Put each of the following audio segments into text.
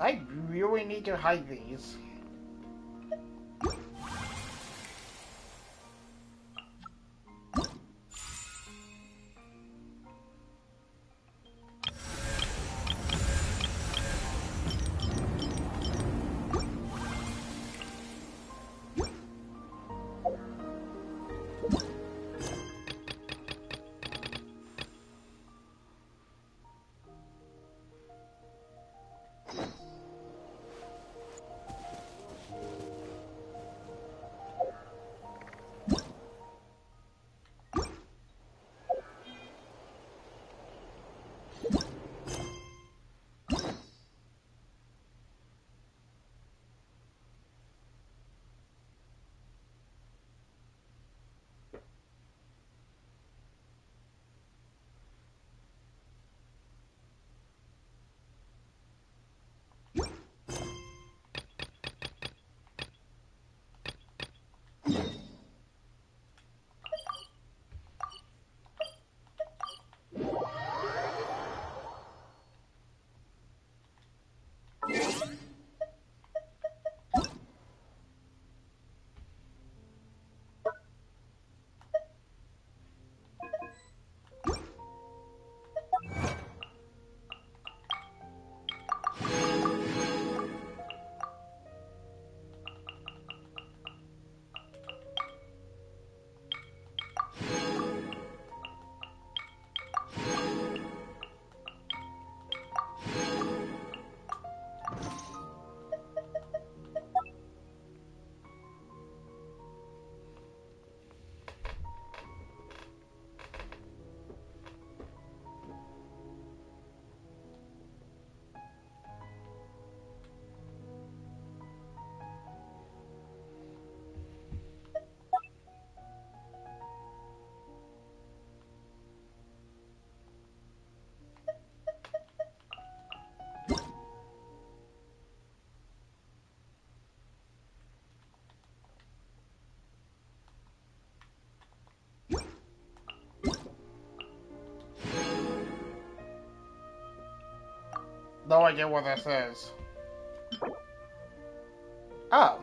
I really need to hide these. No idea what this is. Oh.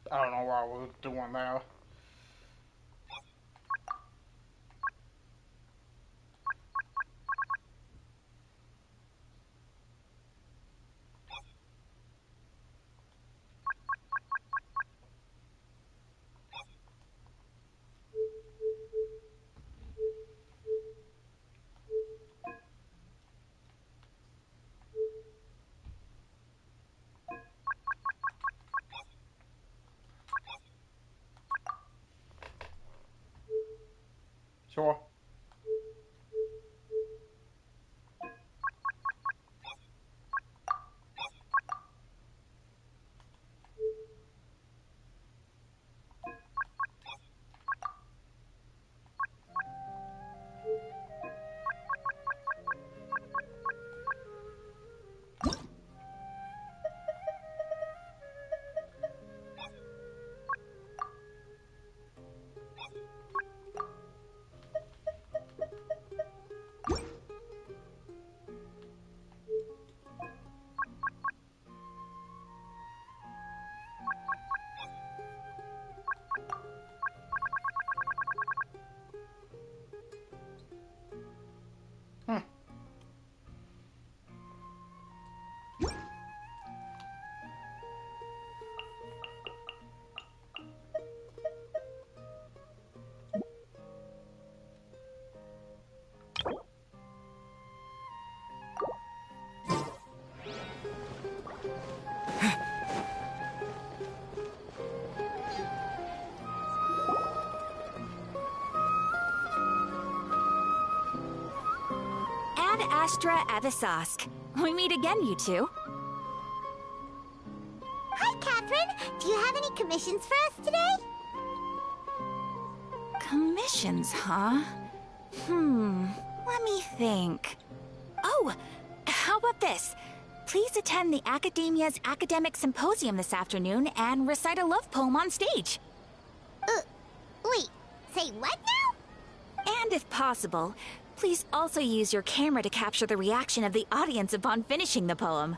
I don't know what I was doing there. Sure. Astra Avisask. We meet again, you two. Hi, Catherine. Do you have any commissions for us today? Commissions, huh? Let me think. Oh, how about this? Please attend the Academia's Academic Symposium this afternoon and recite a love poem on stage. Wait, say what now? And if possible, please also use your camera to capture the reaction of the audience upon finishing the poem.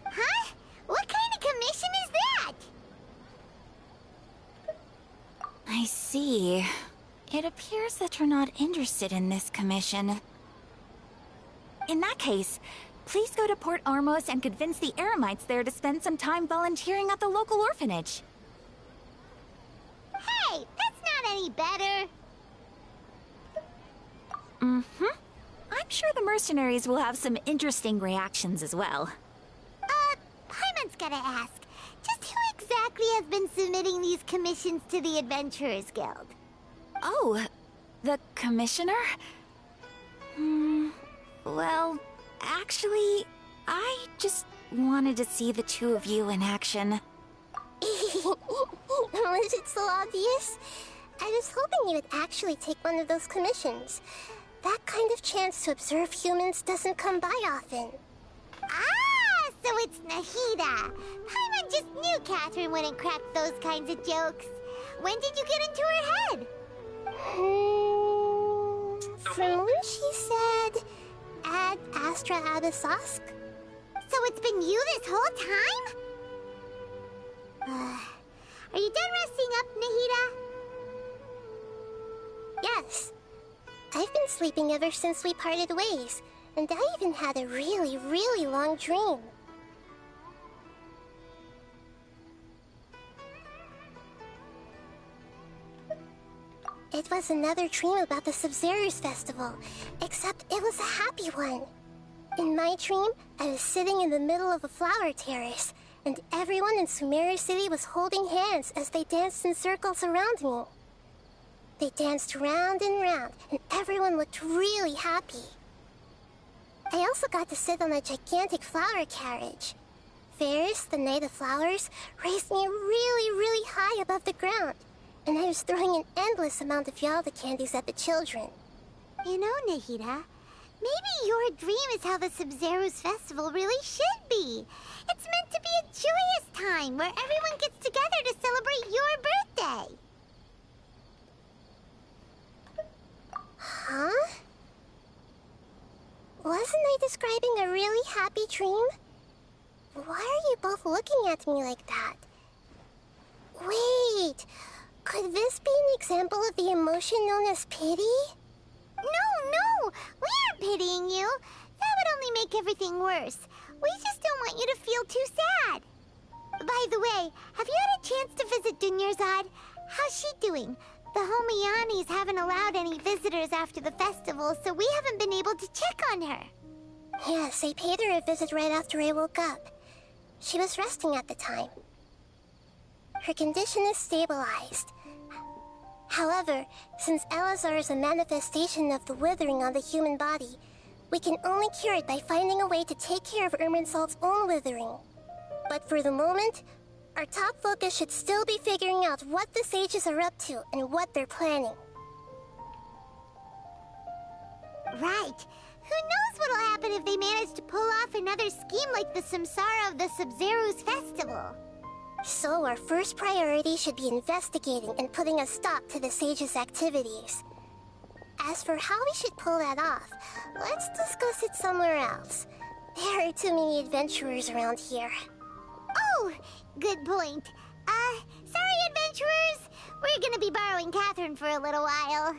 Huh? What kind of commission is that? I see. It appears that you're not interested in this commission. In that case, please go to Port Ormos and convince the Eremites there to spend some time volunteering at the local orphanage. Hey, that's not any better. I'm sure the mercenaries will have some interesting reactions as well. Paimon's gotta ask. Just who exactly has been submitting these commissions to the Adventurers Guild? Oh, the commissioner? Well, actually, I just wanted to see the two of you in action. Was it so obvious? I was hoping you would actually take one of those commissions. That kind of chance to observe humans doesn't come by often. Ah, so it's Nahida. Paimon just knew Catherine wouldn't crack those kinds of jokes. When did you get into her head? From when she said, Ad Astra Abisask. So it's been you this whole time? Are you done resting up, Nahida? Yes. I've been sleeping ever since we parted ways, and I even had a really, really long dream. It was another dream about the Sub-Zero's festival, except it was a happy one. In my dream, I was sitting in the middle of a flower terrace, and everyone in Sumeru City was holding hands as they danced in circles around me. They danced round and round, and everyone looked really happy. I also got to sit on a gigantic flower carriage. Ferris, the Knight of Flowers, raised me really, really high above the ground, and I was throwing an endless amount of Yalda candies at the children. You know, Nahida, maybe your dream is how the Sub-Zero's festival really should be. It's meant to be a joyous time where everyone gets together to celebrate your birthday. Huh? Wasn't I describing a really happy dream? Why are you both looking at me like that? Wait, could this be an example of the emotion known as pity? No, we aren't pitying you. That would only make everything worse. We just don't want you to feel too sad. By the way, have you had a chance to visit Dunyarzad? How's she doing? The Homianis haven't allowed any visitors after the festival, so we haven't been able to check on her. Yes, I paid her a visit right after I woke up. She was resting at the time. Her condition is stabilized. However, since Elazar is a manifestation of the withering on the human body, we can only cure it by finding a way to take care of Irminsol's own withering. But for the moment, our top focus should still be figuring out what the sages are up to and what they're planning. Right. Who knows what'll happen if they manage to pull off another scheme like the Samsara of the Sub-Zero's festival. So our first priority should be investigating and putting a stop to the sages' activities. As for how we should pull that off, let's discuss it somewhere else. There are too many adventurers around here. Oh, good point. Sorry, adventurers. We're gonna be borrowing Catherine for a little while.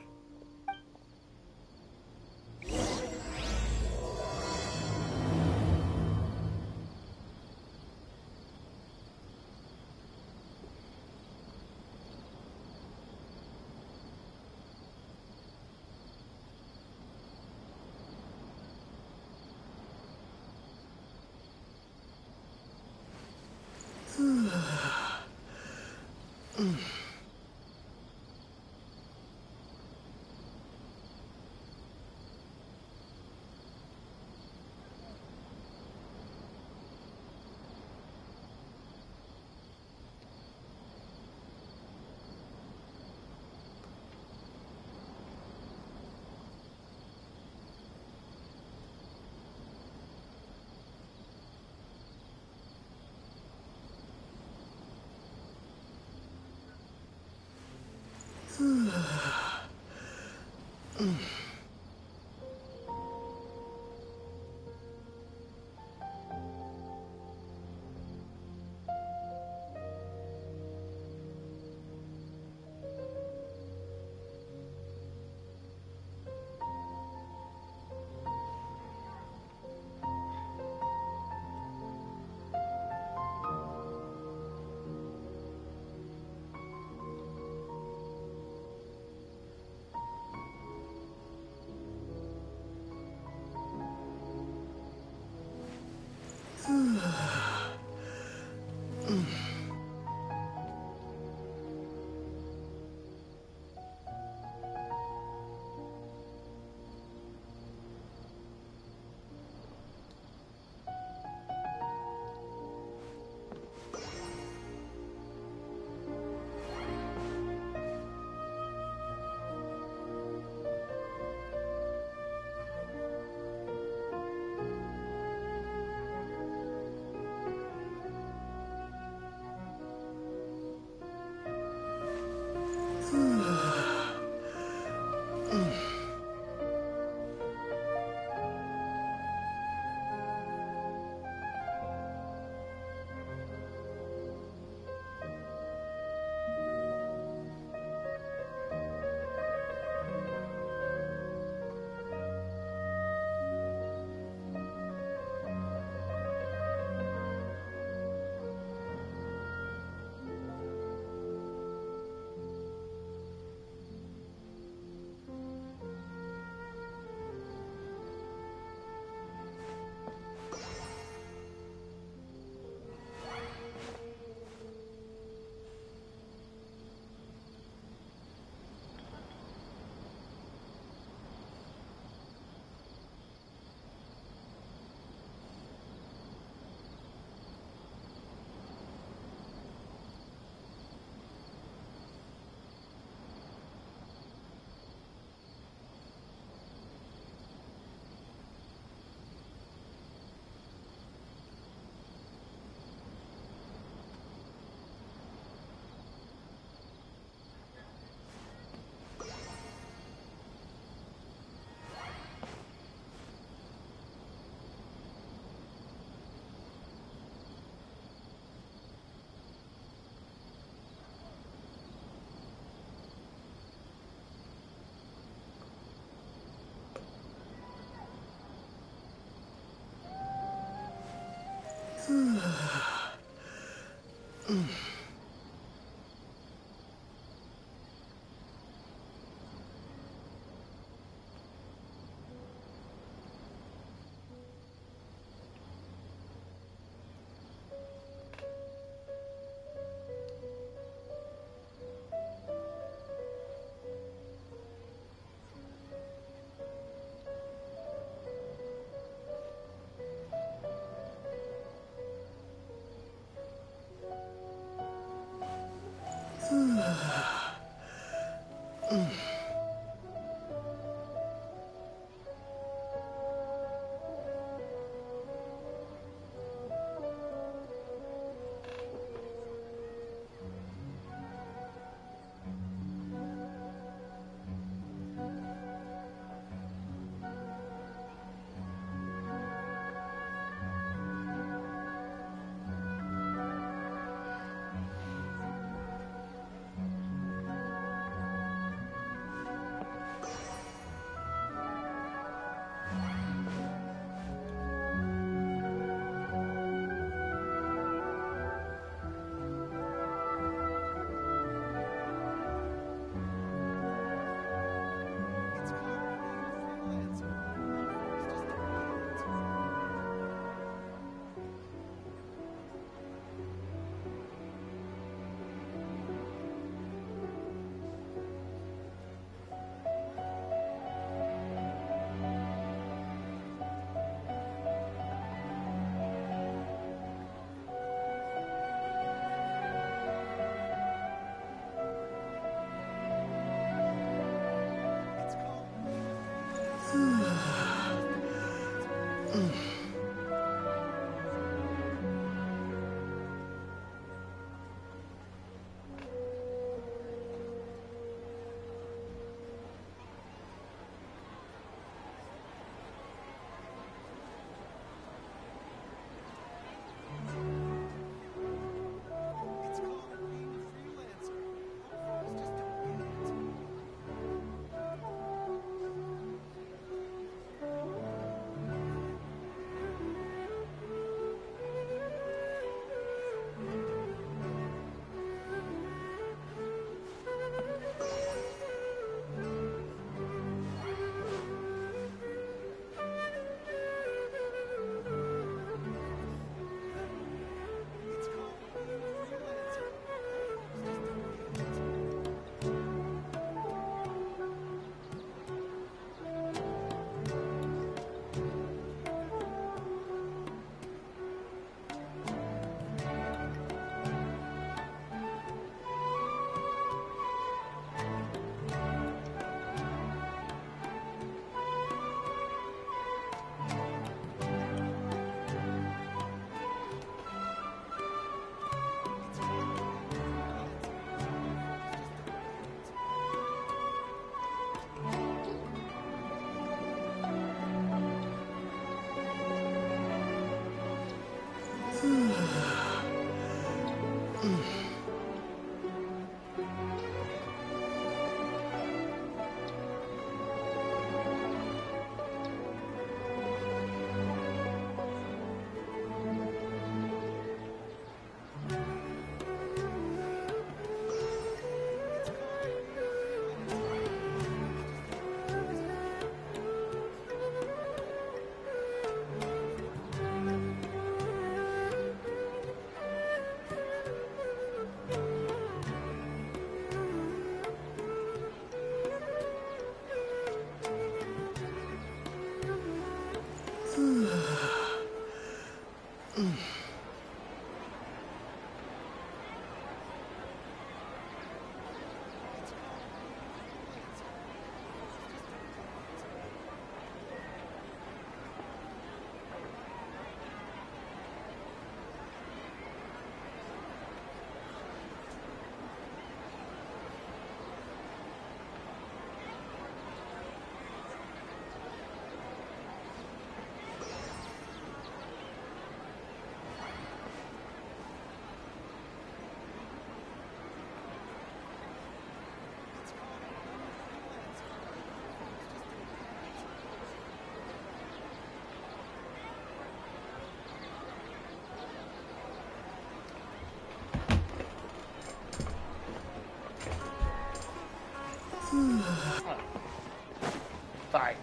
Sorry.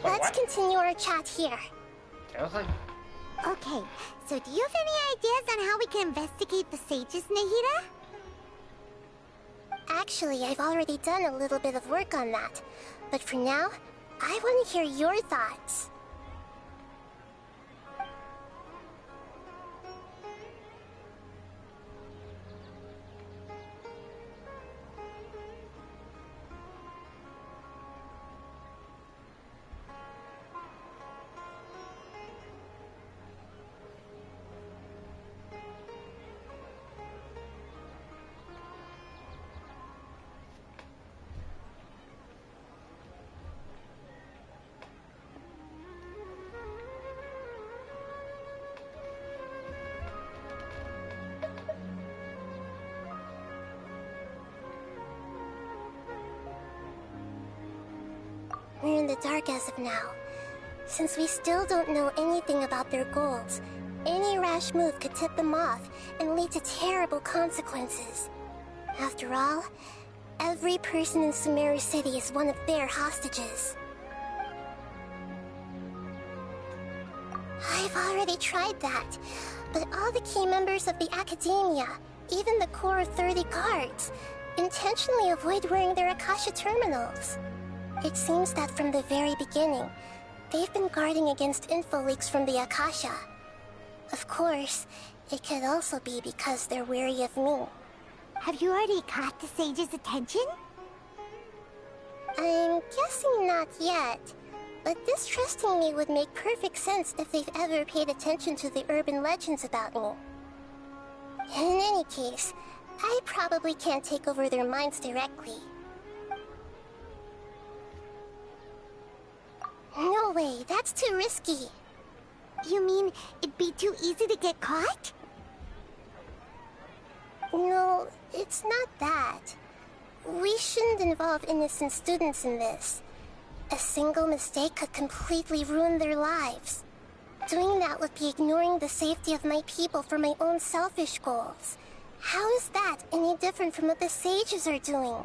Let's continue our chat here. Seriously? Okay, so do you have any ideas on how we can investigate the sages, Nahida? Actually, I've already done a little bit of work on that. But for now, I want to hear your thoughts. We're in the dark as of now. Since we still don't know anything about their goals, any rash move could tip them off and lead to terrible consequences. After all, every person in Sumeru City is one of their hostages. I've already tried that, but all the key members of the Academia, even the core of 30 guards, intentionally avoid wearing their Akasha terminals. It seems that from the very beginning, they've been guarding against info leaks from the Akasha. Of course, it could also be because they're wary of me. Have you already caught the sage's attention? I'm guessing not yet, but distrusting me would make perfect sense if they've ever paid attention to the urban legends about me. In any case, I probably can't take over their minds directly. No way, that's too risky. You mean it'd be too easy to get caught? No, it's not that. We shouldn't involve innocent students in this. A single mistake could completely ruin their lives. Doing that would be ignoring the safety of my people for my own selfish goals. How is that any different from what the sages are doing?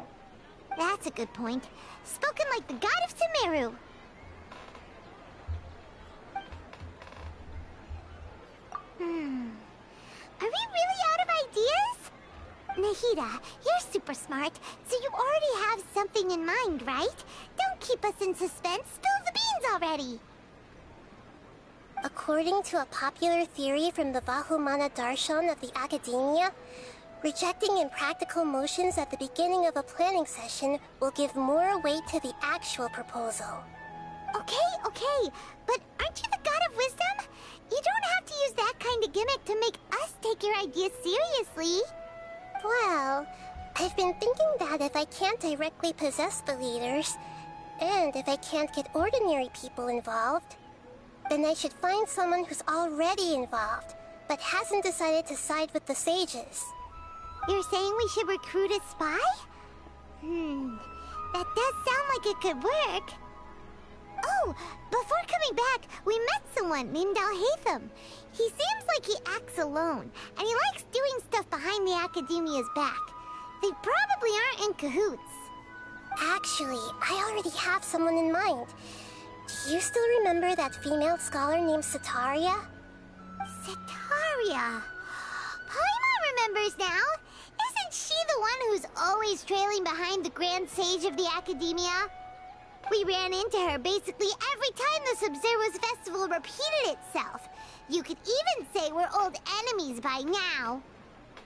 That's a good point. Spoken like the god of Sumeru. Are we really out of ideas? Nahida, you're super smart, so you already have something in mind, right? Don't keep us in suspense. Spill the beans already. According to a popular theory from the Vahumana Darshan of the Academia, rejecting impractical motions at the beginning of a planning session will give more weight to the actual proposal. Okay, but aren't you the god of wisdom? You don't have to use that kind of gimmick to make us take your ideas seriously. Well, I've been thinking that if I can't directly possess the leaders, and if I can't get ordinary people involved, then I should find someone who's already involved, but hasn't decided to side with the sages. You're saying we should recruit a spy? That does sound like it could work. Oh, before coming back, we met someone named Alhaitham. He seems like he acts alone, and he likes doing stuff behind the Academia's back. They probably aren't in cahoots. Actually, I already have someone in mind. Do you still remember that female scholar named Setaria? Setaria? Paimon remembers now. Isn't she the one who's always trailing behind the Grand Sage of the Academia? We ran into her basically every time the Sub-Zero's festival repeated itself. You could even say we're old enemies by now.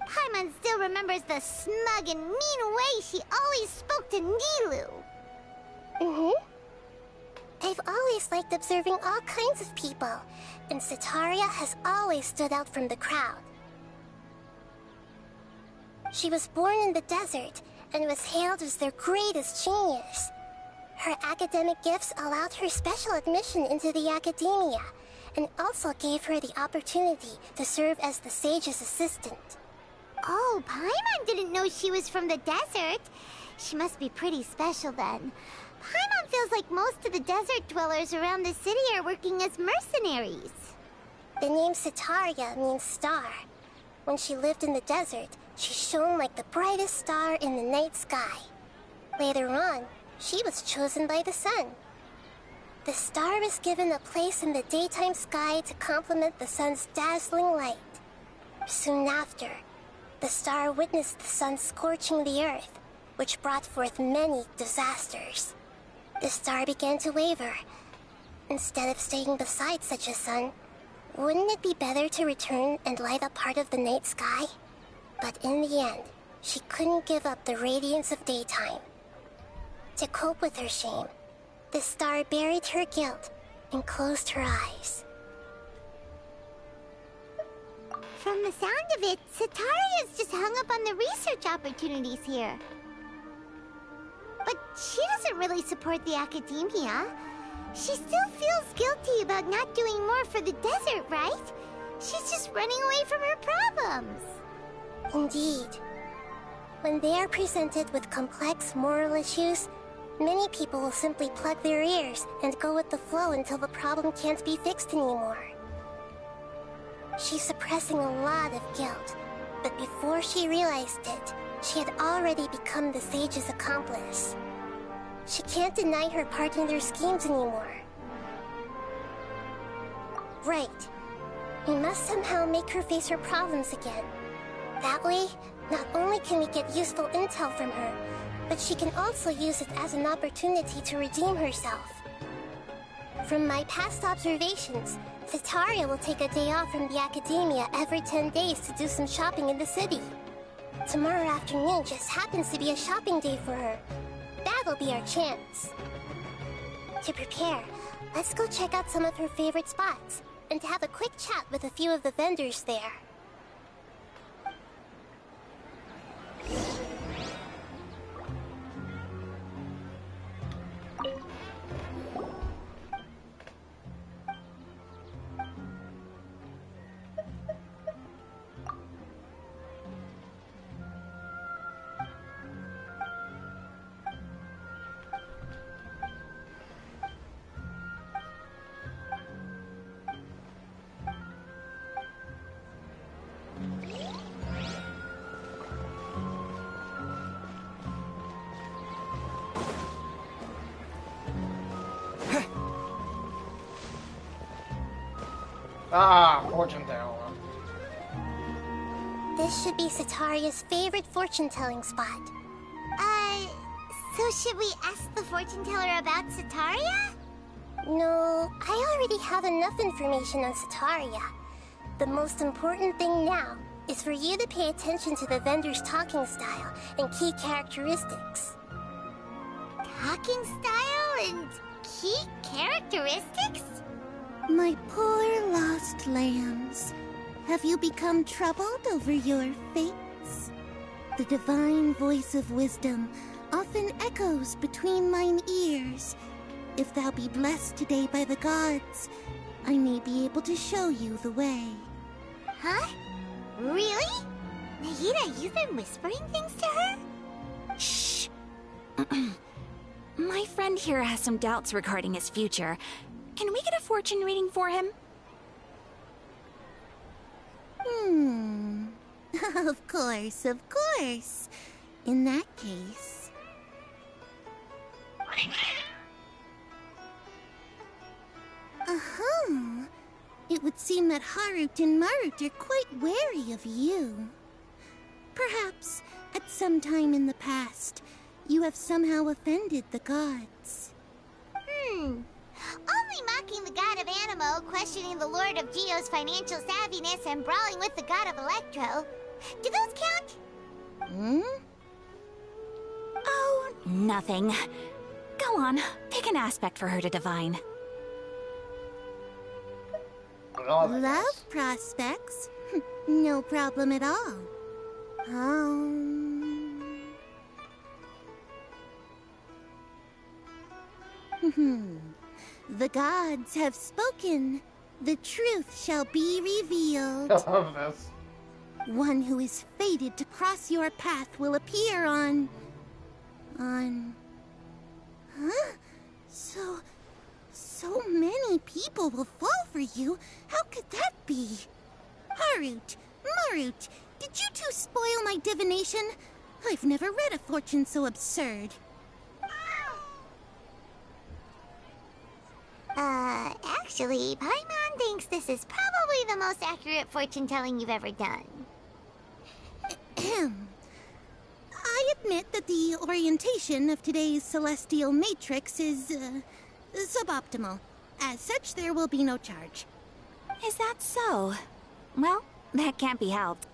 Paimon still remembers the smug and mean way she always spoke to Nilou. I've always liked observing all kinds of people, and Setaria has always stood out from the crowd. She was born in the desert and was hailed as their greatest genius. Her academic gifts allowed her special admission into the Academia, and also gave her the opportunity to serve as the sage's assistant. Oh, Paimon didn't know she was from the desert. She must be pretty special then. Paimon feels like most of the desert dwellers around the city are working as mercenaries. The name Setaria means star. When she lived in the desert, she shone like the brightest star in the night sky. Later on, she was chosen by the sun. The star was given a place in the daytime sky to complement the sun's dazzling light. Soon after, the star witnessed the sun scorching the earth, which brought forth many disasters. The star began to waver. Instead of staying beside such a sun, wouldn't it be better to return and light up part of the night sky? But in the end, she couldn't give up the radiance of daytime. To cope with her shame, the star buried her guilt and closed her eyes. From the sound of it, Setaria's just hung up on the research opportunities here. But she doesn't really support the Academia. She still feels guilty about not doing more for the desert, right? She's just running away from her problems. Indeed. When they are presented with complex moral issues, many people will simply plug their ears and go with the flow until the problem can't be fixed anymore. She's suppressing a lot of guilt, but before she realized it, she had already become the sage's accomplice. She can't deny her part in their schemes anymore. Right. We must somehow make her face her problems again. That way, not only can we get useful intel from her, but she can also use it as an opportunity to redeem herself. From my past observations, Setaria will take a day off from the Academia every 10 days to do some shopping in the city. Tomorrow afternoon just happens to be a shopping day for her. That'll be our chance. To prepare, let's go check out some of her favorite spots, and have a quick chat with a few of the vendors there. Ah, fortune teller. This should be Setaria's favorite fortune-telling spot. So should we ask the fortune teller about Setaria? No, I already have enough information on Setaria. The most important thing now is for you to pay attention to the vendor's talking style and key characteristics. Talking style and key characteristics? My poor lost lambs, have you become troubled over your fates? The divine voice of wisdom often echoes between mine ears. If thou be blessed today by the gods, I may be able to show you the way. Huh? Really? Nahida, you've been whispering things to her? Shh. My friend here has some doubts regarding his future. Can we get a fortune reading for him? Of course, of course. In that case... It would seem that Harut and Marut are quite wary of you. Perhaps, at some time in the past, you have somehow offended the gods. Only mocking the god of Animo, questioning the Lord of Geo's financial savviness, and brawling with the god of Electro. Do those count? Oh, nothing. Go on, pick an aspect for her to divine. Love prospects? No problem at all. The gods have spoken. The truth shall be revealed. I love this. One who is fated to cross your path will appear on... Huh? So many people will fall for you. How could that be? Harut, Marut, did you two spoil my divination? I've never read a fortune so absurd. Actually, Paimon thinks this is probably the most accurate fortune-telling you've ever done. I admit that the orientation of today's celestial matrix is, suboptimal. As such, there will be no charge. Is that so? Well, that can't be helped.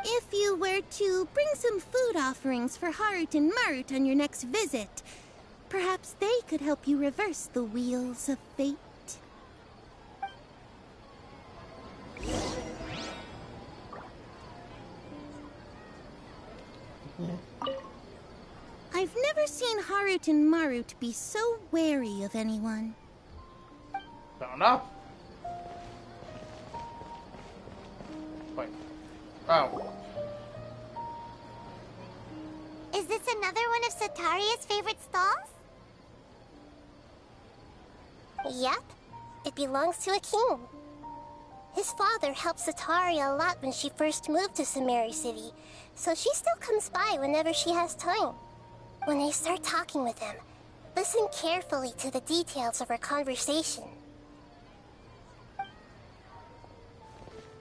If you were to bring some food offerings for Harut and Marut on your next visit, perhaps they could help you reverse the wheels of fate. I've never seen Harut and Marut be so wary of anyone. Fair enough. Wait. Oh. Is this another one of Sataria's favorite stalls? Yep. It belongs to a king. His father helped Sataria a lot when she first moved to Samari City, so she still comes by whenever she has time. When I start talking with him, listen carefully to the details of our conversation.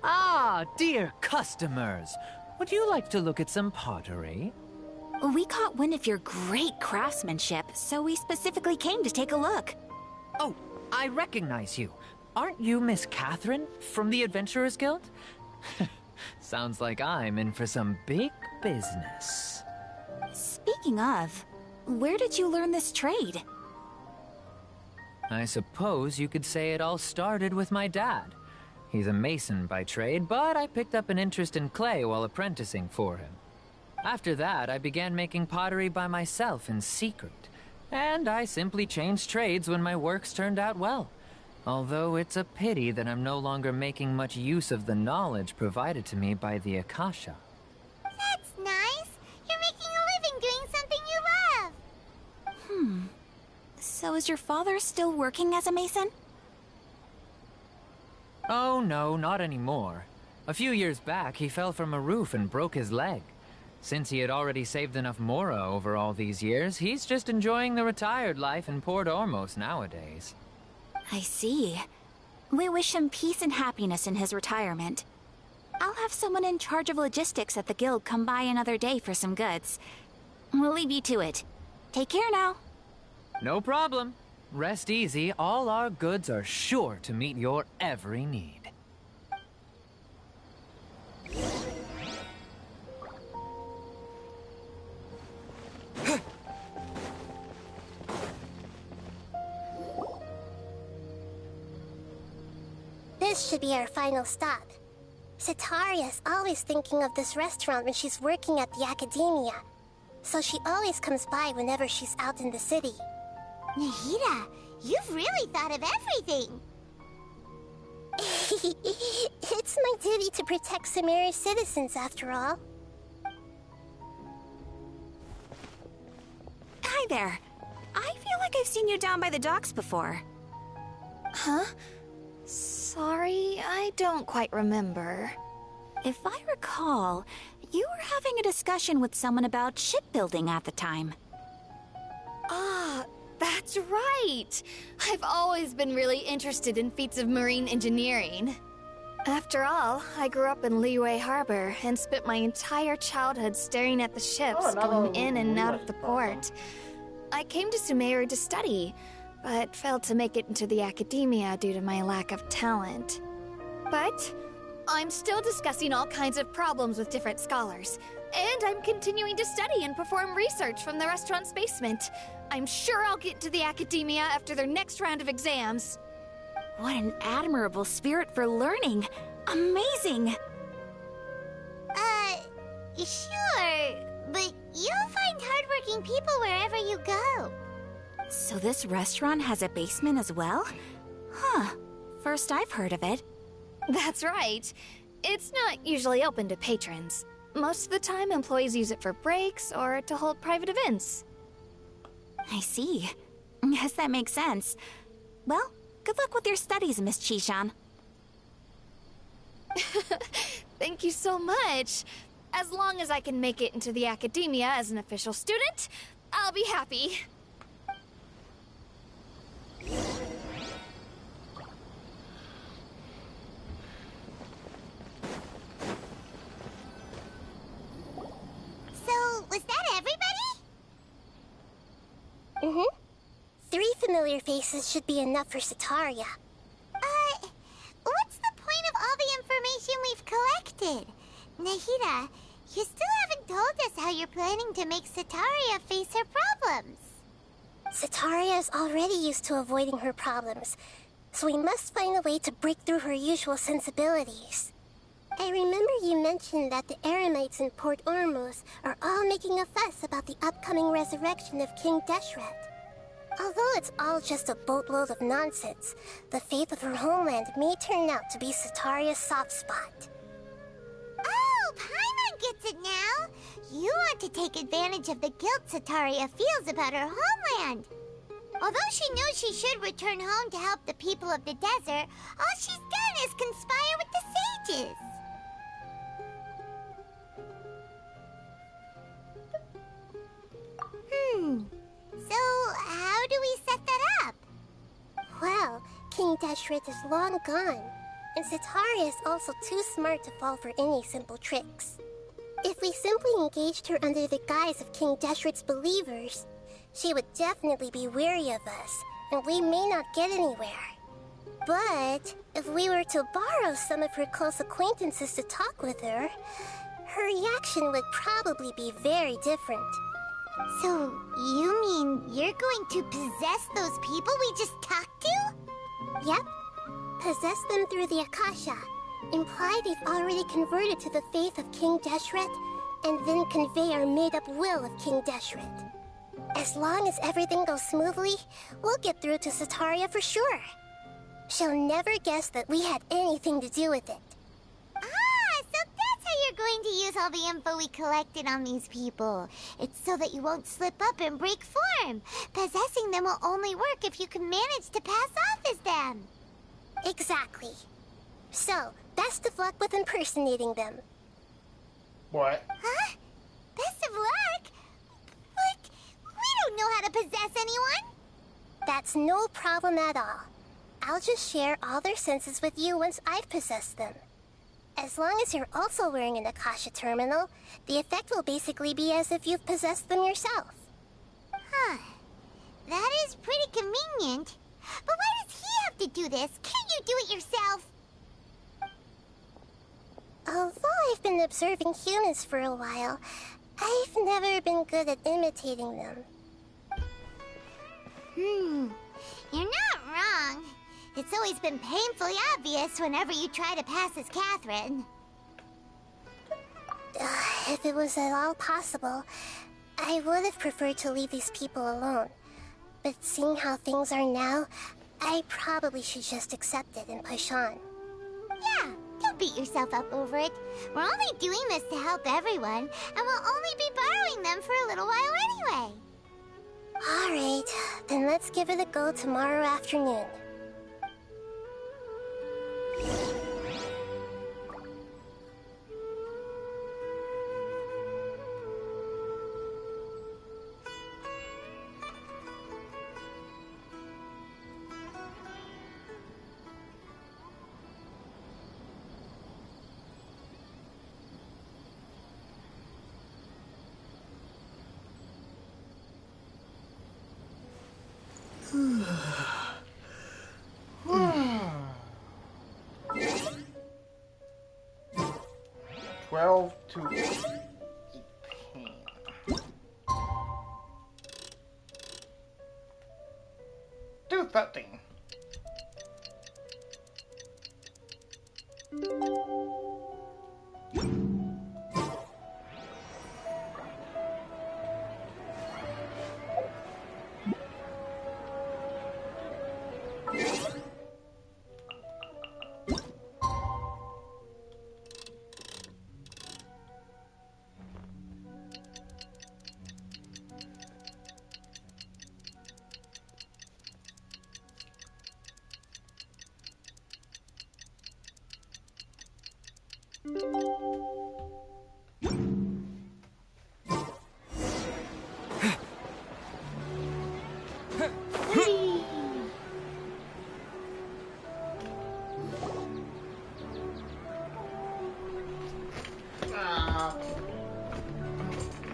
Ah, dear customers. Would you like to look at some pottery? We caught wind of your great craftsmanship, so we specifically came to take a look. Oh, I recognize you. Aren't you Miss Catherine from the Adventurers Guild? Sounds like I'm in for some big business. Speaking of, where did you learn this trade? I suppose you could say it all started with my dad. He's a mason by trade, but I picked up an interest in clay while apprenticing for him. After that, I began making pottery by myself in secret, and I simply changed trades when my works turned out well. Although it's a pity that I'm no longer making much use of the knowledge provided to me by the Akasha. That's nice. You're making a living doing something you love. So is your father still working as a mason? Oh no, not anymore. A few years back, he fell from a roof and broke his leg. Since he had already saved enough Mora over all these years, he's just enjoying the retired life in Port Ormos nowadays. I see. We wish him peace and happiness in his retirement. I'll have someone in charge of logistics at the guild come by another day for some goods. We'll leave you to it. Take care now. No problem. Rest easy, all our goods are sure to meet your every need. This should be our final stop. Sataria's always thinking of this restaurant when she's working at the academia, so she always comes by whenever she's out in the city. Nahida, you've really thought of everything. It's my duty to protect Samari's citizens, after all. Hi there. I feel like I've seen you down by the docks before. Huh? Sorry, I don't quite remember. If I recall, you were having a discussion with someone about shipbuilding at the time. Ah, that's right! I've always been really interested in feats of marine engineering. After all, I grew up in Liyue Harbor and spent my entire childhood staring at the ships going in and out of the port. I came to Sumeru to study, but failed to make it into the academia due to my lack of talent. But I'm still discussing all kinds of problems with different scholars, and I'm continuing to study and perform research from the restaurant's basement. I'm sure I'll get to the academia after their next round of exams. What an admirable spirit for learning! Amazing! Sure, but you'll find hardworking people wherever you go. So this restaurant has a basement as well? Huh. First I've heard of it. That's right. It's not usually open to patrons. Most of the time, employees use it for breaks or to hold private events. I see. Guess that makes sense. Well, good luck with your studies, Miss Chishan. Thank you so much. As long as I can make it into the academia as an official student, I'll be happy. So, was that everybody? Mm-hmm. 3 familiar faces should be enough for Sataria. What's the point of all the information we've collected? Nahida, you still haven't told us how you're planning to make Sataria face her problems. Sataria is already used to avoiding her problems, so we must find a way to break through her usual sensibilities. I remember you mentioned that the Eremites in Port Ormuz are all making a fuss about the upcoming resurrection of King Deshret. Although it's all just a boatload of nonsense, the fate of her homeland may turn out to be Sataria's soft spot. Oh, Paimon gets it now! You want to take advantage of the guilt Sataria feels about her homeland. Although she knows she should return home to help the people of the desert, all she's done is conspire with the sages. So, how do we set that up? Well, King Deshret is long gone, and Sataria is also too smart to fall for any simple tricks. If we simply engaged her under the guise of King Deshret's believers, she would definitely be weary of us, and we may not get anywhere. But if we were to borrow some of her close acquaintances to talk with her, her reaction would probably be very different. So, you mean you're going to possess those people we just talked to? Yep. Possess them through the Akasha. Imply they've already converted to the faith of King Deshret, and then convey our made-up will of King Deshret. As long as everything goes smoothly, we'll get through to Sataria for sure. She'll never guess that we had anything to do with it. Ah, so that's how you're going to use all the info we collected on these people. It's so that you won't slip up and break form. Possessing them will only work if you can manage to pass off as them. Exactly. So, best of luck with impersonating them. What? Huh? Best of luck? But we don't know how to possess anyone. That's no problem at all. I'll just share all their senses with you once I've possessed them. As long as you're also wearing an Akasha terminal, the effect will basically be as if you've possessed them yourself. Huh. That is pretty convenient. But why does he have to do this? Can't you do it yourself? Although I've been observing humans for a while, I've never been good at imitating them. You're not wrong. It's always been painfully obvious whenever you try to pass as Catherine. If it was at all possible, I would have preferred to leave these people alone. But seeing how things are now, I probably should just accept it and push on. beat yourself up over it. We're only doing this to help everyone, and we'll only be borrowing them for a little while anyway. Alright, then let's give it a go tomorrow afternoon. Twelve to 18. Do 13.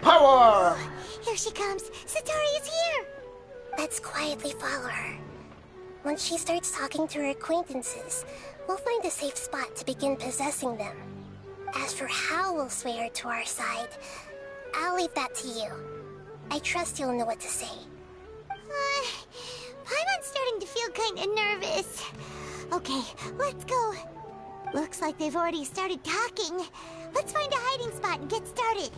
Power! Here she comes. Satori is here. Let's quietly follow her. Once she starts talking to her acquaintances, we'll find a safe spot to begin possessing them. As for how we'll sway her to our side, I'll leave that to you. I trust you'll know what to say. Paimon's starting to feel kinda nervous. Okay, let's go. Looks like they've already started talking. Let's find a hiding spot and get started.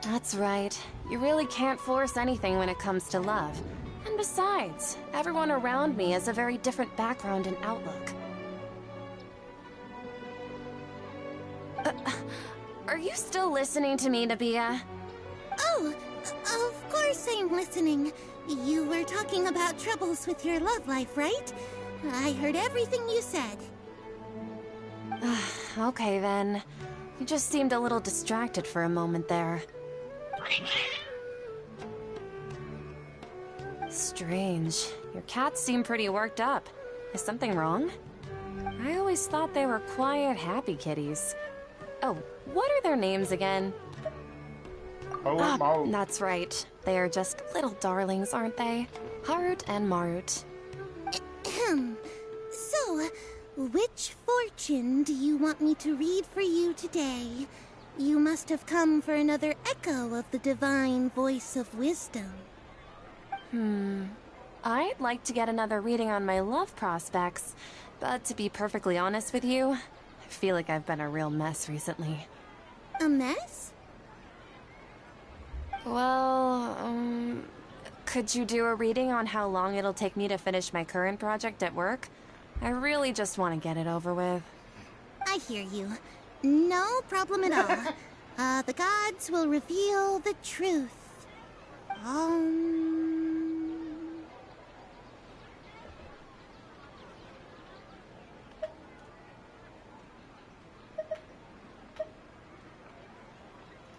That's right. You really can't force anything when it comes to love. And besides, everyone around me has a very different background and outlook. Are you still listening to me, Nabia? Oh, of course I'm listening. You were talking about troubles with your love life, right? I heard everything you said. Okay then. You just seemed a little distracted for a moment there. Strange. Your cats seem pretty worked up. Is something wrong? I always thought they were quiet, happy kitties. Oh, what are their names again? That's right. They are just little darlings, aren't they? Harut and Marut. So, which fortune do you want me to read for you today? You must have come for another echo of the divine voice of wisdom. I'd like to get another reading on my love prospects, but to be perfectly honest with you, I feel like I've been a real mess recently. A mess? Well, could you do a reading on how long it'll take me to finish my current project at work? I really just want to get it over with. I hear you. No problem at all. The gods will reveal the truth.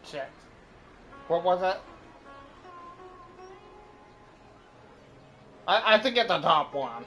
Check. What was it? I think it's the top one.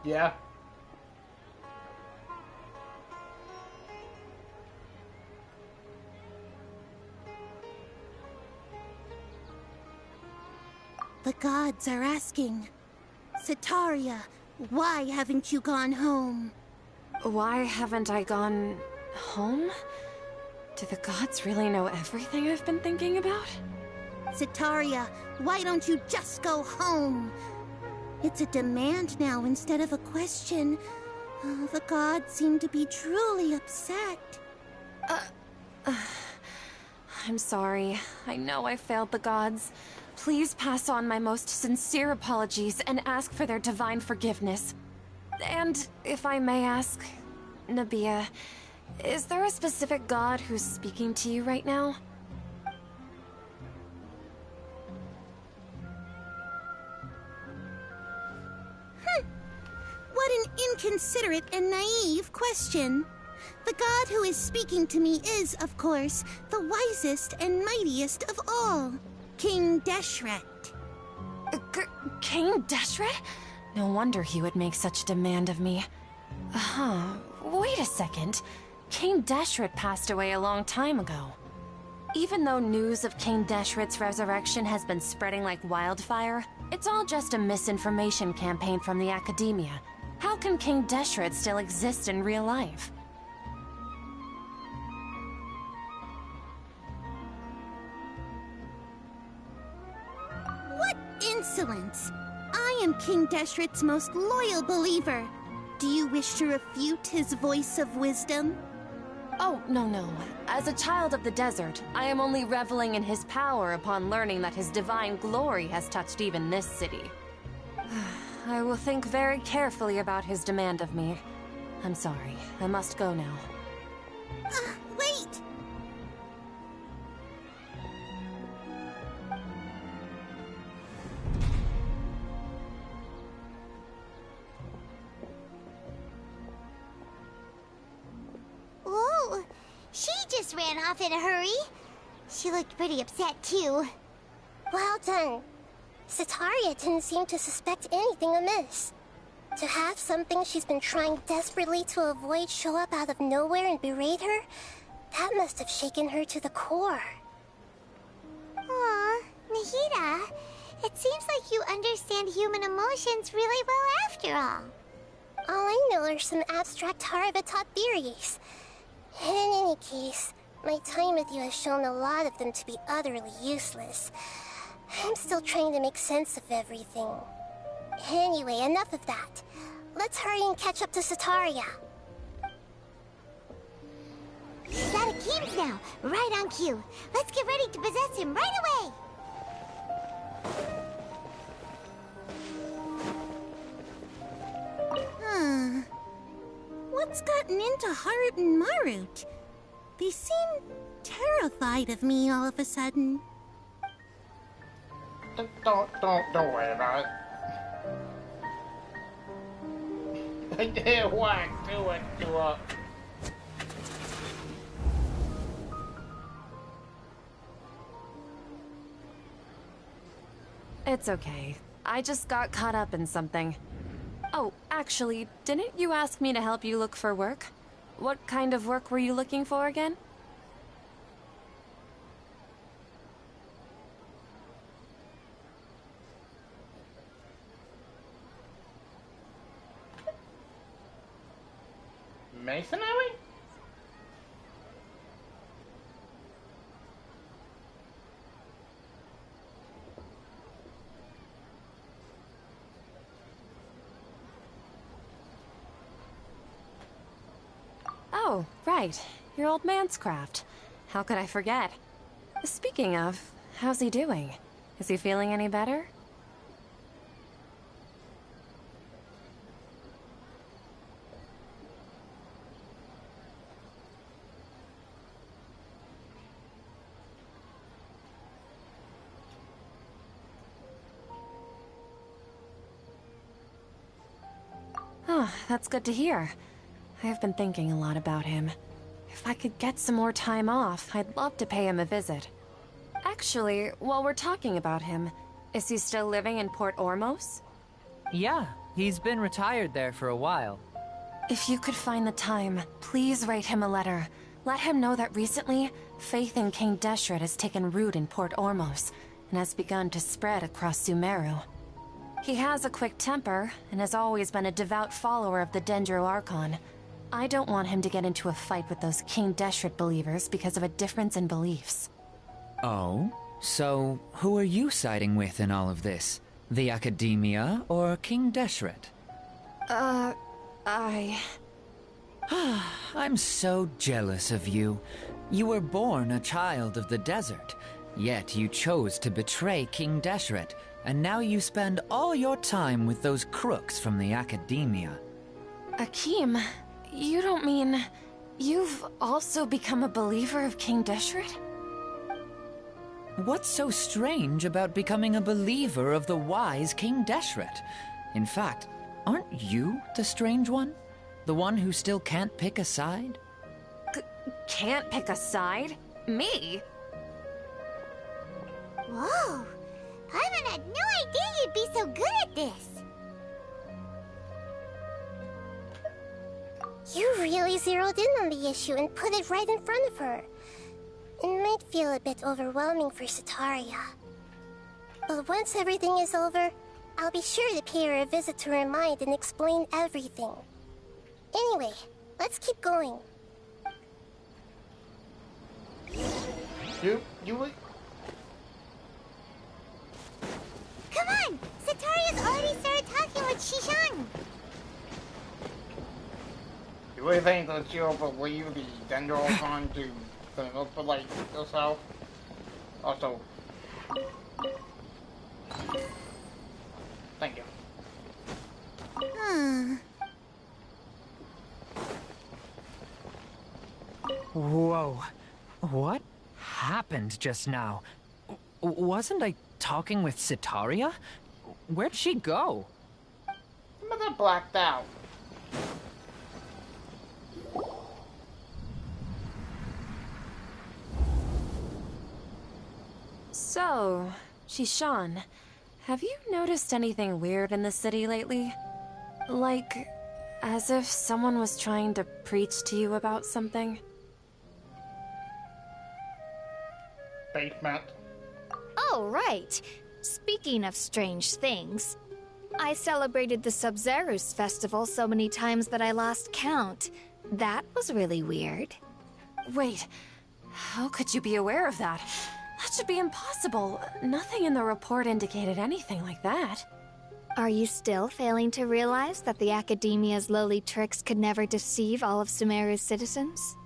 Yeah. The gods are asking, Setaria, why haven't you gone home? Why haven't I gone home? Do the gods really know everything I've been thinking about? Setaria, why don't you just go home? It's a demand now instead of a question. Oh, the gods seem to be truly upset. I'm sorry. I know I failed the gods. Please pass on my most sincere apologies and ask for their divine forgiveness. And if I may ask, Nabia, is there a specific god who's speaking to you right now? What an inconsiderate and naive question. The god who is speaking to me is, of course, the wisest and mightiest of all, King Deshret. King Deshret? No wonder he would make such a demand of me. Wait a second. King Deshret passed away a long time ago. Even though news of King Deshret's resurrection has been spreading like wildfire, it's all just a misinformation campaign from the academia. How can King Deshret still exist in real life? What insolence! I am King Deshret's most loyal believer. Do you wish to refute his voice of wisdom? Oh, no. As a child of the desert, I am only reveling in his power upon learning that his divine glory has touched even this city. I will think very carefully about his demand of me. I'm sorry. I must go now. Wait! Whoa! She just ran off in a hurry. She looked pretty upset, too. Well done. Setaria didn't seem to suspect anything amiss. To have something she's been trying desperately to avoid show up out of nowhere and berate her, that must have shaken her to the core. Aw, Nahida, it seems like you understand human emotions really well after all. All I know are some abstract Harava-taught theories. In any case, my time with you has shown a lot of them to be utterly useless. I'm still trying to make sense of everything. Anyway, enough of that. Let's hurry and catch up to Setaria. He's out of games now, right on cue. Let's get ready to possess him right away. What's gotten into Harut and Marut? They seem terrified of me all of a sudden. Don't worry about it. Whack, do it. It's okay. I just got caught up in something. Oh, actually, didn't you ask me to help you look for work? What kind of work were you looking for again? Masonry? Oh, right. Your old man's craft. How could I forget? Speaking of, how's he doing? Is he feeling any better? Oh, that's good to hear. I have been thinking a lot about him. If I could get some more time off, I'd love to pay him a visit. Actually, while we're talking about him, is he still living in Port Ormos? Yeah, He's been retired there for a while. If you could find the time, please write him a letter. Let him know that recently, faith in King Deshret has taken root in Port Ormos and has begun to spread across Sumeru. He has a quick temper and has always been a devout follower of the Dendro Archon. I don't want him to get into a fight with those King Deshret believers because of a difference in beliefs. Oh? So, who are you siding with in all of this? The Academia or King Deshret? I'm so jealous of you. You were born a child of the desert, yet you chose to betray King Deshret, and now you spend all your time with those crooks from the Academia. Akeem, you don't mean... you've also become a believer of King Deshret? What's so strange about becoming a believer of the wise King Deshret? In fact, aren't you the strange one? The one who still can't pick a side? Can't pick a side? Me? Whoa! Paimon had no idea you'd be so good at this! You really zeroed in on the issue and put it right in front of her. It might feel a bit overwhelming for Sataria. But once everything is over, I'll be sure to pay her a visit to her mind and explain everything. Anyway, let's keep going. You Come on! Sataria's already started talking with Shishan! Do we think that you'll believe the Dendrocon to manipulate yourself? Also, thank you. Whoa. What happened just now? Wasn't I talking with Sitaria? Where'd she go? Mother blacked out. So, Shishan, have you noticed anything weird in the city lately? Like, as if someone was trying to preach to you about something? Basement. Oh, right. Speaking of strange things, I celebrated the Sub-Zerus festival so many times that I lost count. That was really weird. Wait, how could you be aware of that? That should be impossible. Nothing in the report indicated anything like that. Are you still failing to realize that the Academia's lowly tricks could never deceive all of Sumeru's citizens?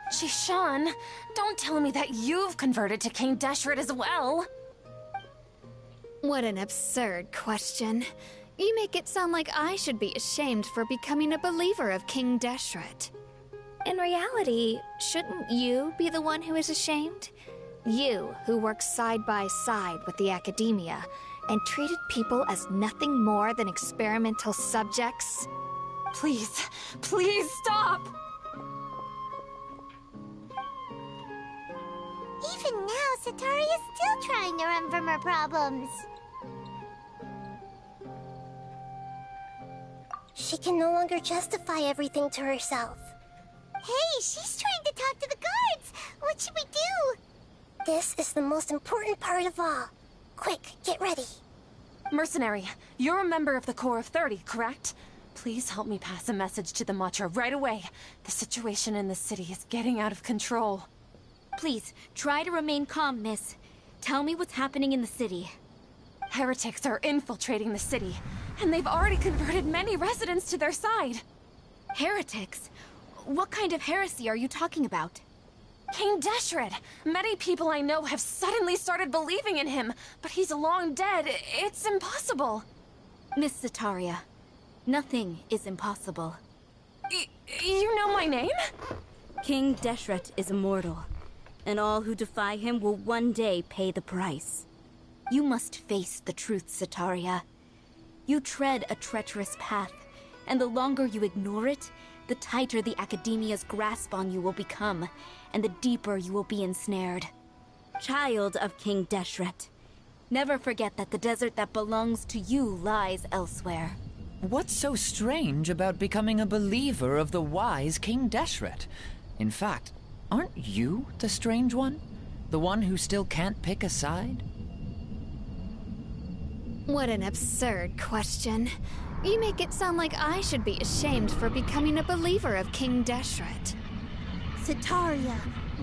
Shishan, don't tell me that you've converted to King Deshret as well! What an absurd question. You make it sound like I should be ashamed for becoming a believer of King Deshret. In reality, shouldn't you be the one who is ashamed? You, who works side by side with the Academia and treated people as nothing more than experimental subjects? Please, please stop! Even now, Sataria's still trying to run from her problems. She can no longer justify everything to herself. Hey, she's trying to talk to the guards! What should we do? This is the most important part of all. Quick, get ready. Mercenary, you're a member of the Corps of 30, correct? Please help me pass a message to the Matcha right away. The situation in the city is getting out of control. Please, try to remain calm, miss. Tell me what's happening in the city. Heretics are infiltrating the city, and they've already converted many residents to their side. Heretics? What kind of heresy are you talking about? King Deshret! Many people I know have suddenly started believing in him, but he's long dead. It's impossible. Miss Sataria, nothing is impossible. You know my name? King Deshret is immortal, and all who defy him will one day pay the price. You must face the truth, Sataria. You tread a treacherous path, and the longer you ignore it, the tighter the Academia's grasp on you will become, and the deeper you will be ensnared. Child of King Deshret, Never forget that the desert that belongs to you lies elsewhere. What's so strange about becoming a believer of the wise King Deshret? In fact, aren't you the strange one? The one who still can't pick a side? What an absurd question. You make it sound like I should be ashamed for becoming a believer of King Deshret. Setaria,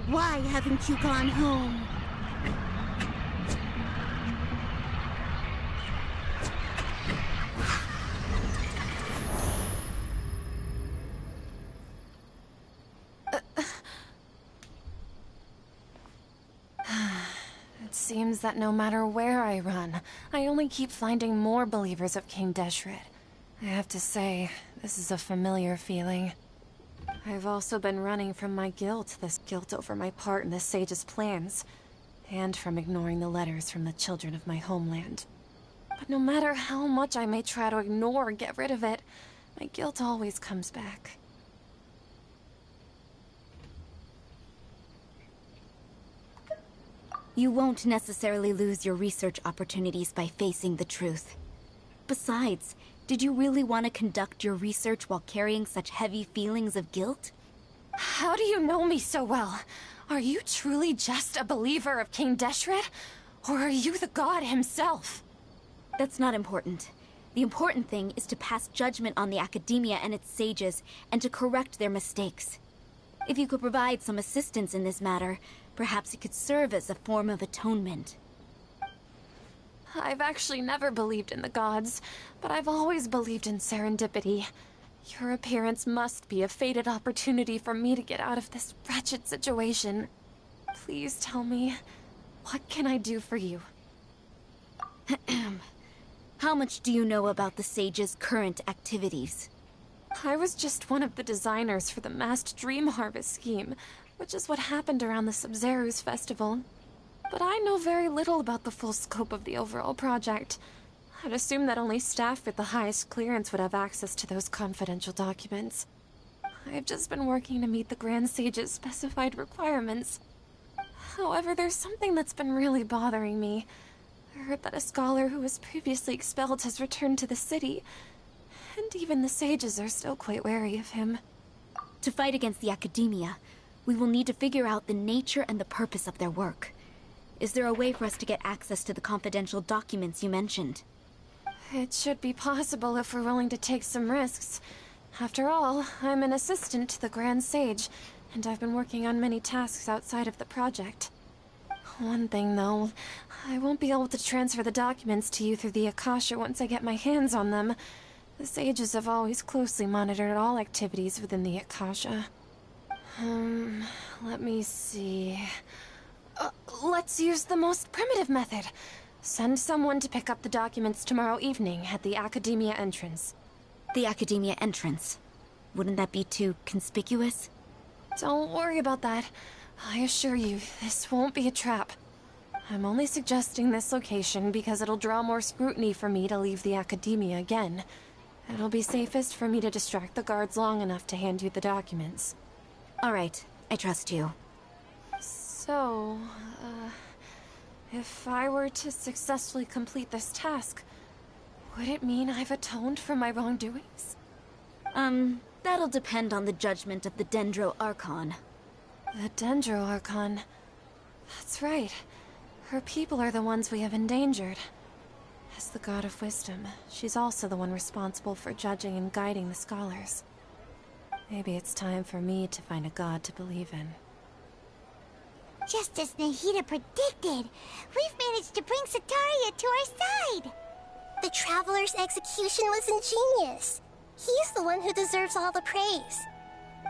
why haven't you gone home? It seems that no matter where I run, I only keep finding more believers of King Deshret. I have to say, this is a familiar feeling. I've also been running from my guilt, this guilt over my part in the Sage's plans, and from ignoring the letters from the children of my homeland. But no matter how much I may try to ignore or get rid of it, my guilt always comes back. You won't necessarily lose your research opportunities by facing the truth. Besides, did you really want to conduct your research while carrying such heavy feelings of guilt? How do you know me so well? Are you truly just a believer of King Deshret? Or are you the god himself? That's not important. The important thing is to pass judgment on the academia and its sages, and to correct their mistakes. If you could provide some assistance in this matter, perhaps it could serve as a form of atonement. I've actually never believed in the gods, but I've always believed in serendipity. Your appearance must be a fated opportunity for me to get out of this wretched situation. Please tell me, what can I do for you? How much do you know about the sage's current activities? I was just one of the designers for the masked dream harvest scheme, which is what happened around the Sub-Zeru's festival. But I know very little about the full scope of the overall project. I'd assume that only staff with the highest clearance would have access to those confidential documents. I've just been working to meet the Grand Sage's specified requirements. However, there's something that's been really bothering me. I heard that a scholar who was previously expelled has returned to the city, and even the sages are still quite wary of him. To fight against the academia, we will need to figure out the nature and the purpose of their work. Is there a way for us to get access to the confidential documents you mentioned? It should be possible if we're willing to take some risks. After all, I'm an assistant to the Grand Sage, and I've been working on many tasks outside of the project. One thing, though, I won't be able to transfer the documents to you through the Akasha once I get my hands on them. The sages have always closely monitored all activities within the Akasha. Let me see... let's use the most primitive method. Send someone to pick up the documents tomorrow evening at the Academia entrance. The Academia entrance. Wouldn't that be too conspicuous? Don't worry about that. I assure you, this won't be a trap. I'm only suggesting this location because it'll draw more scrutiny for me to leave the Academia again. It'll be safest for me to distract the guards long enough to hand you the documents. All right, I trust you. So, if I were to successfully complete this task, would it mean I've atoned for my wrongdoings? That'll depend on the judgment of the Dendro Archon. The Dendro Archon. That's right. Her people are the ones we have endangered. As the God of Wisdom, she's also the one responsible for judging and guiding the scholars. Maybe it's time for me to find a god to believe in. Just as Nahida predicted, we've managed to bring Setaria to our side! The Traveler's execution was ingenious. He's the one who deserves all the praise.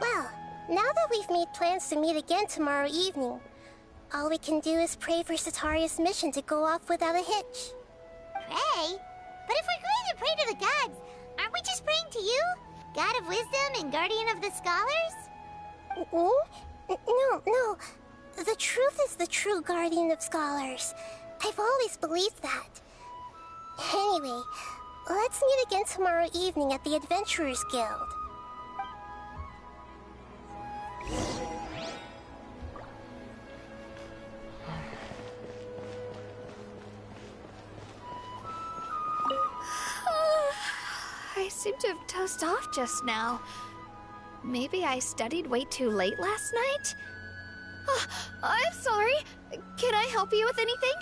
Well, now that we've made plans to meet again tomorrow evening, all we can do is pray for Setaria's mission to go off without a hitch. Pray? But if we're going to pray to the gods, aren't we just praying to you? God of Wisdom and Guardian of the Scholars? No. The truth is the true Guardian of Scholars. I've always believed that. Anyway, let's meet again tomorrow evening at the Adventurers Guild. seem to have dozed off just now. Maybe I studied way too late last night? Oh, I'm sorry. Can I help you with anything?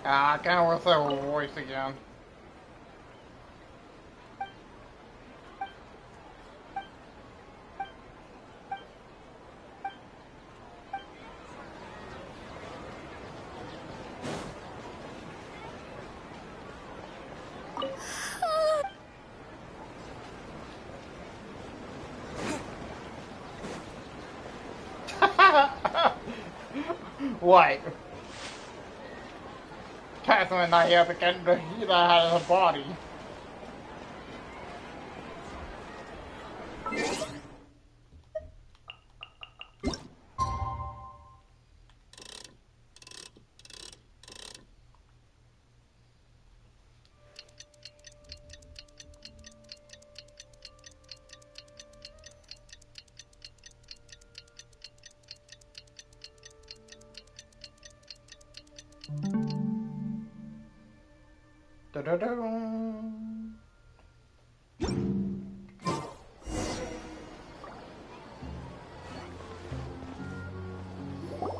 I can't with her voice again. What? Catherine not here because he that has a body. Da-da-dum.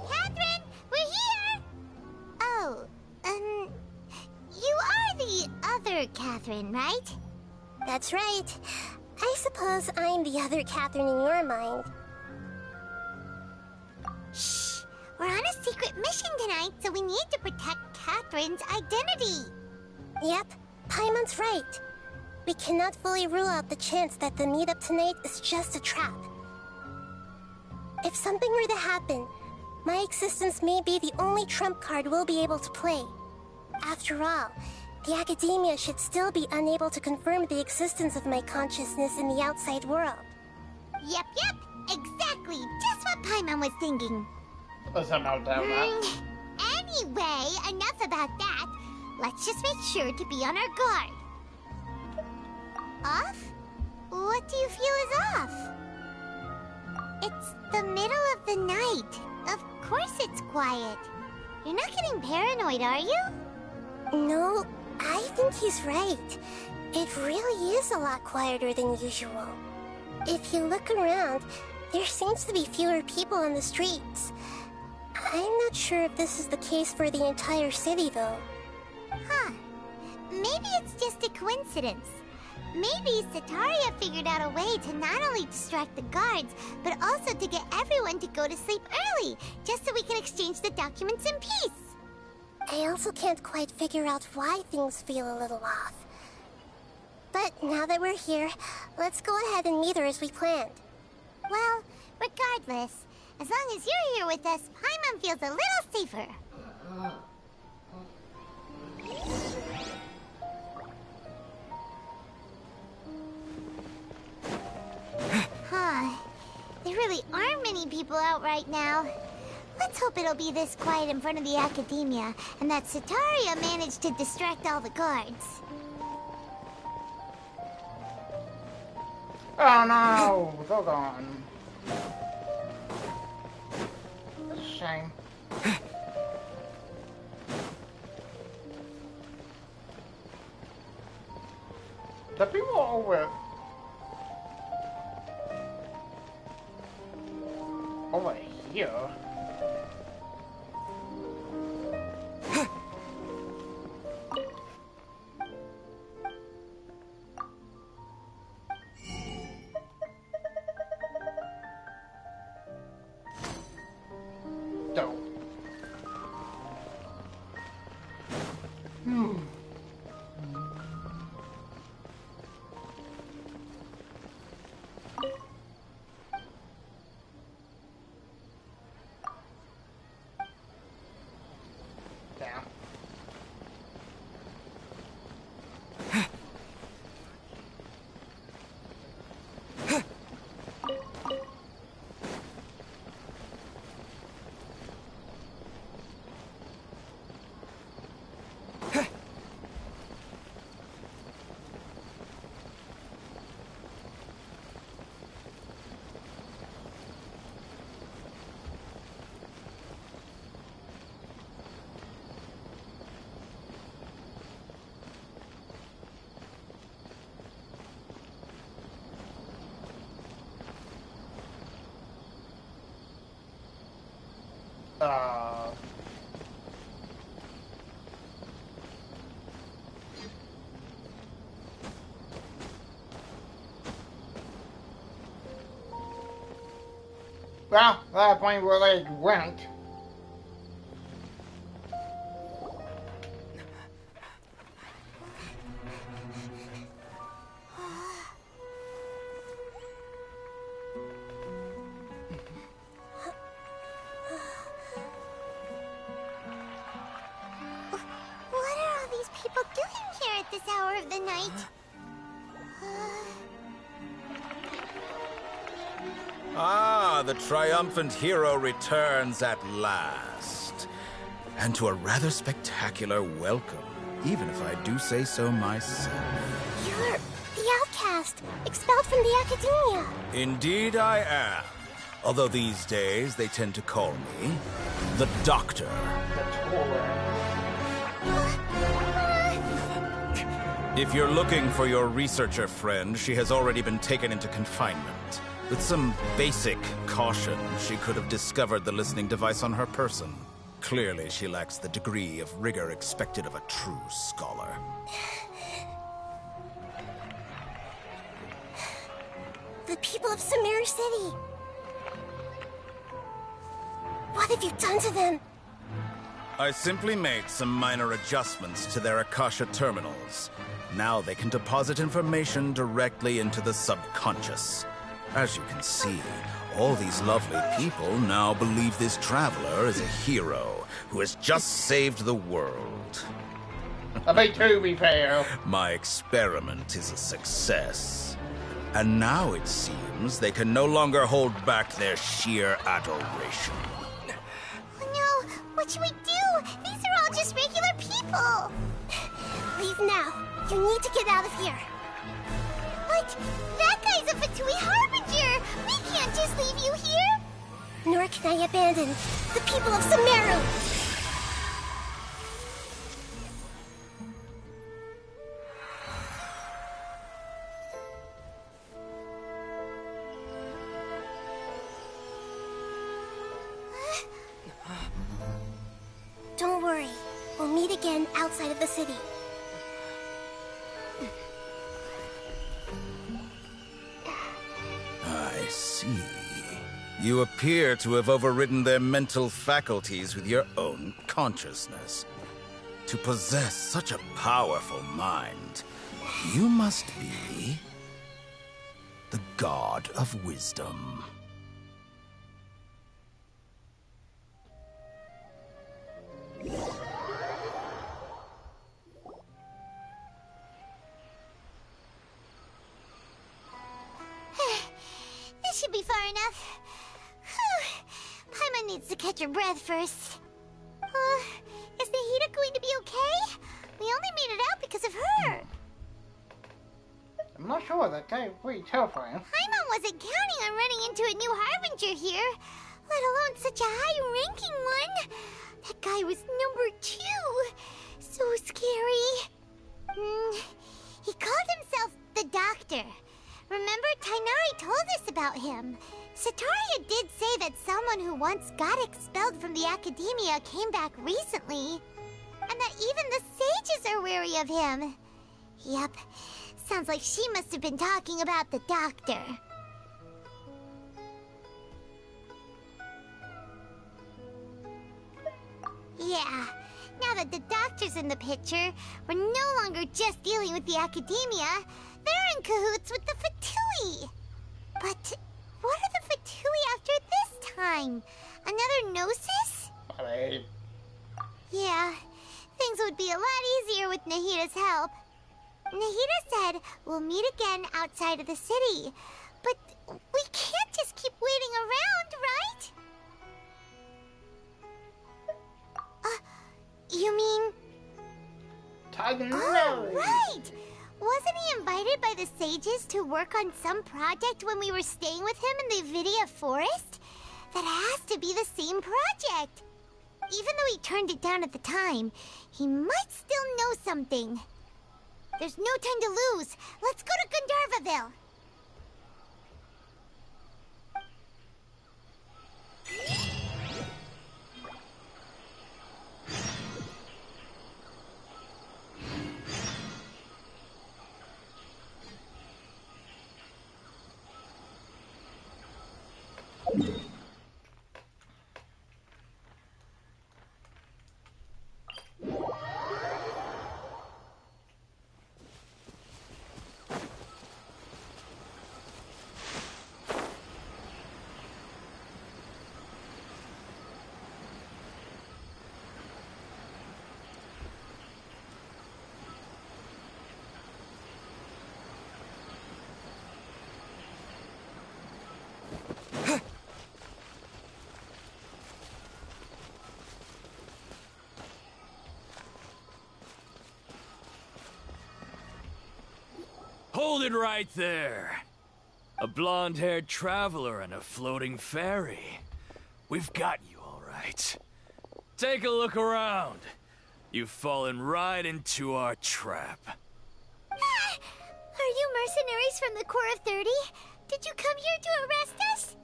Catherine, we're here! Oh, you are the other Catherine, right? That's right. I suppose I'm the other Catherine in your mind. Shh! We're on a secret mission tonight, so we need to protect Catherine's identity. Yep, Paimon's right. We cannot fully rule out the chance that the meetup tonight is just a trap. If something were to happen, my existence may be the only trump card we'll be able to play. After all, the Academia should still be unable to confirm the existence of my consciousness in the outside world. Yep, exactly. Just what Paimon was thinking. Let's not tell that. Anyway, enough about that. Let's just make sure to be on our guard. Off? What do you feel is off? It's the middle of the night. Of course it's quiet. You're not getting paranoid, are you? No, I think he's right. It really is a lot quieter than usual. If you look around, there seems to be fewer people on the streets. I'm not sure if this is the case for the entire city, though. Huh. Maybe it's just a coincidence. Maybe Setaria figured out a way to not only distract the guards, but also to get everyone to go to sleep early, just so we can exchange the documents in peace. I also can't quite figure out why things feel a little off. But now that we're here, let's go ahead and meet her as we planned. Well, regardless, as long as you're here with us, Paimon feels a little safer. Huh. There really aren't many people out right now. Let's hope it'll be this quiet in front of the Academia, and that Setaria managed to distract all the guards. Oh no! They're gone. That's a shame. The people over here. Dope. Well, that point where they went. What are all these people doing here at this hour of the night? Ah, the triumphant hero returns at last. And to a rather spectacular welcome, even if I do say so myself. You're the outcast, expelled from the academia. Indeed I am. Although these days they tend to call me the Doctor. If you're looking for your researcher friend, she has already been taken into confinement. With some basic caution, she could have discovered the listening device on her person. Clearly, she lacks the degree of rigor expected of a true scholar. The people of Sumeru City. What have you done to them? I simply made some minor adjustments to their Akasha terminals. Now they can deposit information directly into the subconscious. As you can see, all these lovely people now believe this traveler is a hero who has just saved the world. They too be fair. My experiment is a success. And now it seems they can no longer hold back their sheer adoration. Oh no, what should we do? These are all just regular people. Leave now. You need to get out of here. But that guy's a Fatui Harbinger. We can't just leave you here. Nor can I abandon the people of Sumeru. Don't worry. We'll meet again outside of the city. I see. You appear to have overridden their mental faculties with your own consciousness. To possess such a powerful mind, you must be the god of wisdom. This should be far enough. Whew. Paimon needs to catch her breath first. Is Nahida going to be okay? We only made it out because of her. I'm not sure. That guy pretty terrifying. Paimon wasn't counting on running into a new Harbinger here, let alone such a high-ranking one. That guy was number 2. So scary. He called himself the Doctor. Remember, Tainari told us about him. Sataria did say that someone who once got expelled from the academia came back recently. And that even the sages are wary of him. Yep, sounds like she must have been talking about the Doctor. Yeah, now that the Doctor's in the picture, we're no longer just dealing with the academia. They're in cahoots with the Fatui. But what are the Fatui after this time? Another Gnosis? Yeah, things would be a lot easier with Nahida's help. Nahida said we'll meet again outside of the city. But we can't just keep waiting around, right? You mean... Oh, right! Wasn't he invited by the sages to work on some project when we were staying with him in the Vidia Forest? That has to be the same project. Even though he turned it down at the time, he might still know something. There's no time to lose. Let's go to Gandharvaville. Hold it right there. A blonde-haired traveler and a floating fairy. We've got you all right. Take a look around. You've fallen right into our trap. Are you mercenaries from the Corps of 30? Did you come here to arrest us?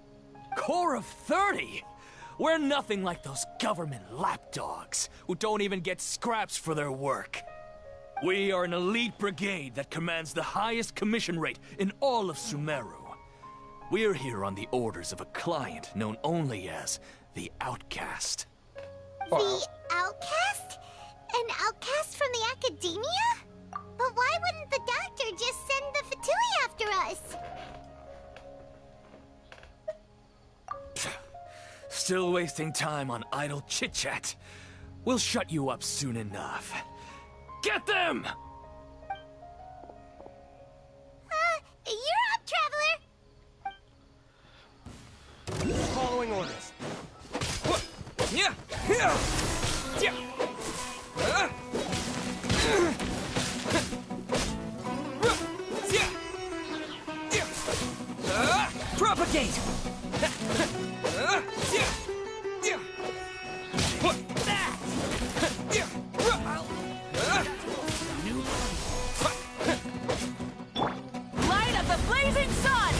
Corps of 30? We're nothing like those government lapdogs who don't even get scraps for their work. We are an elite brigade that commands the highest commission rate in all of Sumeru. We're here on the orders of a client known only as the Outcast. The Outcast? An outcast from the Academia? But why wouldn't the doctor just send the Fatui after us? Still wasting time on idle chit-chat. We'll shut you up soon enough. Get them! You're up, Traveler! Following orders. Yeah! Yeah! Yeah! Propagate! Light of the blazing sun!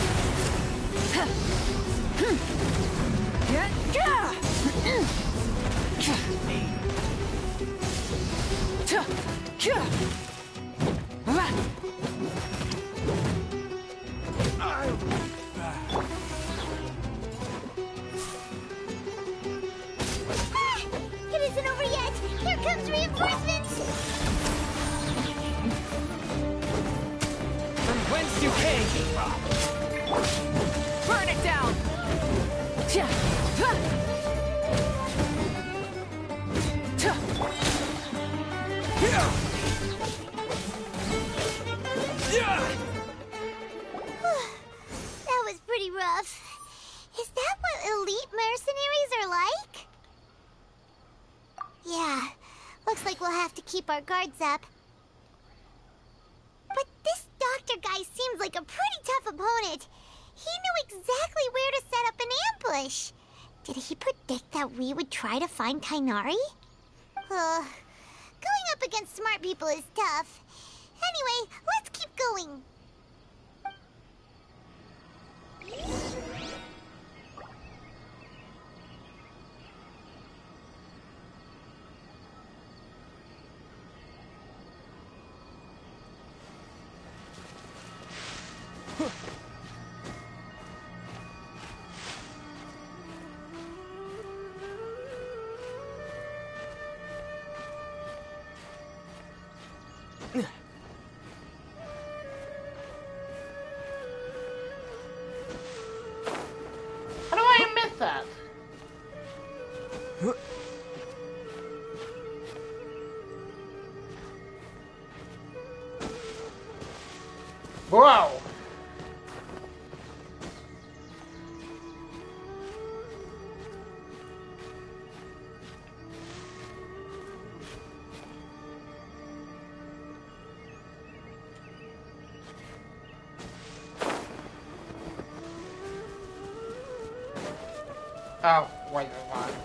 It isn't over yet! Here comes reinforcements! From whence you came! Burn it down! That was pretty rough. Is that what elite mercenaries are like? Yeah, looks like we'll have to keep our guards up. But this doctor guy seems like a pretty tough opponent. He knew exactly where to set up an ambush. Did he predict that we would try to find Kainari? Going up against smart people is tough. Anyway, let's keep going. How do I miss that? Whoa! Oh, wait a minute.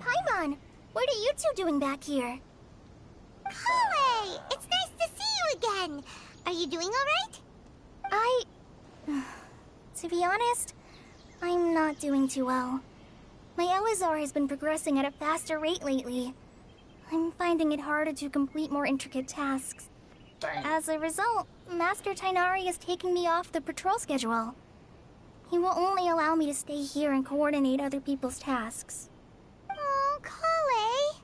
Paimon! What are you two doing back here? Chloe! It's nice to see you again! Are you doing alright? To be honest, I'm not doing too well. My Elazar has been progressing at a faster rate lately. I'm finding it harder to complete more intricate tasks. Dang. As a result, Master Tainari is taking me off the patrol schedule. He will only allow me to stay here and coordinate other people's tasks. Oh, Chloe!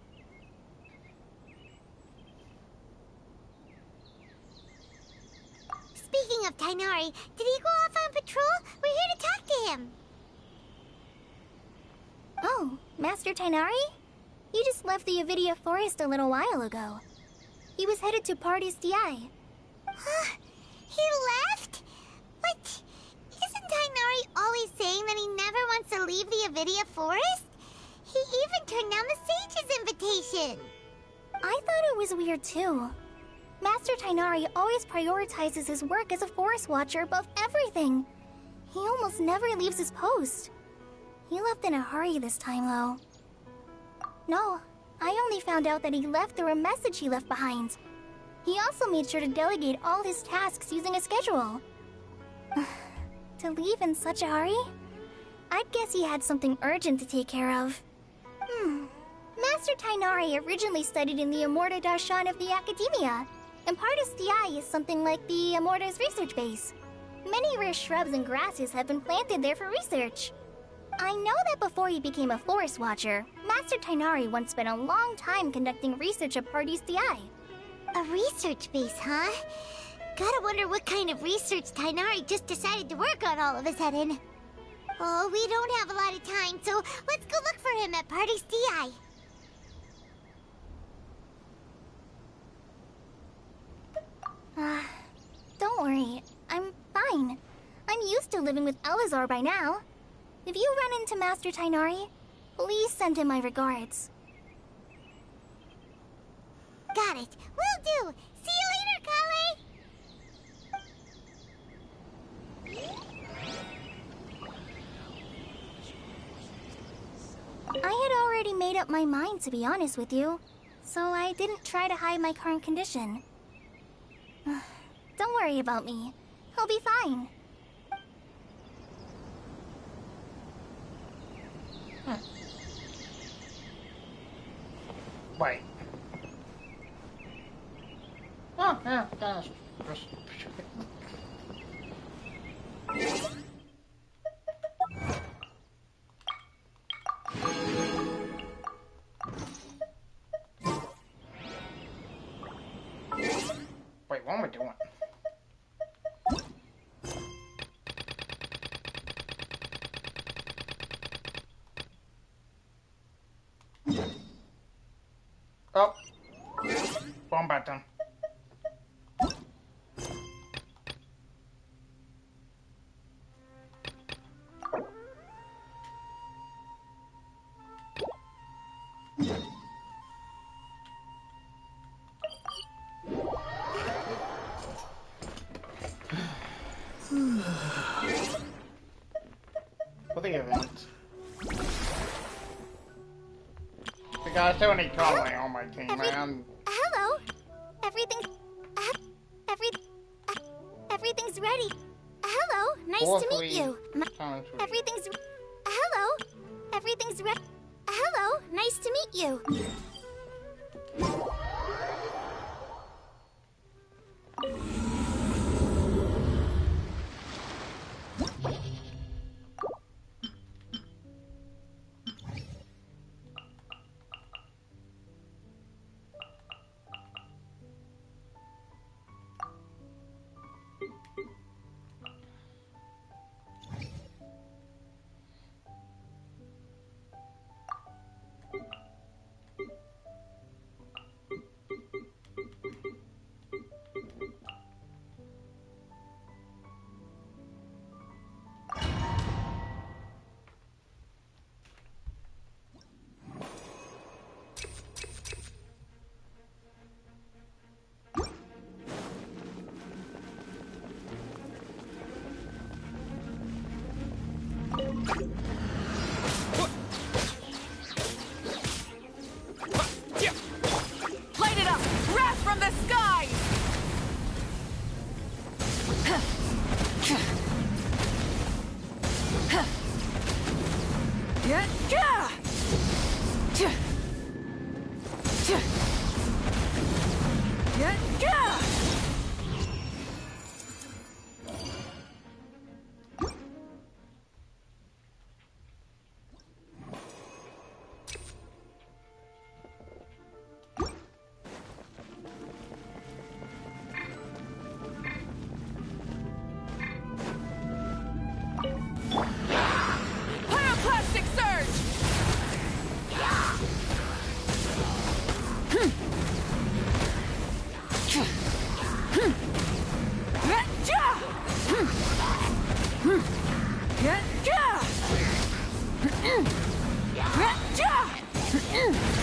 Speaking of Tainari, did he go off on patrol? We're here to talk to him. Oh, Master Tainari? He just left the Avidia Forest a little while ago. He was headed to Party's DI. Huh? He left? But isn't Tainari always saying that he never wants to leave the Avidia Forest? He even turned down the Sage's invitation. I thought it was weird too. Master Tainari always prioritizes his work as a forest watcher above everything. He almost never leaves his post. He left in a hurry this time, though. No, I only found out that he left through a message he left behind. He also made sure to delegate all his tasks using a schedule. To leave in such a hurry? I'd guess he had something urgent to take care of. Master Tainari originally studied in the Amorta Darshan of the Academia, and Partis DI is something like the Amorta's research base. Many rare shrubs and grasses have been planted there for research. I know that before he became a forest watcher, Master Tainari once spent a long time conducting research at Partis DI. A research base, huh? Gotta wonder what kind of research Tainari just decided to work on all of a sudden. Oh, we don't have a lot of time, so let's go look for him at Party's DI. Don't worry, I'm fine. I'm used to living with Elazar by now. If you run into Master Tainari, please send him my regards. Got it. Will do. See you later, Kale. I had already made up my mind, to be honest with you, so I didn't try to hide my current condition. Don't worry about me. I'll be fine. Wait. Oh, yeah, gosh. Wait, what am I doing? Oh. Wrong button. For the event. The guys don't need calling on my team, man. Hello. Everything's ready. Hello. Nice to meet you. Hello. Everything's ready. Hello. Nice to meet you.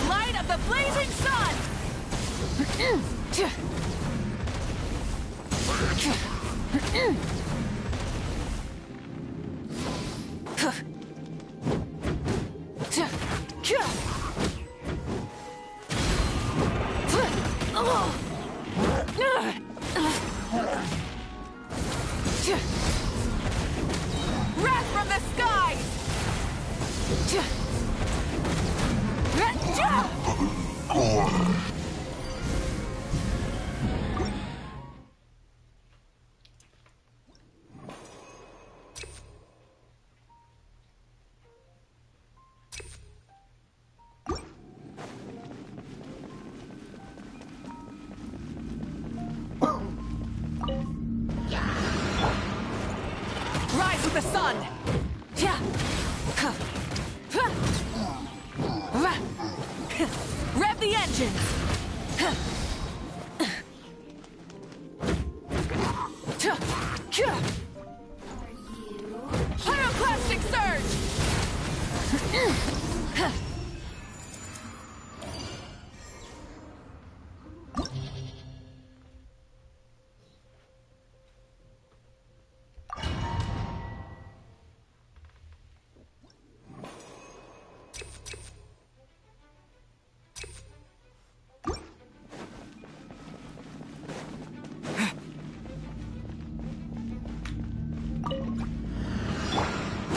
Light of the blazing sun! Wrath from the skies! Rise with the sun! Rev the engines! Pyroclastic surge!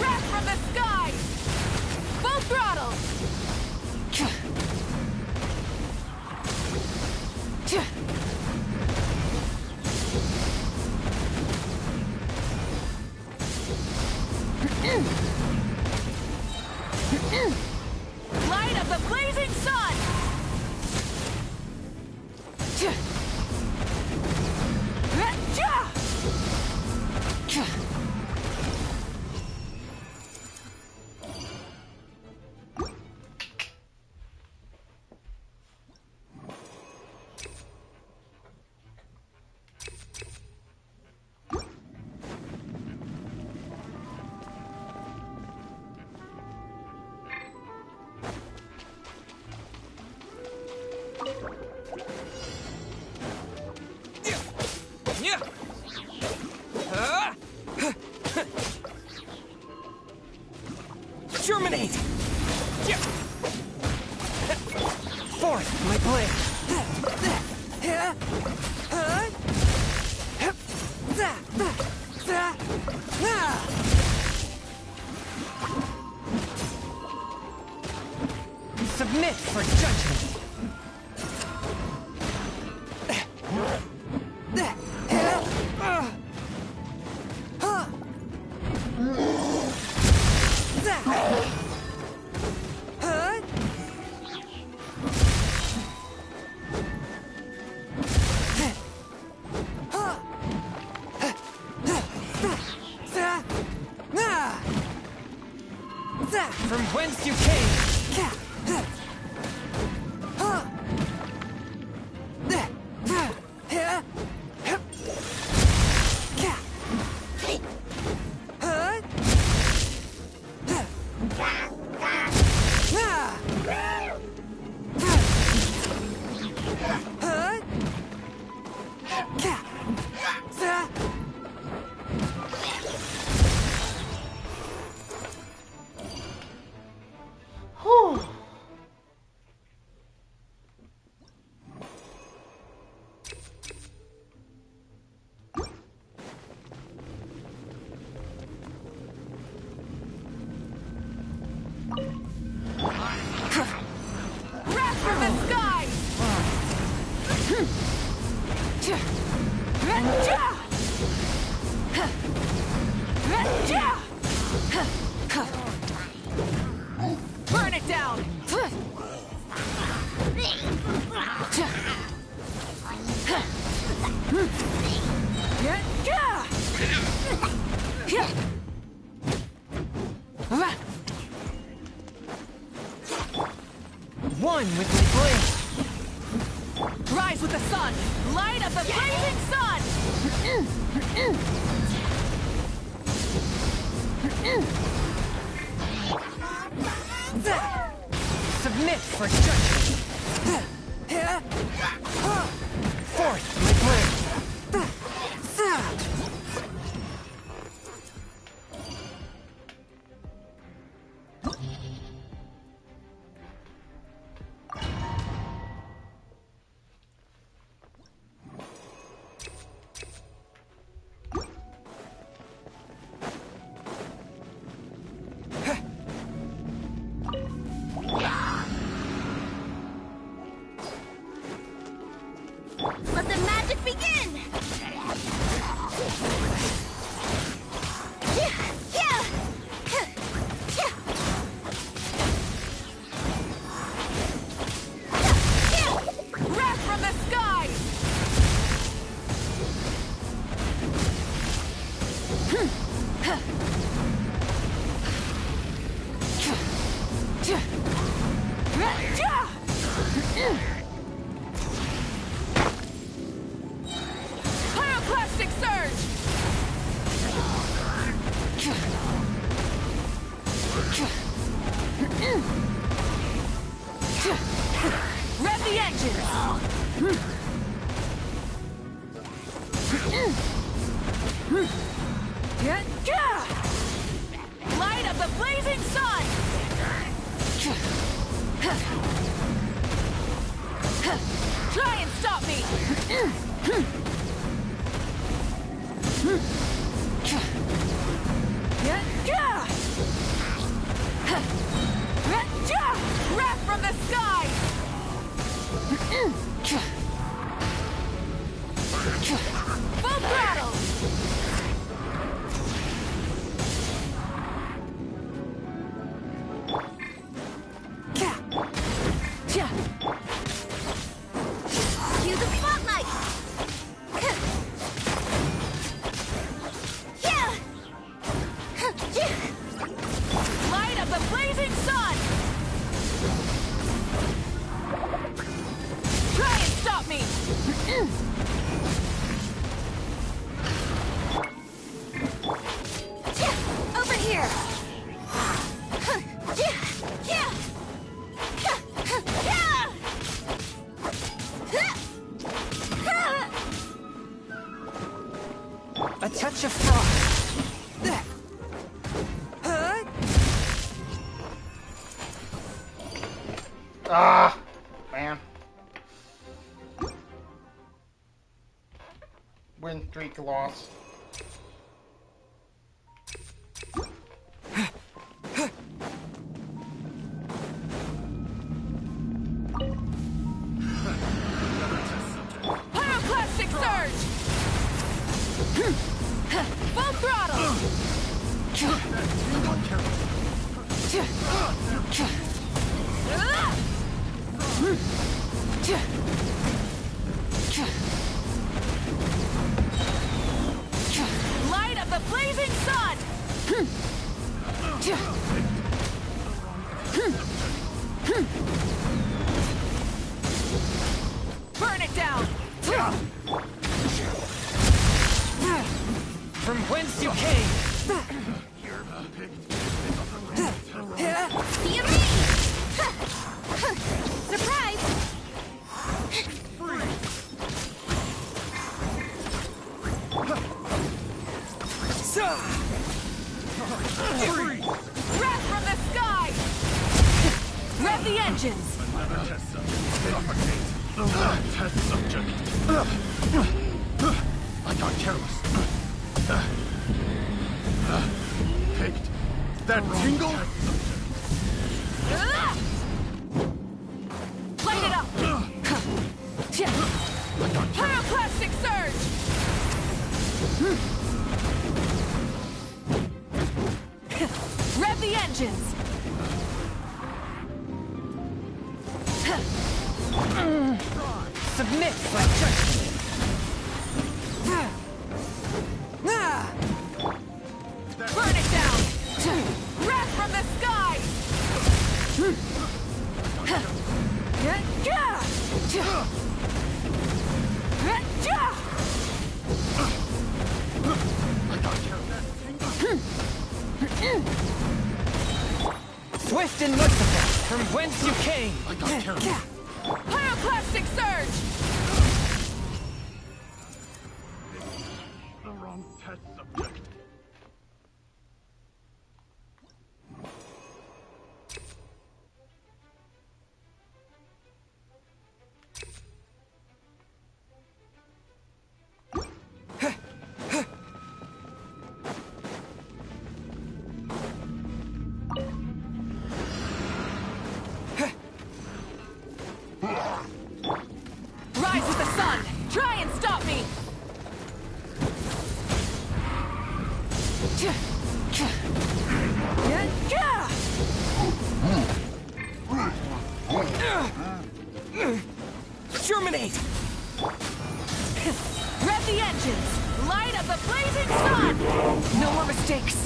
Wrath from the skies! Full throttle! Light of the blazing sun! Germinate! Forth, my blade! Submit for judgment! From whence you came! down! One with my blade. Rise with the sun! Light of the blazing sun! Submit for judgment. Forth my blade. Let the magic begin! Wrath from the skies! Pyroclastic surge! Rev the engines! Light of the blazing sun! Try and stop me! Wrath from the sky! Full throttle! Cue the spotlight! Light of the blazing sun! Try and stop me! Over here! A touch of frost. Ah, man. Win streak lost. Pyroclastic surge! Full throttle! Light of the blazing sun! Burn it down! From whence you came. Be amazed! Surprise! Wrath from the sky! Rev the engines! Test subject. I got careless. Picked. That tingle? Light it up! Pyroclastic surge! Rev the engines! Submit my judgment! Burn it down! Wrath from the sky! Swift and merciful, from whence you came! Pyroclastic surge! The wrong test subject. Rise with the sun! Try and stop me! Germinate! Rev the engines! Light up the blazing sun! No more mistakes!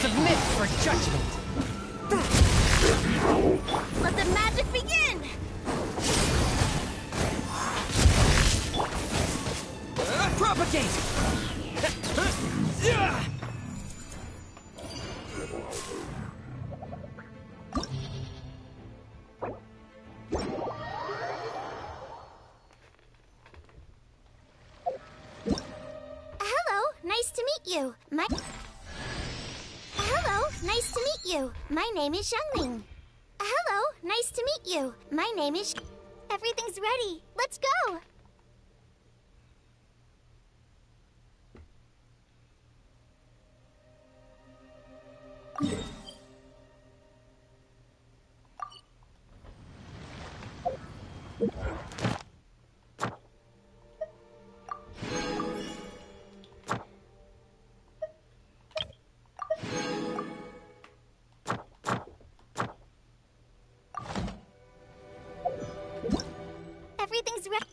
Submit for judgment! Let the magic begin! Propagate! Hello, nice to meet you. Hello, nice to meet you. My name is Xiangling. Hello, nice to meet you. My name is... Everything's ready. Let's go! Everything's ready.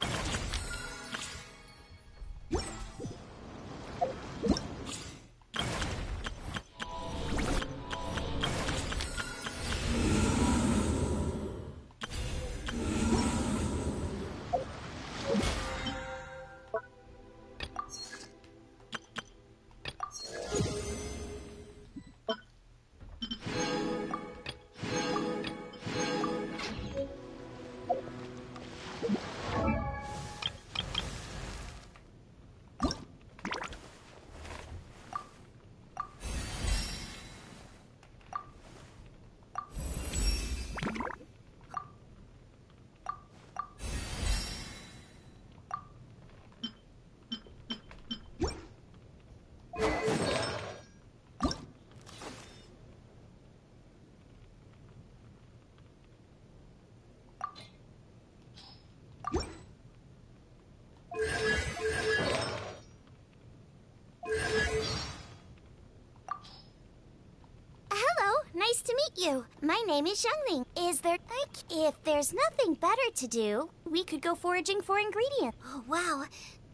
Nice to meet you. My name is Xiangling. If there's nothing better to do, we could go foraging for ingredients. Oh, wow.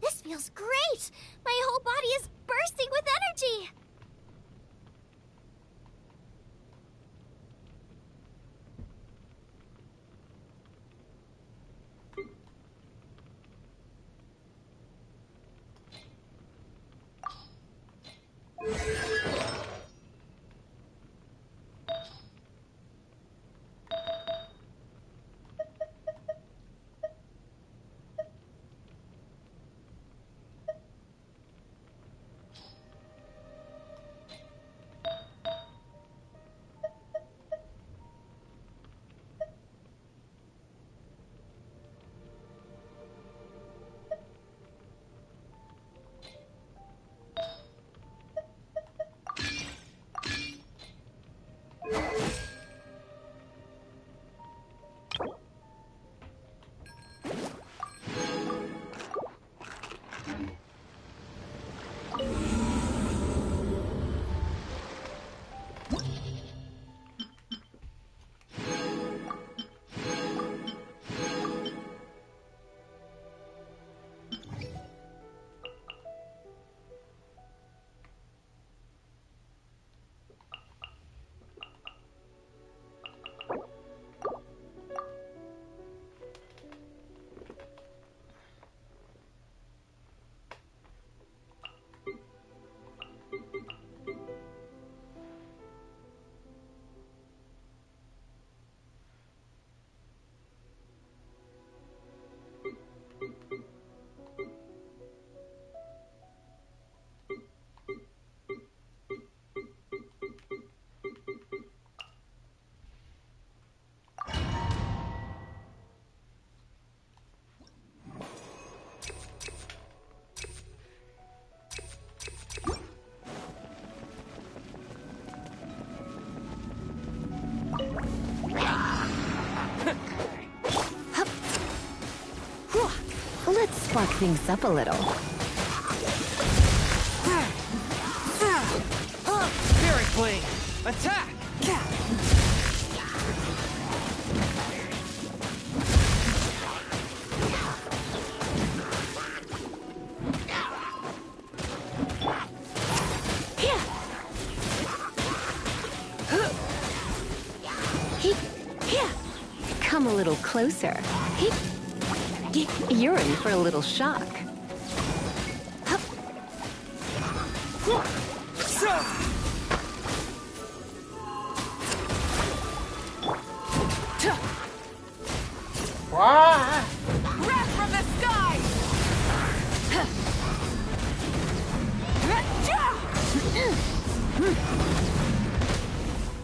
This feels great. My whole body is bursting with energy. spark things up a little. Spirit Blade! Attack! Come a little closer. You're in for a little shock. What? Wrath from the sky!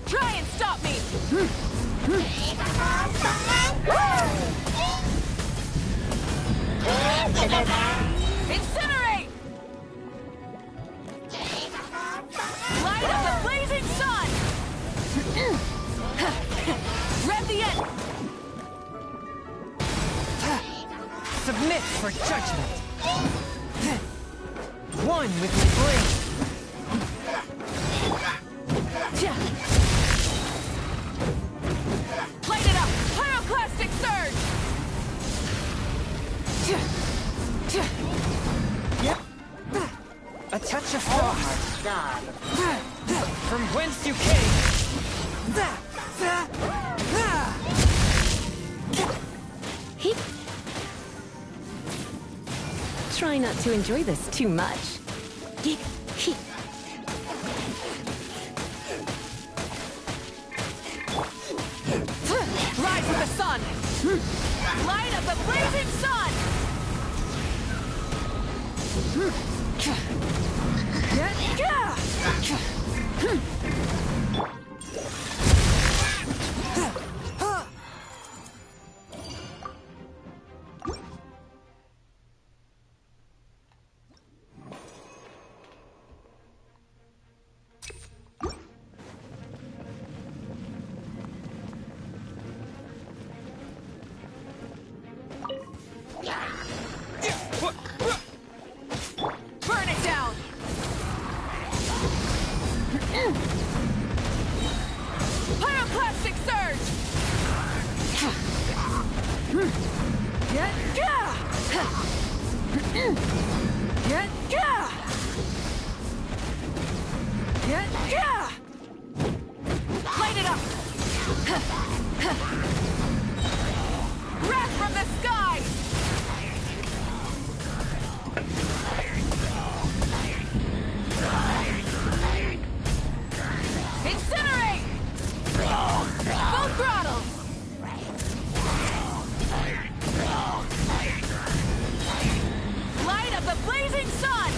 Try and stop me! Incinerate! Light of the blazing sun! Rev the end! Submit for judgment! One with my blade! Light it up! Pyroclastic surge! A touch of Oh frost! my god. From whence you came! Try not to enjoy this too much. Rise with the sun! Light of the blazing sun! Burn it down! Pyroclastic surge! Light it up! Wrath from the sky! Incinerate! Full throttle! Light of the blazing sun!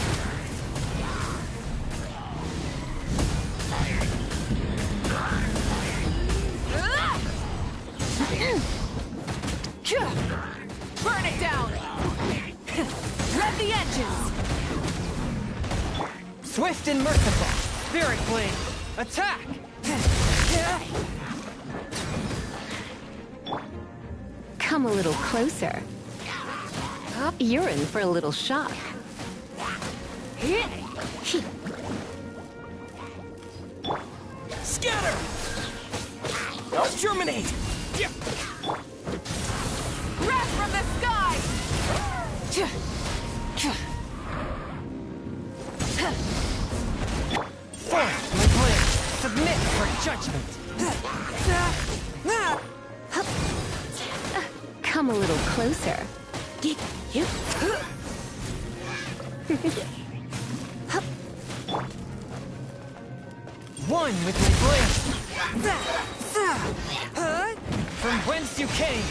Burn it down! Rev the engines! Swift and merciful! Spirit Blade! Attack! Come a little closer. You're in for a little shock. Scatter! Exterminate! Wrath from the sky! Force my blade! Submit for judgment! Come a little closer. One with my blade! From whence you came!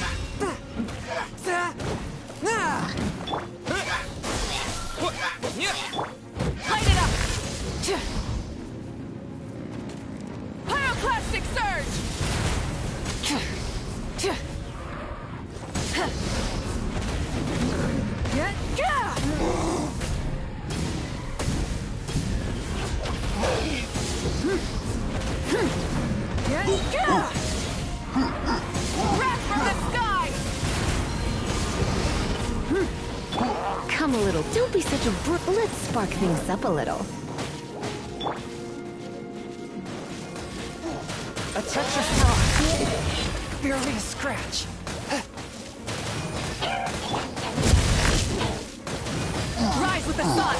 Light it up! Pyroclastic surge! Wrath from the sky! little. Don't be such a Let's spark things up a little. A touch of frost. Barely a scratch. Rise with the sun!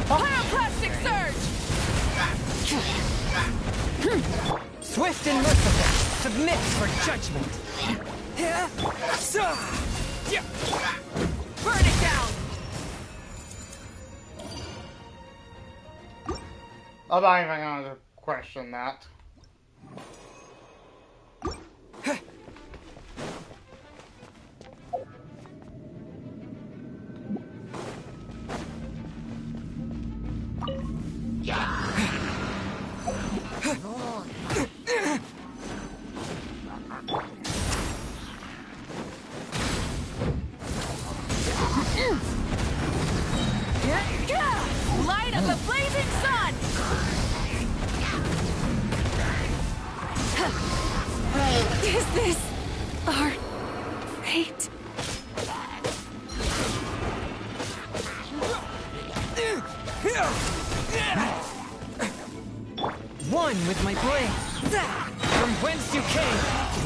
Pyroclastic surge! Swift and merciful. Submit for judgment. Burn it down! I'm not even gonna question that. Light of the blazing sun! Is this our fate? One with my blade. From whence you came,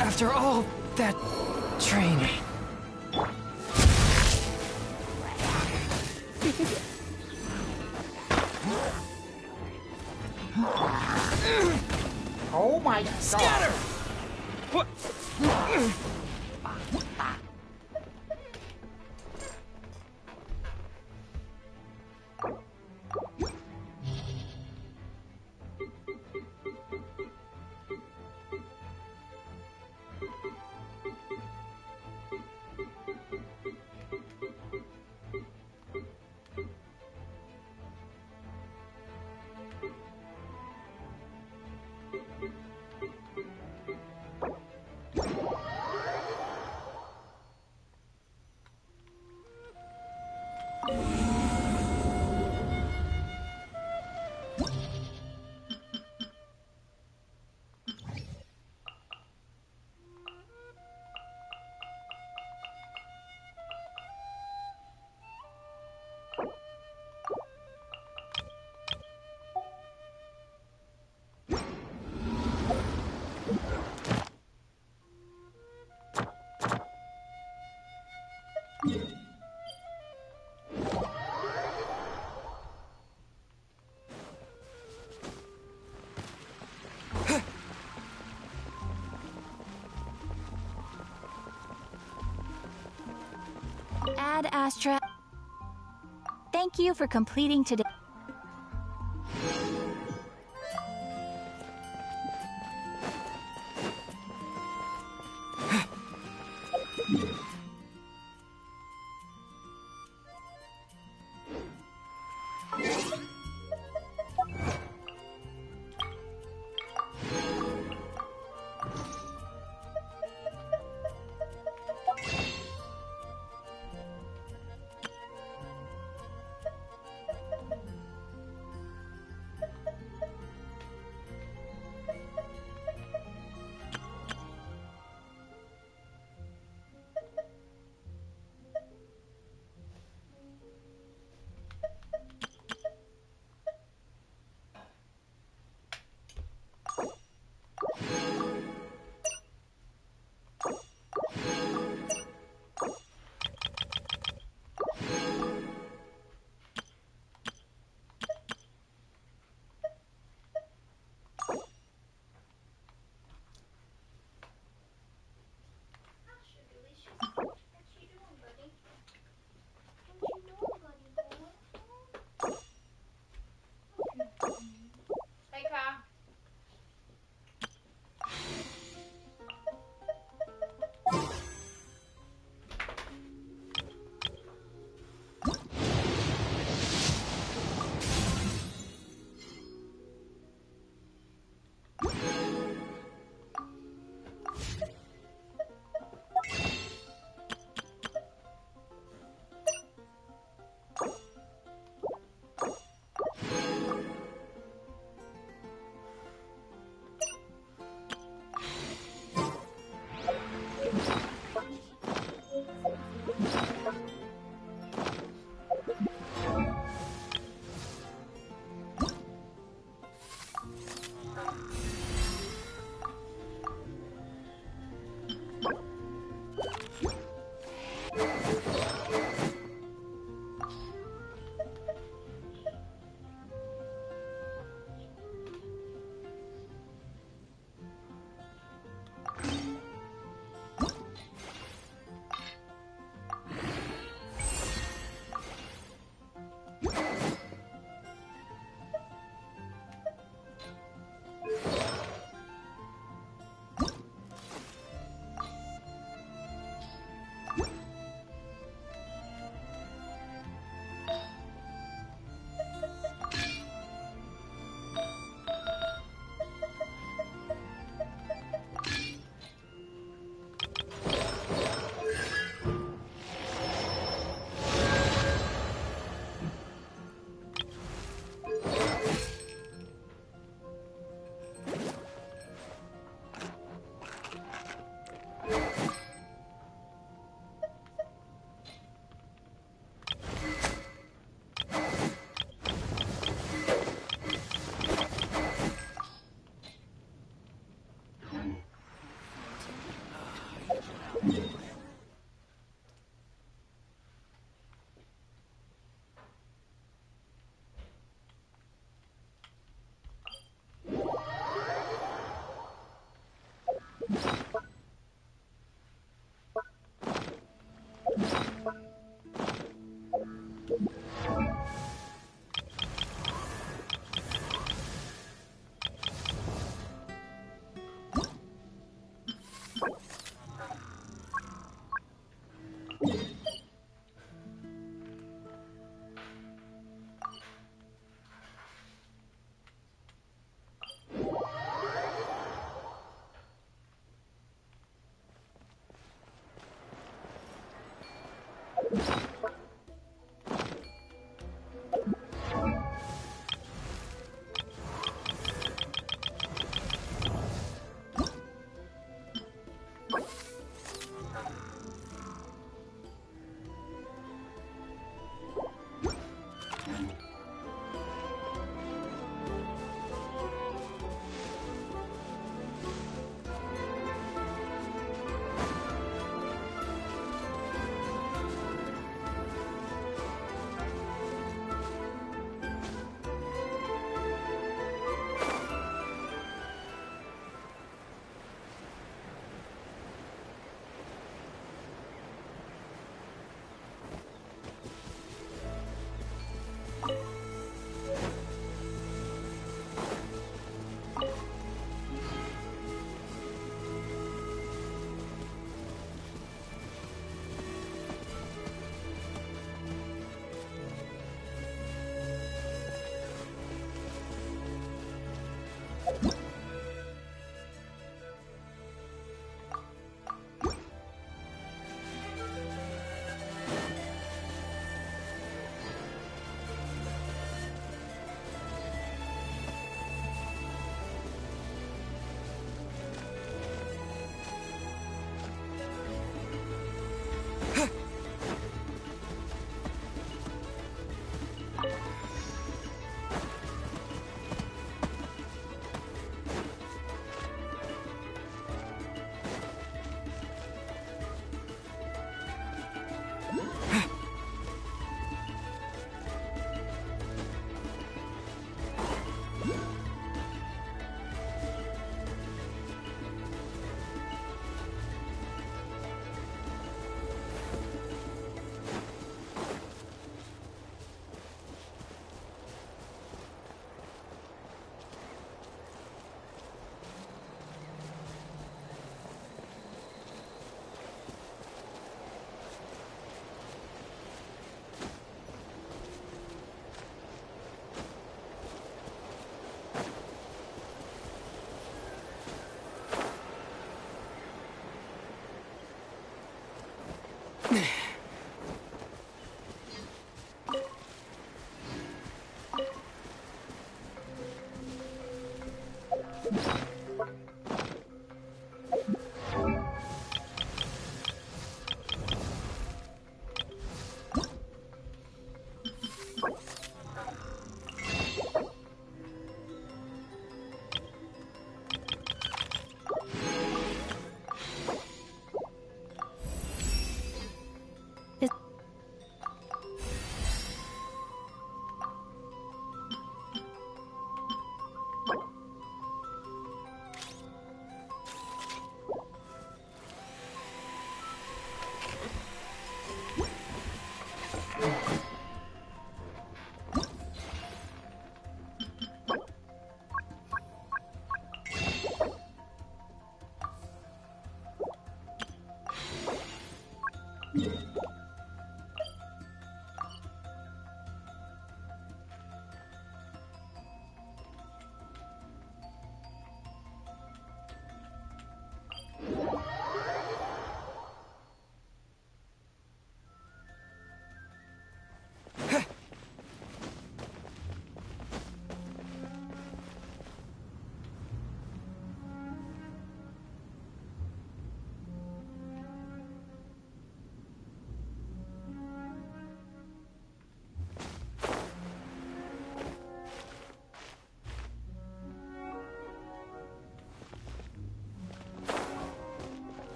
after all that training. Oh my god. Scatter! What? Ad Astra. Thank you for completing today.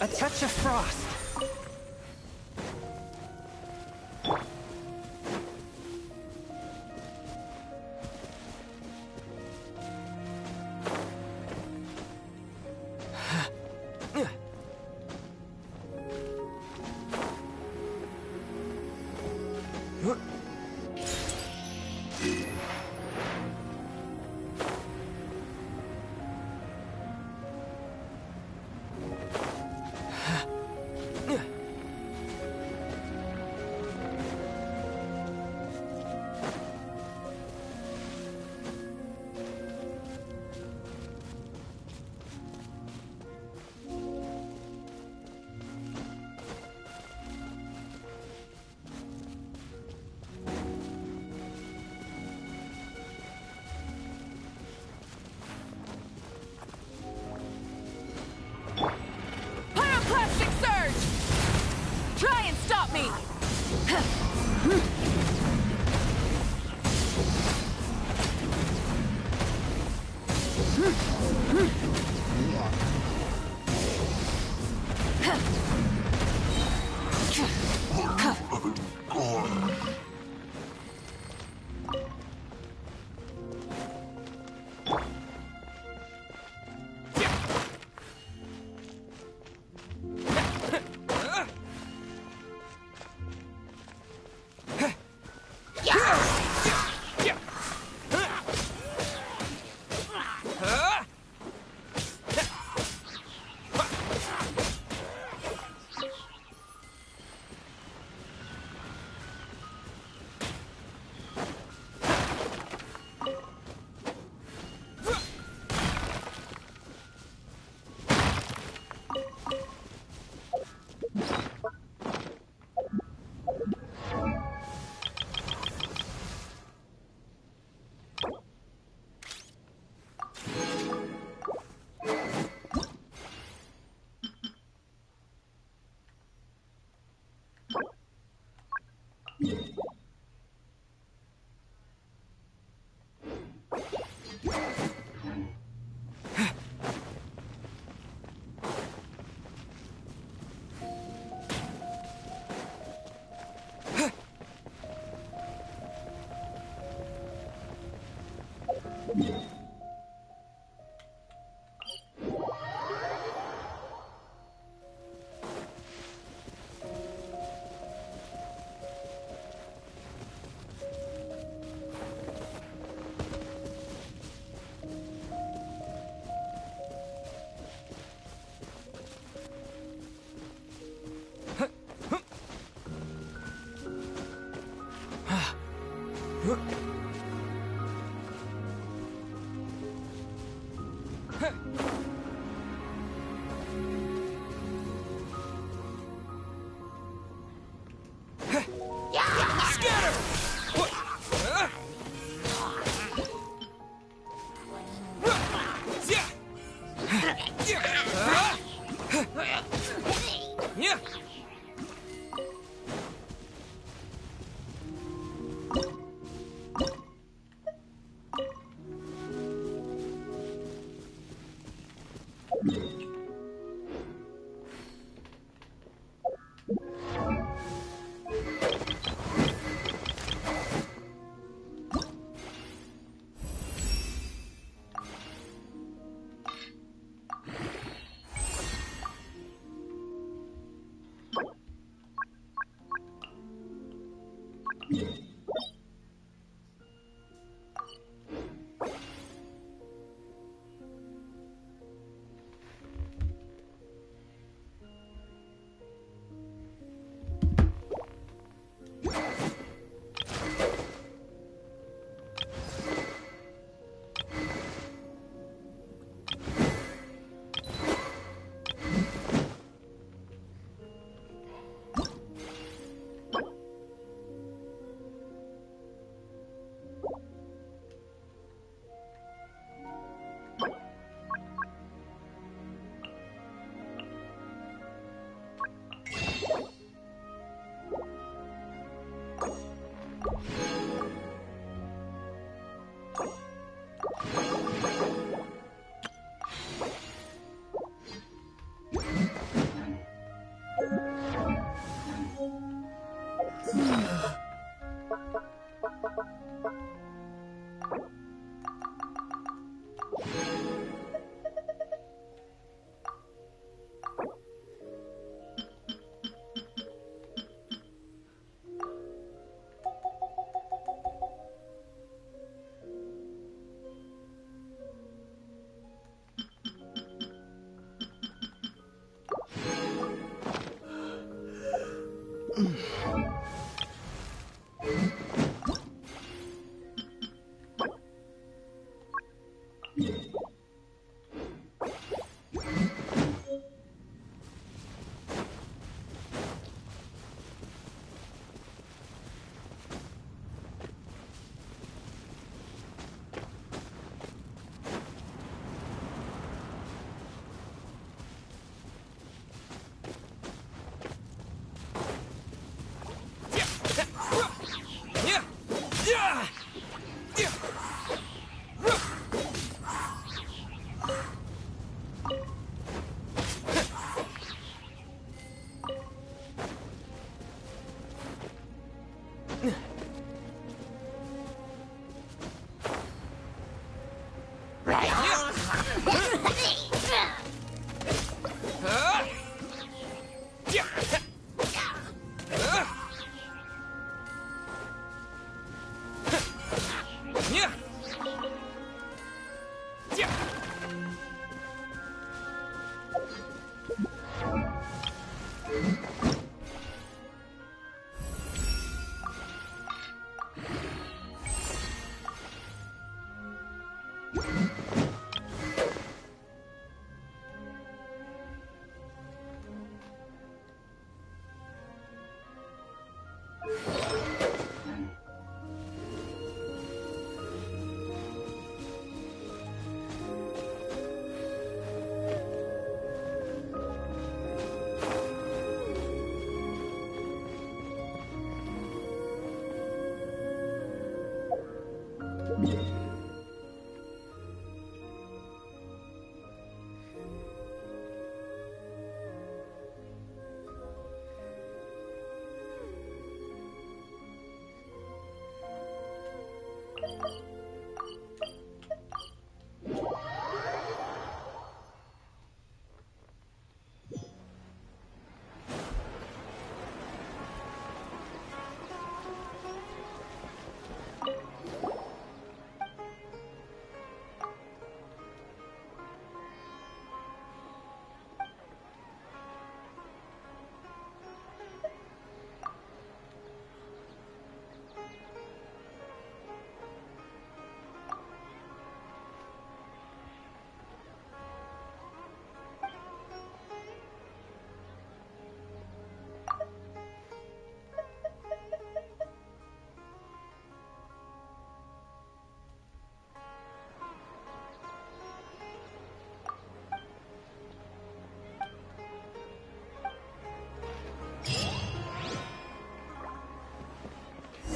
A touch of frost. Pyroclastic surge! Try and stop me!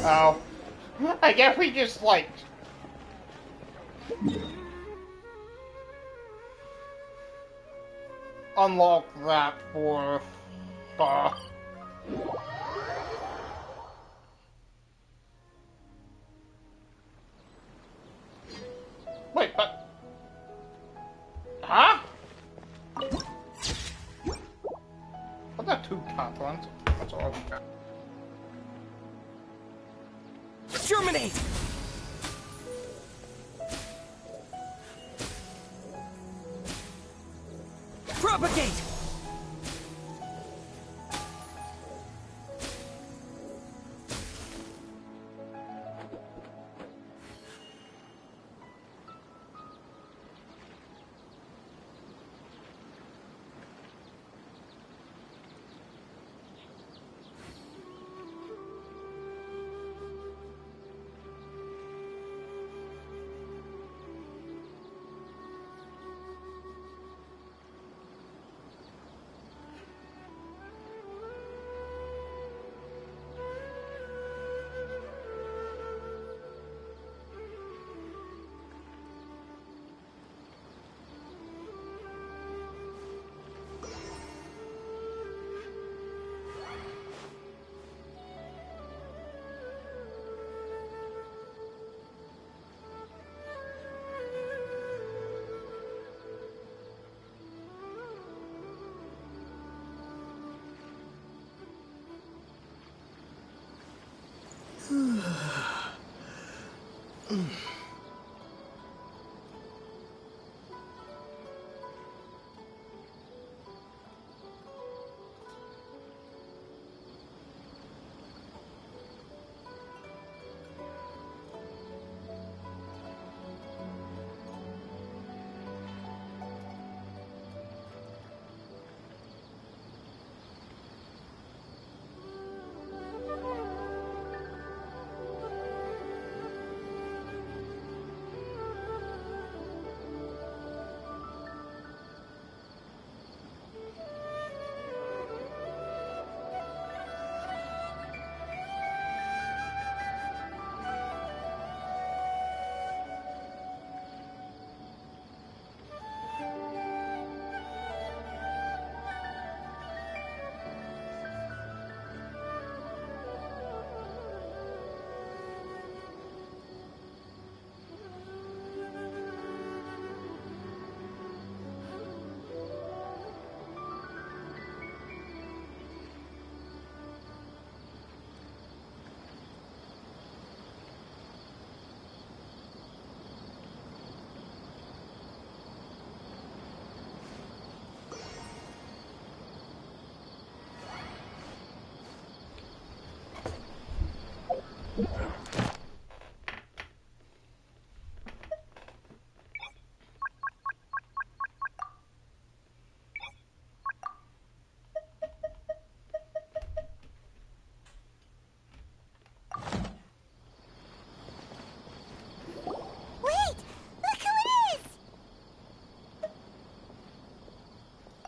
Oh. I guess we just, like... unlock that for... Wait, but... Huh? I've got 2 continents. That's all I've got. Germinate! Propagate!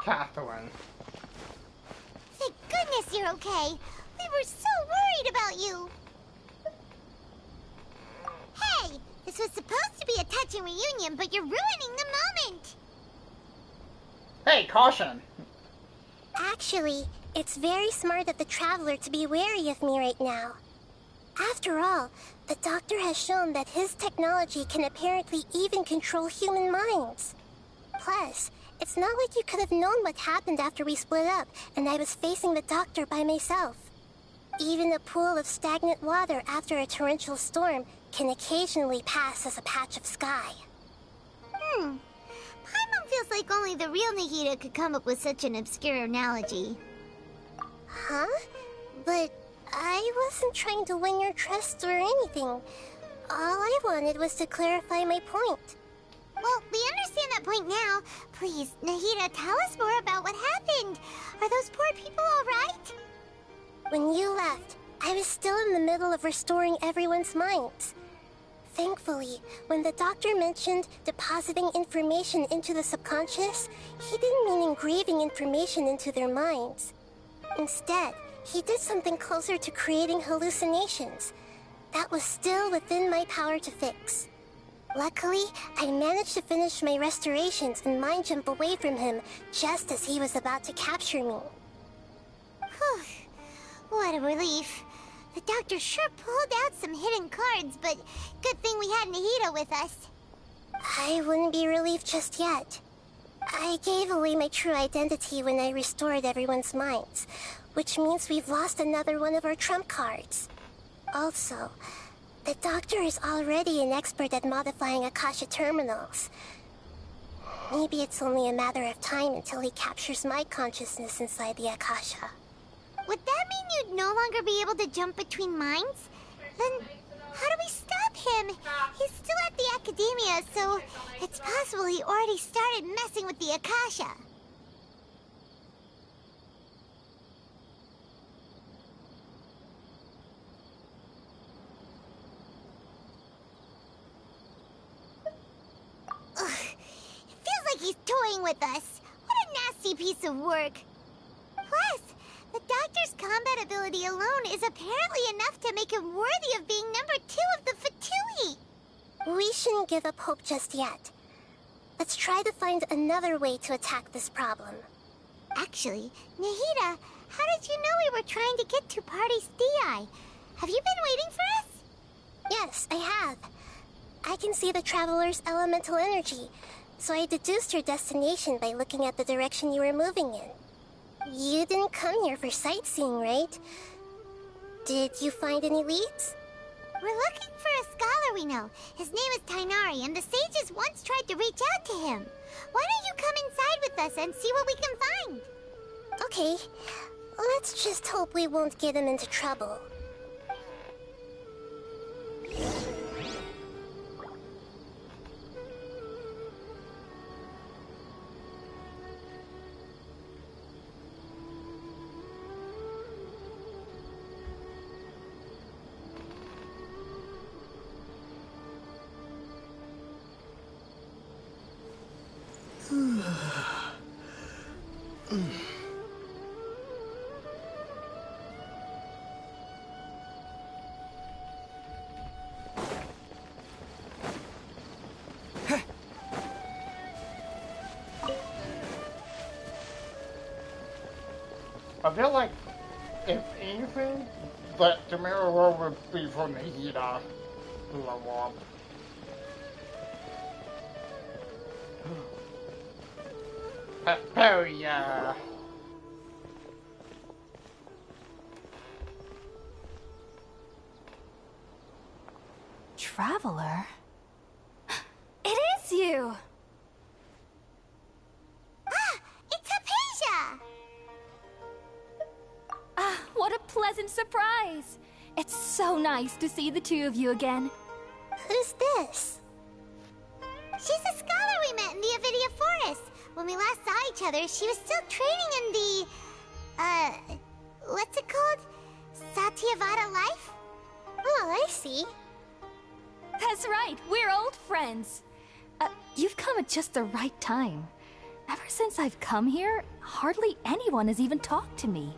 Catherine. Thank goodness you're okay. We were so worried about you. Hey, this was supposed to be a touching reunion, but you're ruining the moment. Hey, caution. Actually, it's very smart of the Traveler to be wary of me right now. After all, the Doctor has shown that his technology can apparently even control human minds. Plus, it's not like you could have known what happened after we split up and I was facing the Doctor by myself. Even a pool of stagnant water after a torrential storm can occasionally pass as a patch of sky. Paimon feels like only the real Nahida could come up with such an obscure analogy. Huh? But I wasn't trying to win your trust or anything. All I wanted was to clarify my point. Well, we understand that point now. Please, Nahida, tell us more about what happened. Are those poor people all right? When you left, I was still in the middle of restoring everyone's minds. Thankfully, when the Doctor mentioned depositing information into the subconscious, he didn't mean engraving information into their minds. Instead, he did something closer to creating hallucinations. That was still within my power to fix. Luckily, I managed to finish my restorations and mind jump away from him just as he was about to capture me. Whew. What a relief. The Doctor sure pulled out some hidden cards, but good thing we had Nahida with us. I wouldn't be relieved just yet. I gave away my true identity when I restored everyone's minds, which means we've lost another one of our trump cards. Also, the Doctor is already an expert at modifying Akasha terminals. Maybe it's only a matter of time until he captures my consciousness inside the Akasha. Would that mean you'd no longer be able to jump between minds? Then how do we stop him? He's still at the Academia, so it's possible he already started messing with the Akasha. Ugh, it feels like he's toying with us. What a nasty piece of work. Plus, the Doctor's combat ability alone is apparently enough to make him worthy of being number 2 of the Fatui. We shouldn't give up hope just yet. Let's try to find another way to attack this problem. Actually, Nahida, how did you know we were trying to get to Party's Di? Have you been waiting for us? Yes, I have. I can see the Traveler's elemental energy, so I deduced your destination by looking at the direction you were moving in. You didn't come here for sightseeing, right? Did you find any leads? We're looking for a scholar we know. His name is Tainari, and the sages once tried to reach out to him. Why don't you come inside with us and see what we can find? Okay, let's just hope we won't get him into trouble. I feel like, if anything, that the mirror world would be for Nahida to level up. Oh yeah. Traveler? It is you! Ah! It's Hypatia! Ah, what a pleasant surprise! It's so nice to see the two of you again. Who's this? She's a scholar we met in the Avidia Forest. When we last saw each other, she was still training in the... what's it called? Satyavada life? Oh, I see. That's right, we're old friends. You've come at just the right time. Ever since I've come here, hardly anyone has even talked to me.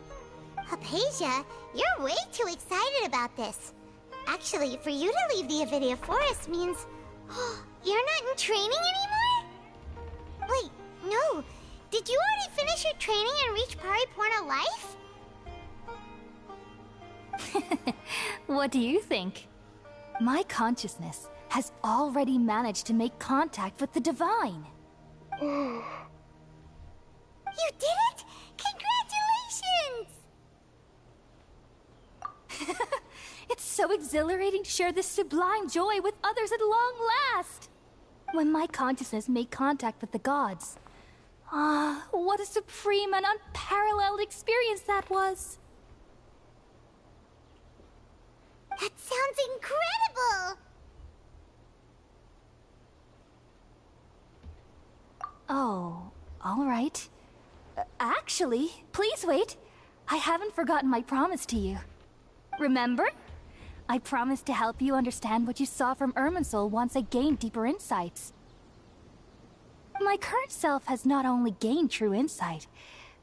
Hypatia, you're way too excited about this. Actually, for you to leave the Avidia Forest means... you're not in training anymore? Wait, no. Did you already finish your training and reach Pariporna life? What do you think? My consciousness has already managed to make contact with the divine. You did it? Congratulations! It's so exhilarating to share this sublime joy with others at long last. When my consciousness made contact with the gods. What a supreme and unparalleled experience that was. That sounds incredible! Oh, all right. Actually, please wait. I haven't forgotten my promise to you. Remember? I promised to help you understand what you saw from Irminsul once I gained deeper insights. My current self has not only gained true insight,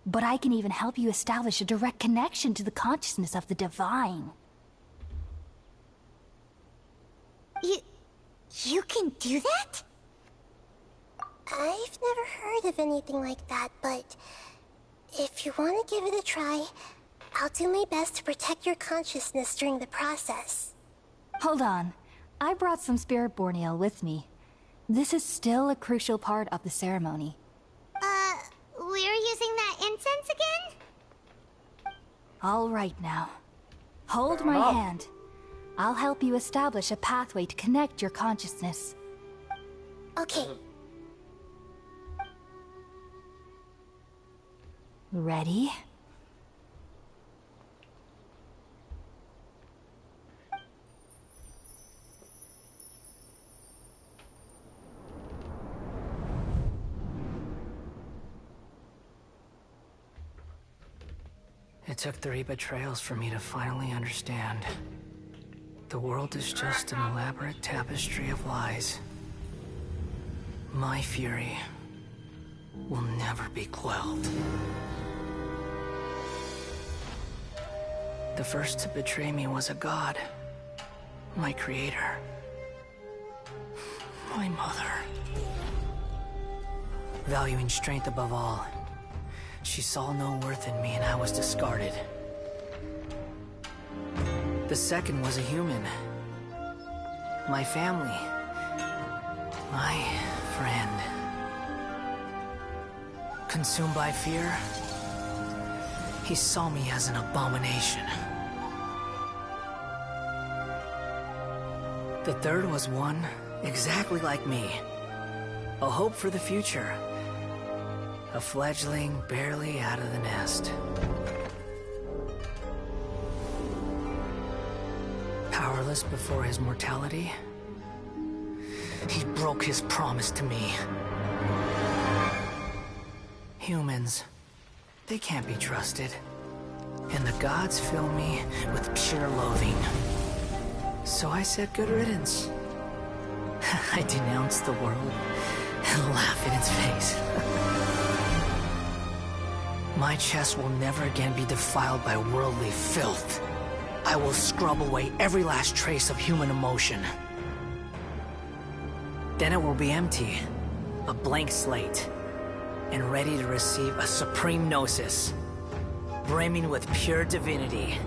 but I can even help you establish a direct connection to the consciousness of the divine. You can do that? I've never heard of anything like that, but if you want to give it a try, I'll do my best to protect your consciousness during the process. Hold on. I brought some spirit-born ale with me. This is still a crucial part of the ceremony. We're using that incense again? All right now. Hold my hand. I'll help you establish a pathway to connect your consciousness. Okay. Ready? It took 3 betrayals for me to finally understand. The world is just an elaborate tapestry of lies. My fury will never be quelled. The first to betray me was a god. My creator. My mother. Valuing strength above all, she saw no worth in me and I was discarded. The second was a human. My family. My friend. Consumed by fear, he saw me as an abomination. The third was one exactly like me. A hope for the future. A fledgling barely out of the nest. Powerless before his mortality, he broke his promise to me. Humans, they can't be trusted. And the gods fill me with pure loathing. So I said good riddance. I denounce the world and laugh in its face. My chest will never again be defiled by worldly filth. I will scrub away every last trace of human emotion. Then it will be empty, a blank slate, and ready to receive a supreme gnosis, brimming with pure divinity.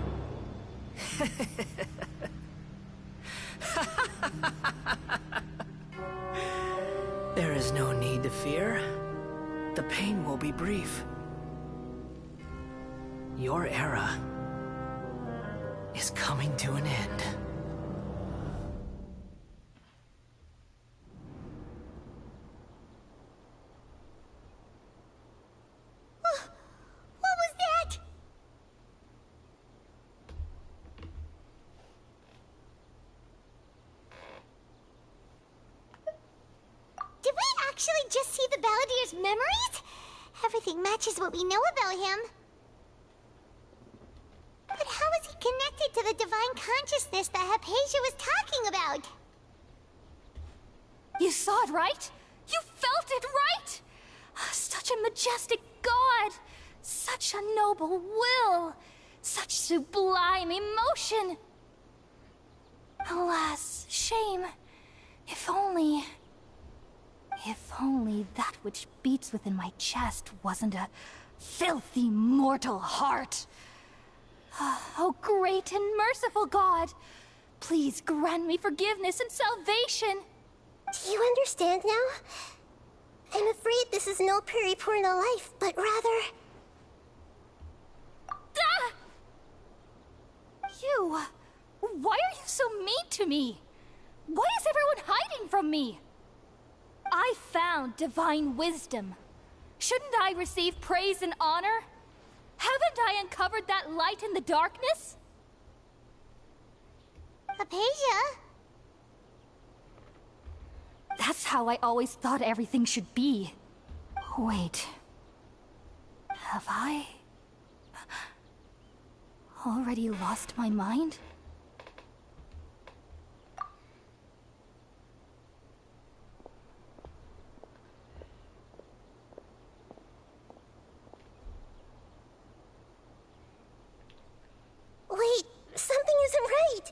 There is no need to fear. The pain will be brief. Your era is coming to an end. What was that? Did we actually just see the Balladier's memories? Everything matches what we know about him. But how is he connected to the divine consciousness that Hypatia was talking about? You saw it, right? You felt it, right? Such a majestic god! Such a noble will! Such sublime emotion! Alas, shame. If only that which beats within my chest wasn't a filthy mortal heart. Oh, great and merciful God! Please grant me forgiveness and salvation! Do you understand now? I'm afraid this is no Puripurna life, but rather... Ah! You... Why are you so mean to me? Why is everyone hiding from me? I found divine wisdom. Shouldn't I receive praise and honor? Haven't I uncovered that light in the darkness? Hypatia? That's how I always thought everything should be. Wait. Have I... already lost my mind? Wait, something isn't right.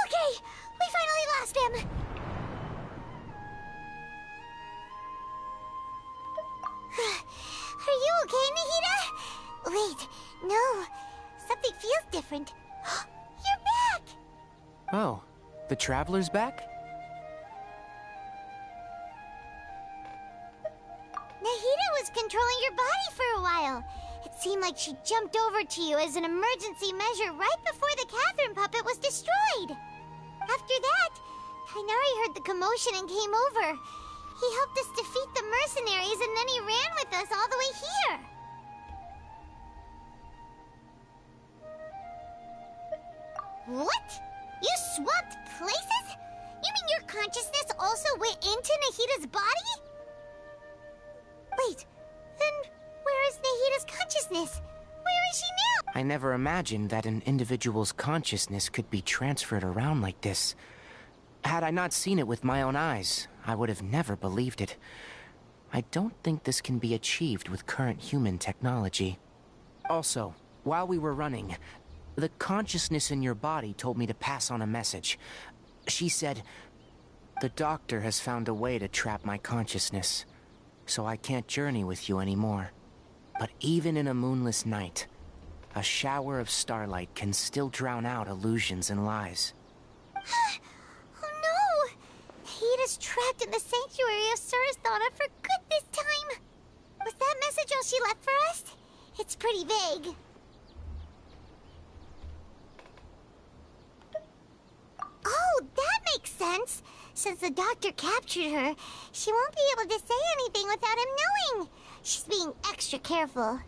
Okay, we finally lost him. Are you okay, Nahida? Wait, no. Something feels different. You're back! Oh, the Traveler's back? Nahida was controlling your body for a while. It seemed like she jumped over to you as an emergency measure right before the Catherine puppet was destroyed. After that, Tainari heard the commotion and came over. He helped us defeat the mercenaries and then he ran with us all the way here. What? You swapped places? You mean your consciousness also went into Nahida's body? Wait, then where is Nahida's consciousness? Where is she now? I never imagined that an individual's consciousness could be transferred around like this. Had I not seen it with my own eyes, I would have never believed it. I don't think this can be achieved with current human technology. Also, while we were running, the consciousness in your body told me to pass on a message. She said, "The doctor has found a way to trap my consciousness, so I can't journey with you anymore. But even in a moonless night, a shower of starlight can still drown out illusions and lies." Oh no! Nahida's trapped in the sanctuary of Surathana for good this time. Was that message all she left for us? It's pretty vague. Oh, that makes sense. Since the doctor captured her, she won't be able to say anything without him knowing. She's being extra careful.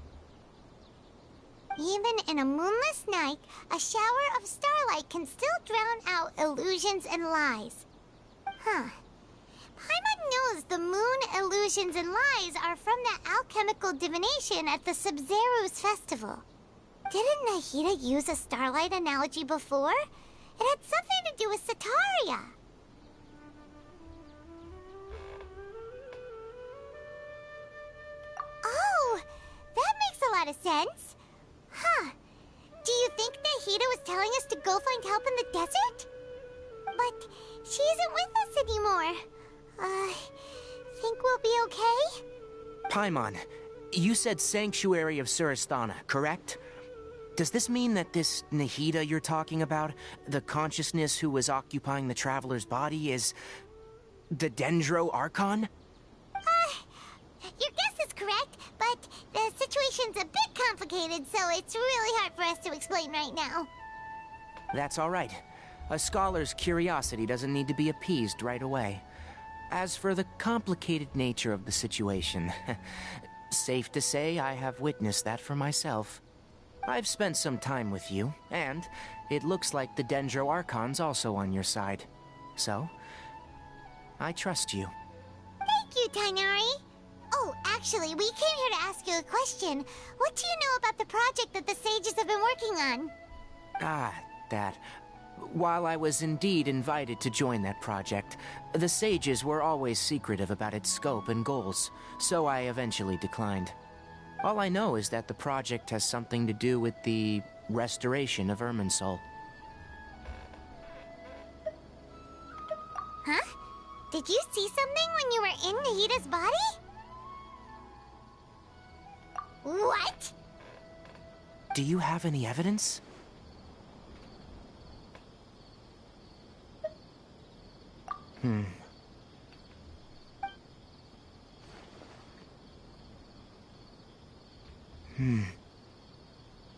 Even in a moonless night, a shower of starlight can still drown out illusions and lies. Huh, Paimon knows the moon, illusions, and lies are from the alchemical divination at the Sub-Zero's festival. Didn't Nahida use a starlight analogy before? It had something to do with Sataria. Oh, that makes a lot of sense. Huh. Do you think Nahida was telling us to go find help in the desert? But she isn't with us anymore. Think we'll be okay? Paimon, you said Sanctuary of Surasthana, correct? Does this mean that this Nahida you're talking about, the consciousness who was occupying the traveler's body, is the Dendro Archon? Your guess is correct, but the situation's a bit complicated, so it's really hard for us to explain right now. That's all right. A scholar's curiosity doesn't need to be appeased right away. As for the complicated nature of the situation, safe to say I have witnessed that for myself. I've spent some time with you, and it looks like the Dendro Archon's also on your side. So, I trust you. Thank you, Tainari. Oh, actually, we came here to ask you a question. What do you know about the project that the sages have been working on? That. While I was indeed invited to join that project, the sages were always secretive about its scope and goals, so I eventually declined. All I know is that the project has something to do with the restoration of Irminsul. Huh? Did you see something when you were in Nahida's body? What? Do you have any evidence?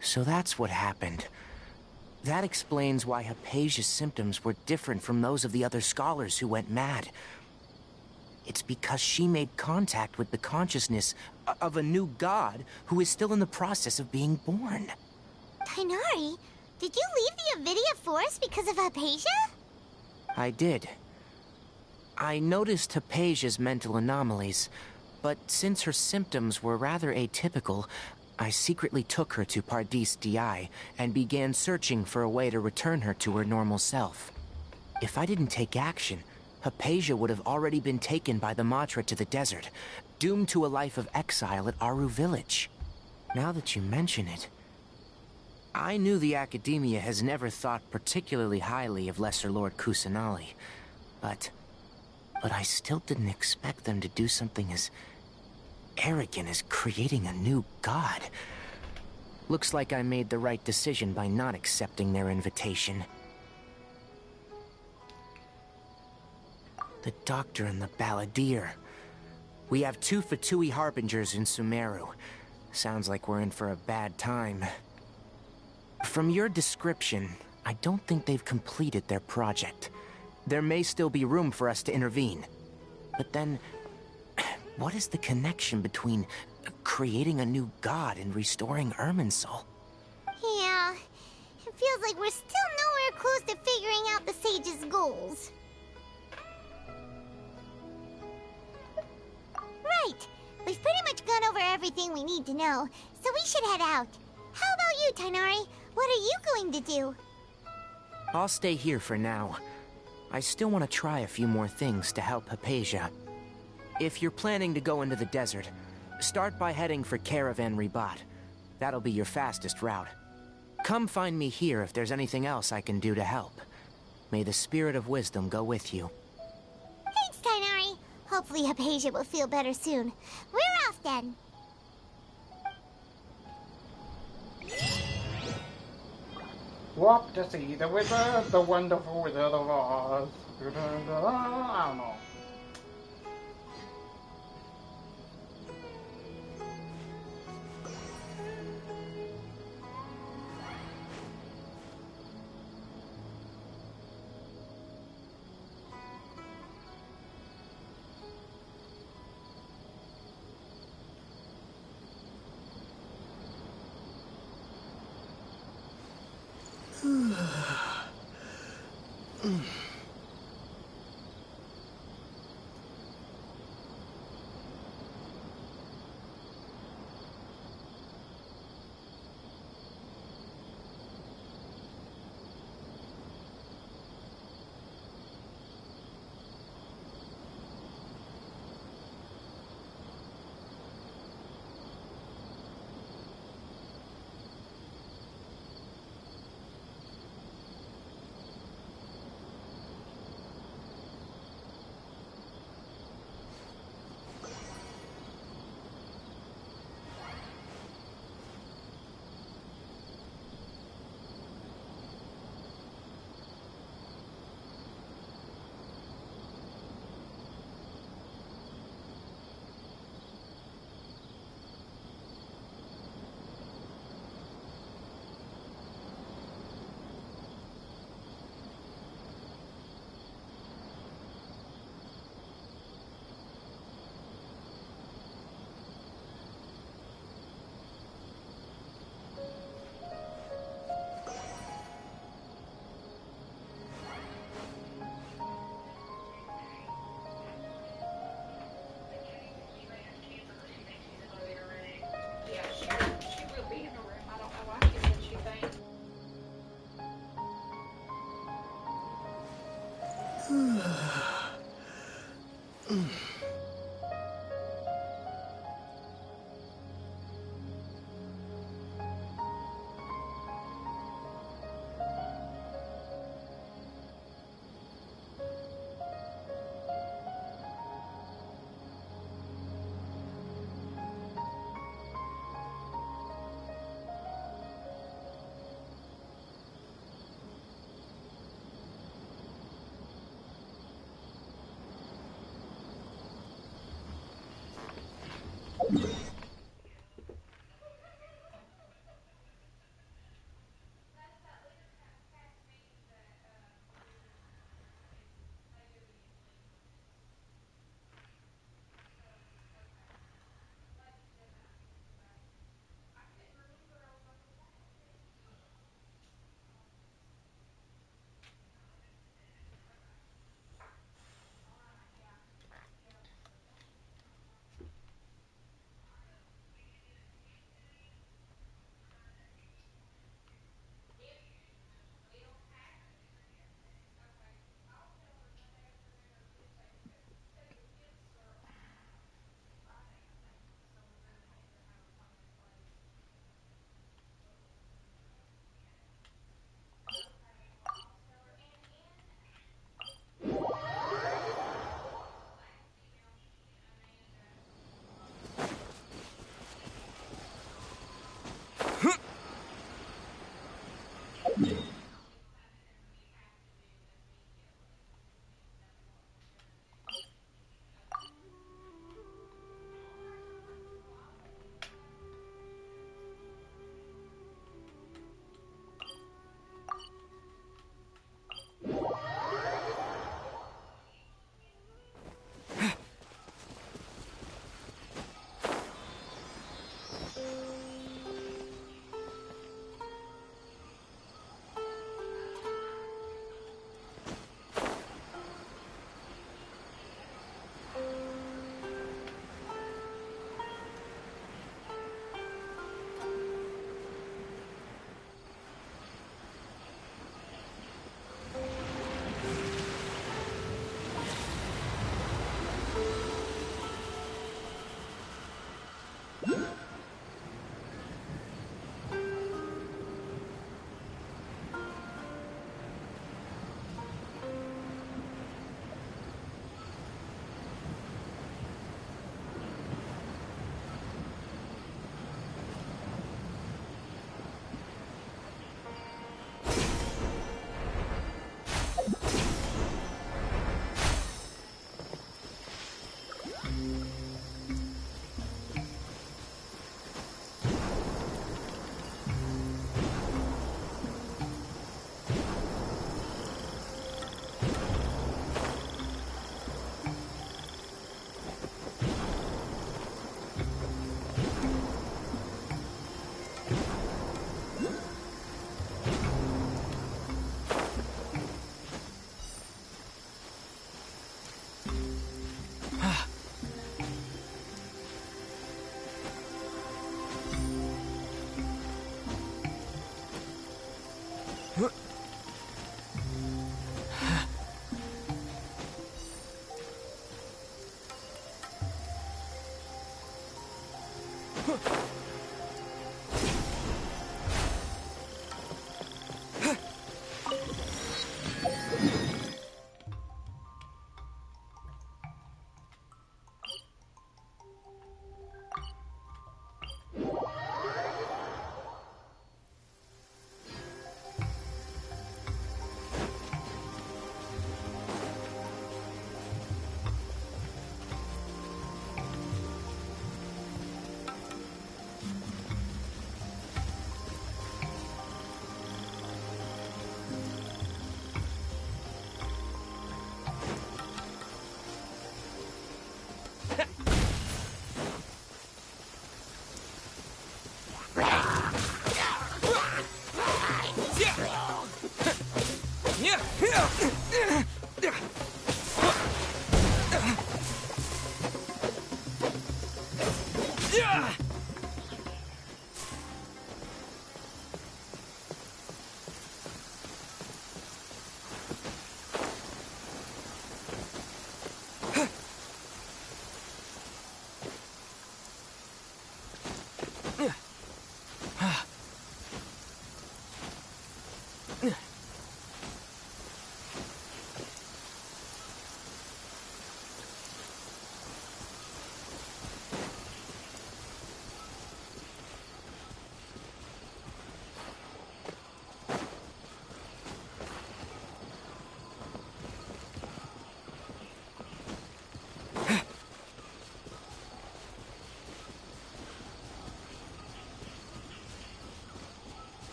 So that's what happened. That explains why Hypatia's symptoms were different from those of the other scholars who went mad. It's because she made contact with the consciousness of a new god who is still in the process of being born. Tainari, did you leave the Avidia Forest because of Hypatia? I did. I noticed Hypatia's mental anomalies, but since her symptoms were rather atypical, I secretly took her to Pardis Di and began searching for a way to return her to her normal self. If I didn't take action, Hypatia would have already been taken by the Matra to the desert, doomed to a life of exile at Aru Village. Now that you mention it, I knew the Academia has never thought particularly highly of Lesser Lord Kusanali, but I still didn't expect them to do something as arrogant as creating a new god. Looks like I made the right decision by not accepting their invitation. The Doctor and the Balladeer. We have 2 Fatui Harbingers in Sumeru. Sounds like we're in for a bad time. From your description, I don't think they've completed their project. There may still be room for us to intervene. But then, what is the connection between creating a new god and restoring Irminsul? Yeah, it feels like we're still nowhere close to figuring out the sage's goals. Right, we've pretty much gone over everything we need to know, so we should head out. How about you, Tainari? What are you going to do? I'll stay here for now. I still want to try a few more things to help Hypatia. If you're planning to go into the desert, start by heading for Caravan Ribat. That'll be your fastest route. Come find me here if there's anything else I can do to help. May the spirit of wisdom go with you. Thanks, Tainari. Hopefully Hypatia will feel better soon. We're off then. Swap to see the wizard, the wonderful Wizard of Oz. I don't know.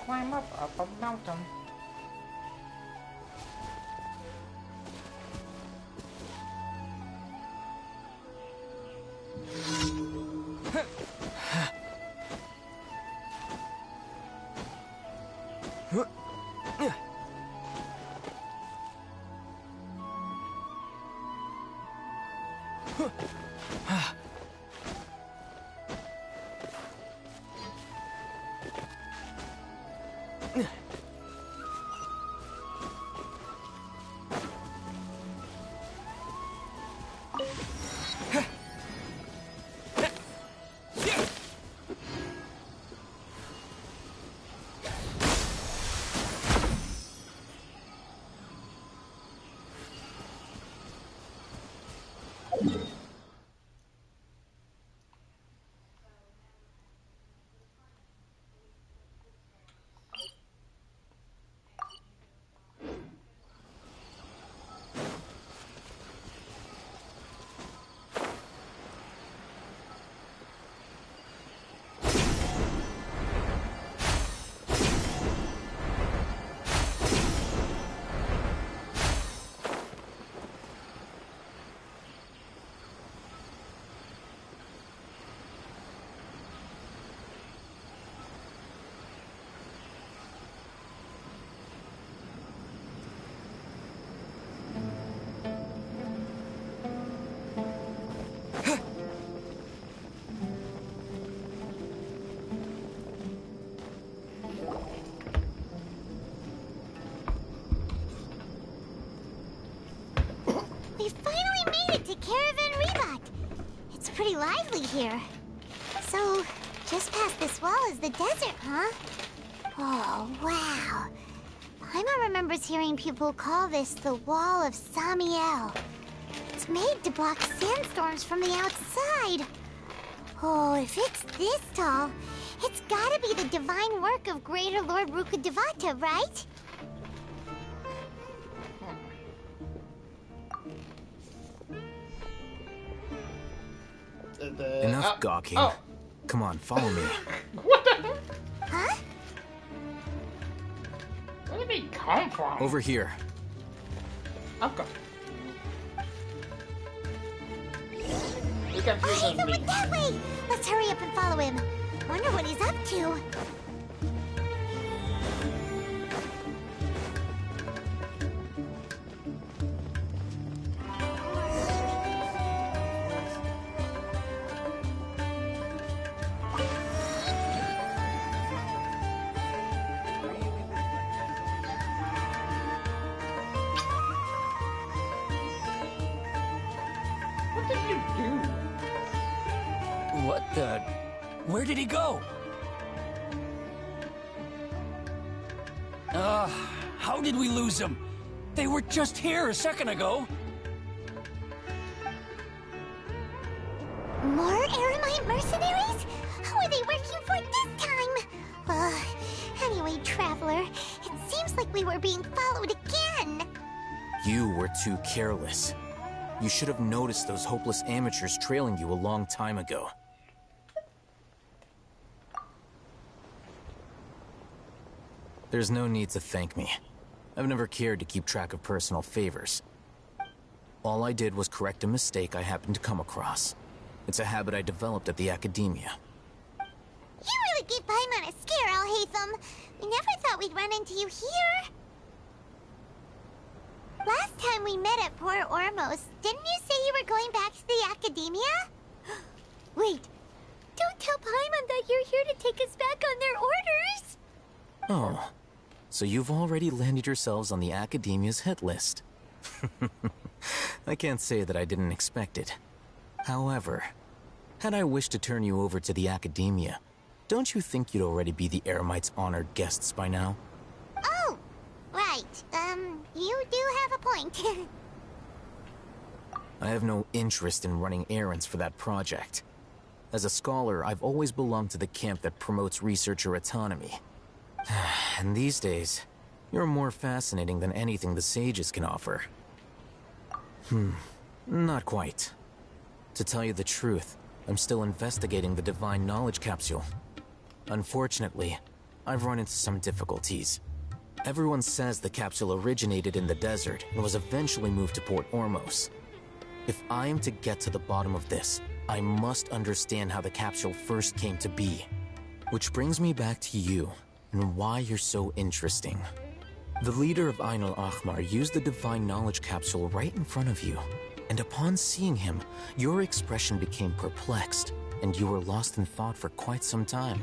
climb up a mountain. We finally made it to Caravan Rebot. It's pretty lively here. So, just past this wall is the desert, huh? Oh, wow. Paimon remembers hearing people call this the Wall of Samiel. It's made to block sandstorms from the outside. Oh, if it's this tall, it's gotta be the divine work of Greater Lord Rukkhadevata, right? Enough gawking. Oh. Come on, follow me. What the? Huh? Where did he come from? Over here. Okay. He confuses He me. went that way! Let's hurry up and follow him. Wonder what he's up to. What did you do? What the... Where did he go? How did we lose him? They were just here a second ago. More Eremite mercenaries? Who are they working for this time? Anyway, Traveler, it seems like we were being followed again. You were too careless. You should have noticed those hopeless amateurs trailing you a long time ago. There's no need to thank me. I've never cared to keep track of personal favors. All I did was correct a mistake I happened to come across. It's a habit I developed at the academia. You really gave Paimon a scare, Alhaitham. We never thought we'd run into you here. Last time we met at Port Ormos, didn't you say you were going back to the academia? Wait, don't tell Paimon that you're here to take us back on their orders. Oh, so you've already landed yourselves on the academia's hit list. I can't say that I didn't expect it. However, had I wished to turn you over to the academia, don't you think you'd already be the Eremites' honored guests by now? Oh, right. You do have a point. I have no interest in running errands for that project. As a scholar, I've always belonged to the camp that promotes researcher autonomy. And these days, you're more fascinating than anything the sages can offer. Not quite. To tell you the truth, I'm still investigating the divine knowledge capsule. Unfortunately, I've run into some difficulties. Everyone says the capsule originated in the desert and was eventually moved to Port Ormos. If I am to get to the bottom of this, I must understand how the capsule first came to be. Which brings me back to you, and why you're so interesting. The leader of Ain al-Ahmar used the Divine Knowledge Capsule right in front of you, and upon seeing him, your expression became perplexed, and you were lost in thought for quite some time.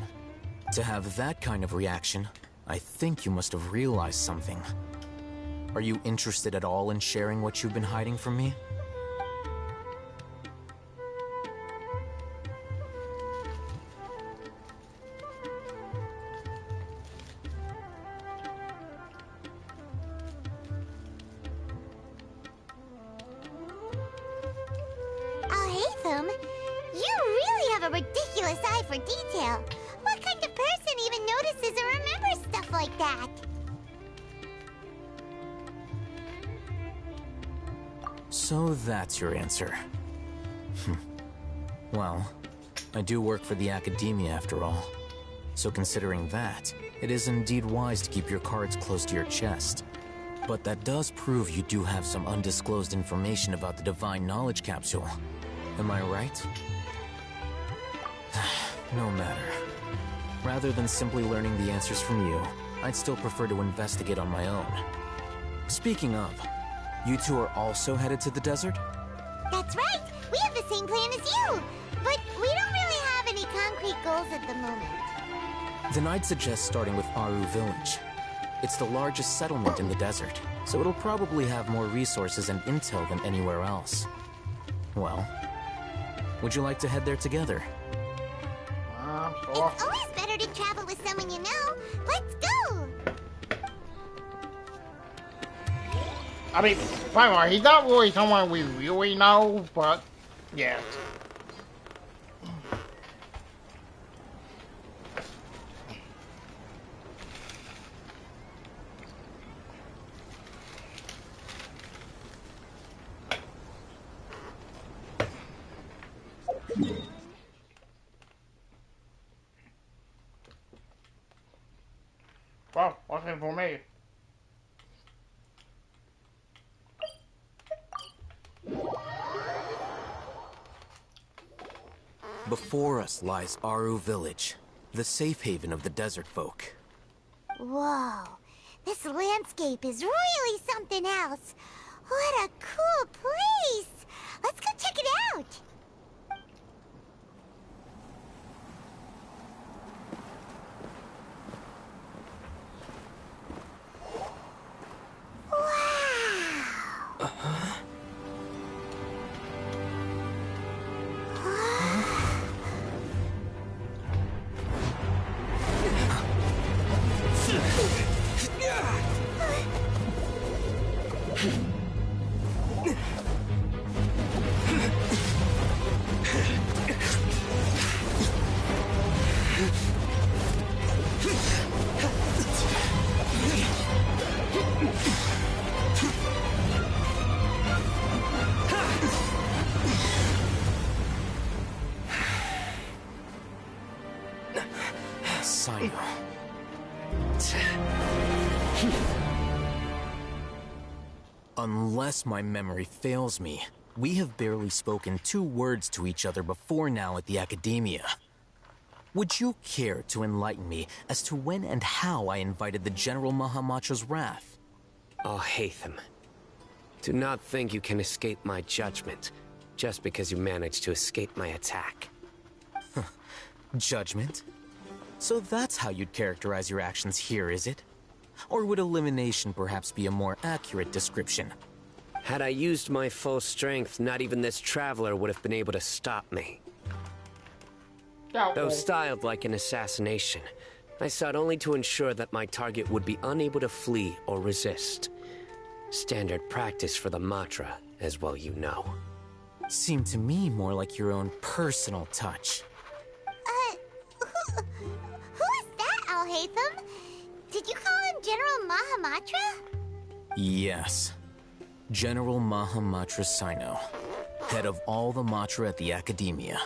To have that kind of reaction, I think you must have realized something. Are you interested at all in sharing what you've been hiding from me? Alhaitham, you really have a ridiculous eye for detail. What kind of person even notices or remembers stuff like that? So that's your answer. Well, I do work for the Academia after all. So considering that, it is indeed wise to keep your cards close to your chest. But that does prove you do have some undisclosed information about the Divine Knowledge Capsule. Am I right? No matter. Rather than simply learning the answers from you, I'd still prefer to investigate on my own. Speaking of, you two are also headed to the desert? That's right! We have the same plan as you! But we don't really have any concrete goals at the moment. Then I'd suggest starting with Aru Village. It's the largest settlement in the desert, so it'll probably have more resources and intel than anywhere else. Well, would you like to head there together? It's always better to travel with someone you know. Let's go! I mean, fine, he's not really someone we really know, but yeah. Well, what's in for me? Before us lies Aru Village, the safe haven of the desert folk. Whoa, this landscape is really something else. What a cool place! Let's go check it out! Unless my memory fails me, we have barely spoken 2 words to each other before now at the Academia. Would you care to enlighten me as to when and how I invited the General Mahamatra's wrath? Oh, Hatham. Do not think you can escape my judgment, just because you managed to escape my attack. Judgment? So that's how you'd characterize your actions here, is it? Or would elimination perhaps be a more accurate description? Had I used my full strength, not even this traveler would have been able to stop me. Though styled like an assassination, I sought only to ensure that my target would be unable to flee or resist. Standard practice for the Matra, as well you know. Seemed to me more like your own personal touch. Who is that, Alhaitham? Did you call him General Mahamatra? Yes. General Mahamatra Sino, head of all the Matra at the Academia.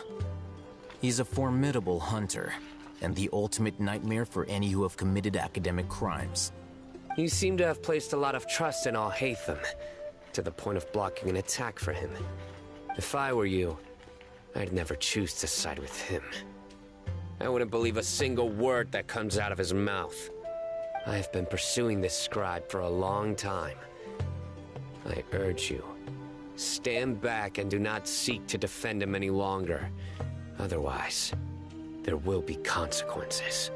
He's a formidable hunter, and the ultimate nightmare for any who have committed academic crimes. You seem to have placed a lot of trust in Al-Haytham, to the point of blocking an attack for him. If I were you, I'd never choose to side with him. I wouldn't believe a single word that comes out of his mouth. I have been pursuing this scribe for a long time. I urge you, stand back and do not seek to defend him any longer. Otherwise, there will be consequences.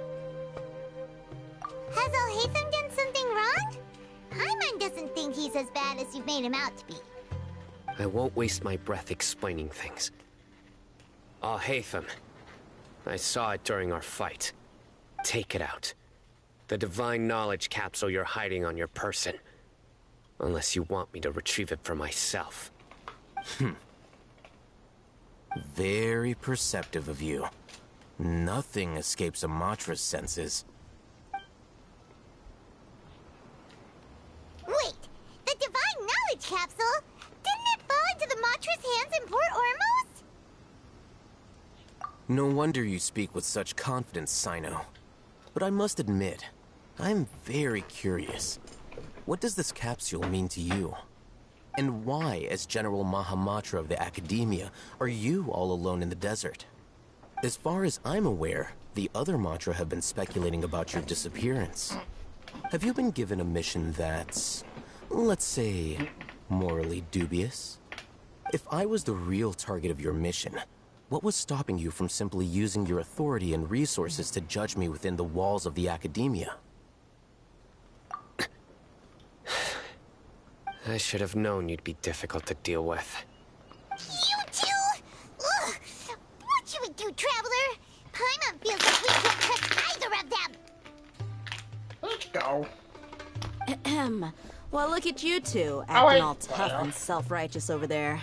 Has Al-Haytham done something wrong? Paimon doesn't think he's as bad as you've made him out to be. I won't waste my breath explaining things. Al-Haytham, I saw it during our fight. Take it out. The divine knowledge capsule you're hiding on your person. Unless you want me to retrieve it for myself. Very perceptive of you. Nothing escapes a Matra's senses. Wait, the divine knowledge capsule? Didn't it fall into the Matra's hands in Port Ormos? No wonder you speak with such confidence, Sino. But I must admit, I'm very curious. What does this capsule mean to you? And why, as General Mahamatra of the Academia, are you all alone in the desert? As far as I'm aware, the other Matra have been speculating about your disappearance. Have you been given a mission that's, let's say, morally dubious? If I was the real target of your mission, what was stopping you from simply using your authority and resources to judge me within the walls of the Academia? I should have known you'd be difficult to deal with. You two? Ugh! What should we do, Traveler? Paimon feels like we can't trust either of them! Let's go. Ahem. Well, look at you two, acting all tough and self-righteous over there.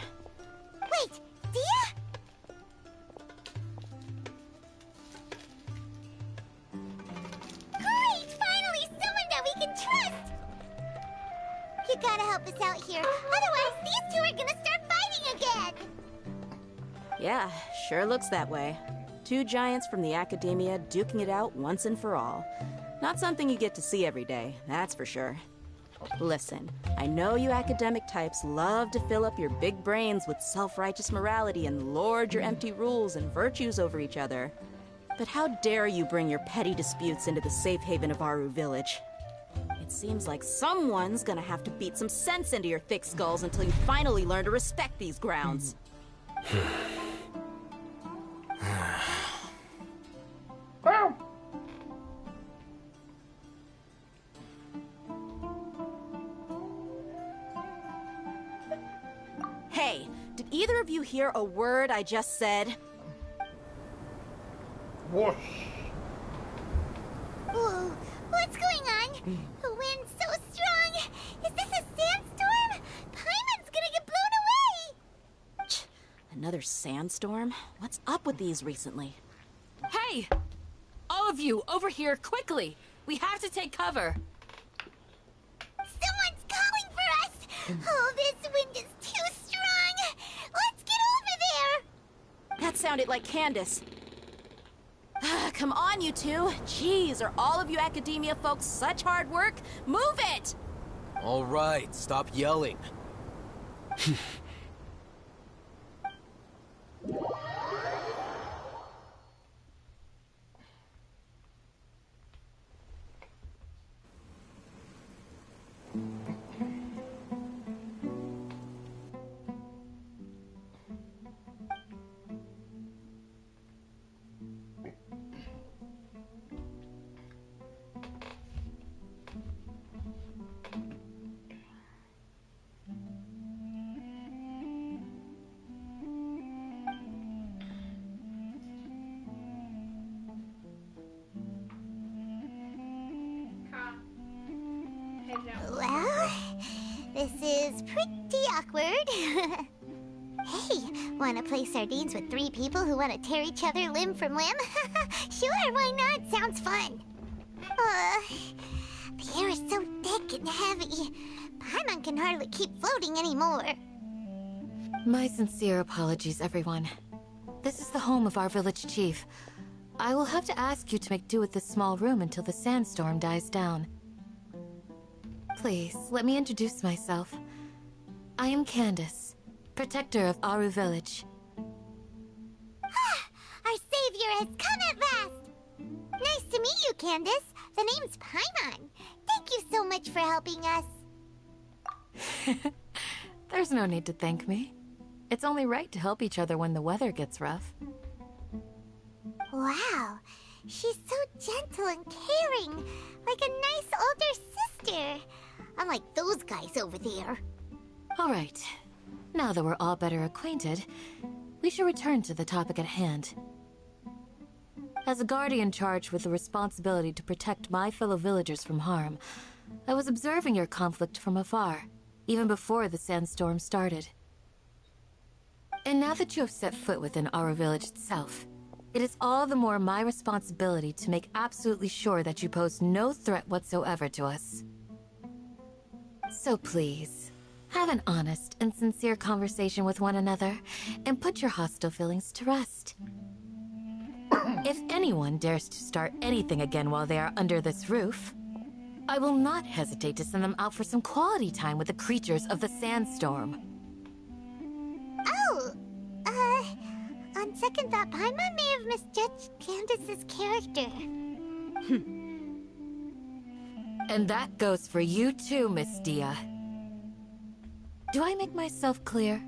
Wait, Dia? Great! Finally, someone that we can trust! You gotta help us out here, otherwise these two are gonna start fighting again! Yeah, sure looks that way. Two giants from the Academia duking it out once and for all. Not something you get to see every day, that's for sure. Listen, I know you academic types love to fill up your big brains with self-righteous morality and lord your empty rules and virtues over each other. But how dare you bring your petty disputes into the safe haven of Aru Village? It seems like someone's gonna have to beat some sense into your thick skulls until you finally learn to respect these grounds. Well. Hey, did either of you hear a word I just said? Whoosh. Whoa, what's going on? The wind's so strong! Is this a sandstorm? Paimon's gonna get blown away! Another sandstorm? What's up with these recently? Hey! All of you, over here, quickly! We have to take cover! Someone's calling for us! Oh, this wind is too strong! Let's get over there! That sounded like Candace. Come on, you two. Jeez, are all of you Academia folks such hard work? Move it! All right, stop yelling. Well, this is pretty awkward. Hey, wanna play sardines with three people who wanna tear each other limb from limb? Sure, why not? Sounds fun. The air is so thick and heavy. Paimon can hardly keep floating anymore. My sincere apologies, everyone. This is the home of our village chief. I will have to ask you to make do with this small room until the sandstorm dies down. Please, let me introduce myself. I am Candace, protector of Aru Village. Our savior has come at last! Nice to meet you, Candace. The name's Paimon. Thank you so much for helping us. There's no need to thank me. It's only right to help each other when the weather gets rough. Wow, she's so gentle and caring, like a nice older sister. Unlike those guys over there. All right. Now that we're all better acquainted, we should return to the topic at hand. As a guardian charged with the responsibility to protect my fellow villagers from harm, I was observing your conflict from afar, even before the sandstorm started. And now that you have set foot within our village itself, it is all the more my responsibility to make absolutely sure that you pose no threat whatsoever to us. So please, have an honest and sincere conversation with one another, and put your hostile feelings to rest. If anyone dares to start anything again while they are under this roof, I will not hesitate to send them out for some quality time with the creatures of the sandstorm. Oh, on second thought, Paimon may have misjudged Candace's character. And that goes for you too, Miss Dia. Do I make myself clear?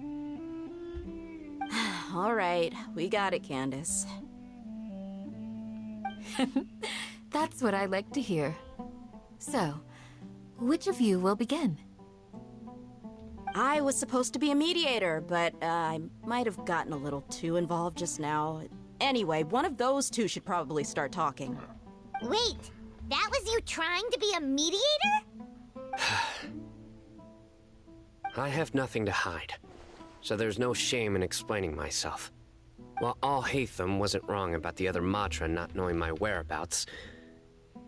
All right, we got it, Candace. That's what I like to hear. So, which of you will begin? I was supposed to be a mediator, but I might have gotten a little too involved just now. Anyway, one of those two should probably start talking. Wait, that was you trying to be a mediator? I have nothing to hide, so there's no shame in explaining myself. While Alhaitham wasn't wrong about the other Matra not knowing my whereabouts,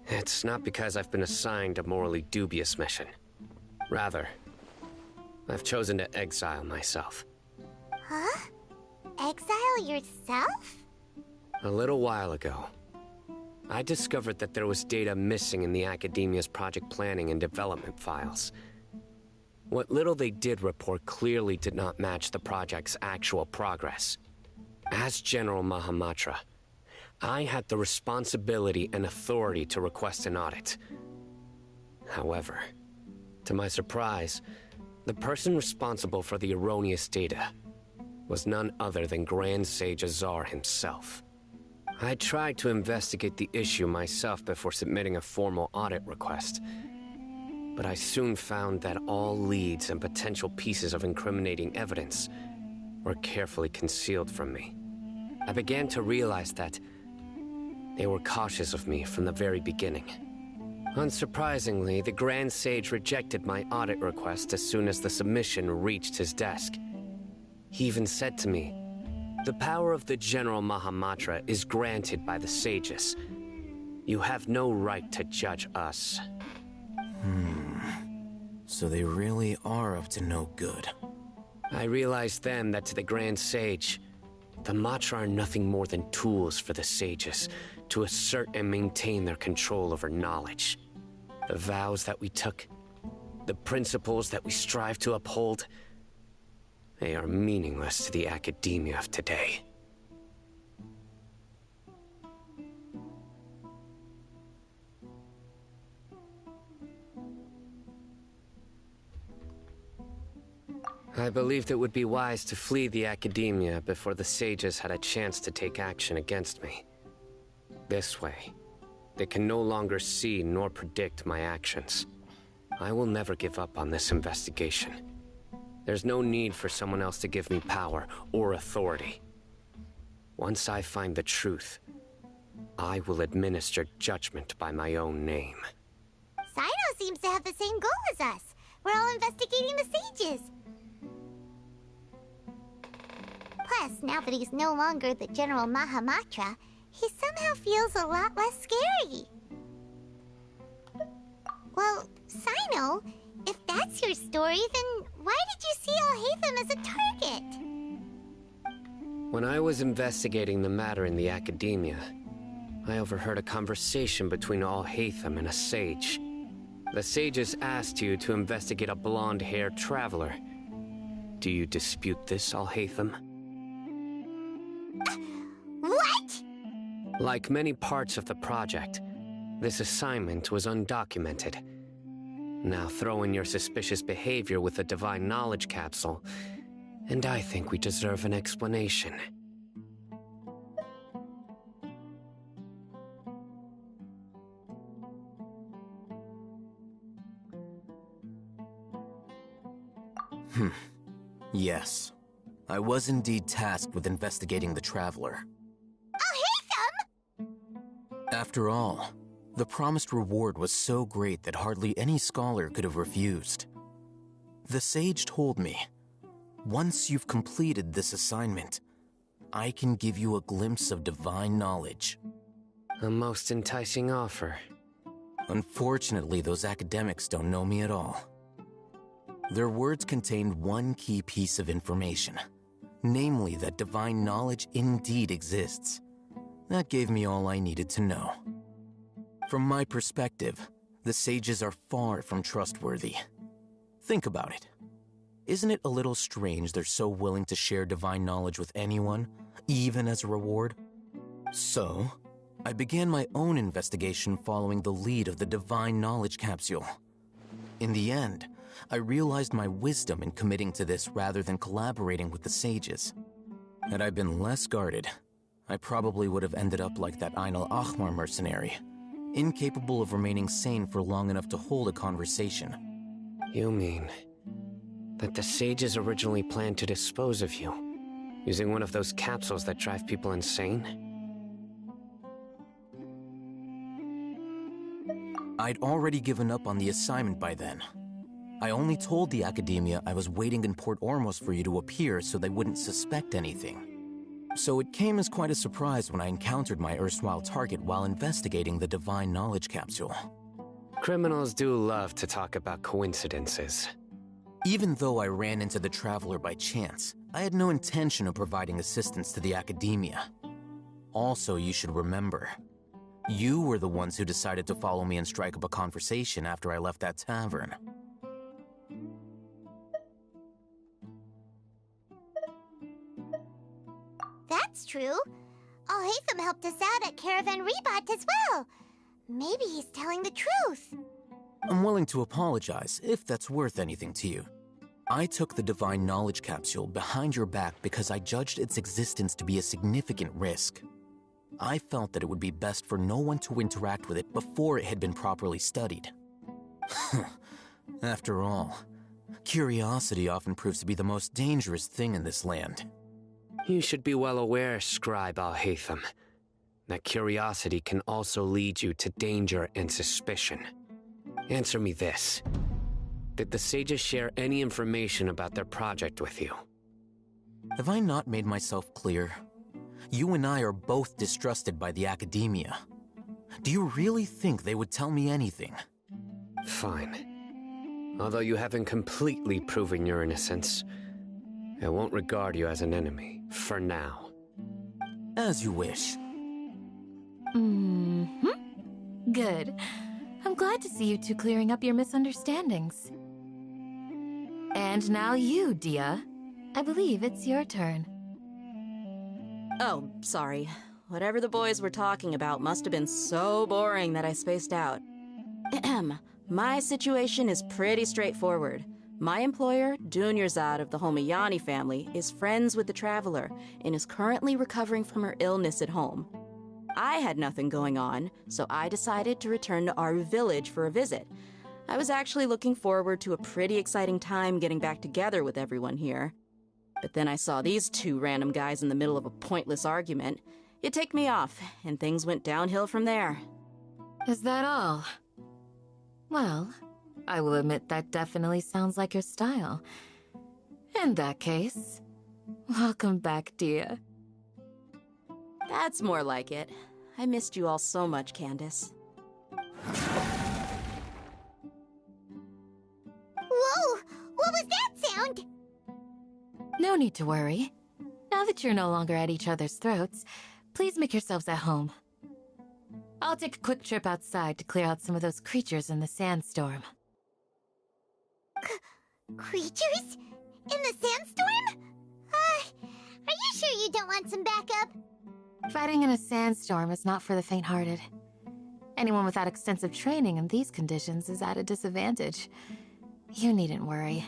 it's not because I've been assigned a morally dubious mission. Rather, I've chosen to exile myself. Huh? Exile yourself? A little while ago, I discovered that there was data missing in the Academia's project planning and development files. What little they did report clearly did not match the project's actual progress. As General Mahamatra, I had the responsibility and authority to request an audit. However, to my surprise, the person responsible for the erroneous data was none other than Grand Sage Azar himself. I tried to investigate the issue myself before submitting a formal audit request, but I soon found that all leads and potential pieces of incriminating evidence were carefully concealed from me. I began to realize that they were cautious of me from the very beginning. Unsurprisingly, the Grand Sage rejected my audit request as soon as the submission reached his desk. He even said to me, "The power of the General Mahamatra is granted by the sages. You have no right to judge us." So they really are up to no good. I realized then that to the Grand Sage, the Matra are nothing more than tools for the sages to assert and maintain their control over knowledge. The vows that we took, the principles that we strive to uphold, they are meaningless to the academia of today. I believed it would be wise to flee the academia before the sages had a chance to take action against me. This way, they can no longer see nor predict my actions. I will never give up on this investigation. There's no need for someone else to give me power or authority. Once I find the truth, I will administer judgment by my own name. Sino seems to have the same goal as us. We're all investigating the sages. Plus, now that he's no longer the General Mahamatra, he somehow feels a lot less scary. Well, Sino, if that's your story, then why did you see Alhaitham as a target? When I was investigating the matter in the academia, I overheard a conversation between Alhaitham and a sage. The sages asked you to investigate a blonde-haired traveler. Do you dispute this, Alhaitham? What? Like many parts of the project, this assignment was undocumented. Now throw in your suspicious behavior with the Divine Knowledge Capsule, and I think we deserve an explanation. Yes. I was indeed tasked with investigating the Traveler. Alhaitham! After all, the promised reward was so great that hardly any scholar could have refused. The sage told me, once you've completed this assignment, I can give you a glimpse of divine knowledge. A most enticing offer. Unfortunately, those academics don't know me at all. Their words contained one key piece of information, namely that divine knowledge indeed exists. That gave me all I needed to know. From my perspective, the sages are far from trustworthy. Think about it. Isn't it a little strange they're so willing to share divine knowledge with anyone, even as a reward? So, I began my own investigation following the lead of the Divine Knowledge Capsule. In the end, I realized my wisdom in committing to this rather than collaborating with the sages. Had I been less guarded, I probably would have ended up like that Ain al-Ahmar mercenary, incapable of remaining sane for long enough to hold a conversation. You mean that the sages originally planned to dispose of you, using one of those capsules that drive people insane? I'd already given up on the assignment by then. I only told the Academia I was waiting in Port Ormos for you to appear so they wouldn't suspect anything. So it came as quite a surprise when I encountered my erstwhile target while investigating the Divine Knowledge Capsule. Criminals do love to talk about coincidences. Even though I ran into the Traveler by chance, I had no intention of providing assistance to the Academia. Also, you should remember, you were the ones who decided to follow me and strike up a conversation after I left that tavern. That's true. Alhaitham helped us out at Caravan Rebat as well. Maybe he's telling the truth. I'm willing to apologize, if that's worth anything to you. I took the Divine Knowledge Capsule behind your back because I judged its existence to be a significant risk. I felt that it would be best for no one to interact with it before it had been properly studied. After all, curiosity often proves to be the most dangerous thing in this land. You should be well aware, Scribe Alhaitham, that curiosity can also lead you to danger and suspicion. Answer me this. Did the sages share any information about their project with you? Have I not made myself clear? You and I are both distrusted by the Academia. Do you really think they would tell me anything? Fine. Although you haven't completely proven your innocence, I won't regard you as an enemy, for now. As you wish. Good. I'm glad to see you two clearing up your misunderstandings. And now you, Dia. I believe it's your turn. Oh, sorry. Whatever the boys were talking about must have been so boring that I spaced out. My situation is pretty straightforward. My employer, Dunyarzad of the Homayani family, is friends with the Traveler and is currently recovering from her illness at home. I had nothing going on, so I decided to return to our village for a visit. I was actually looking forward to a pretty exciting time getting back together with everyone here. But then I saw these two random guys in the middle of a pointless argument. It ticked me off, and things went downhill from there. Is that all? Well, I will admit that definitely sounds like your style. In that case, welcome back, Dia. That's more like it. I missed you all so much, Candace. Whoa! What was that sound? No need to worry. Now that you're no longer at each other's throats, please make yourselves at home. I'll take a quick trip outside to clear out some of those creatures in the sandstorm. Creatures? In the sandstorm? Are you sure you don't want some backup? Fighting in a sandstorm is not for the faint-hearted. Anyone without extensive training in these conditions is at a disadvantage. You needn't worry.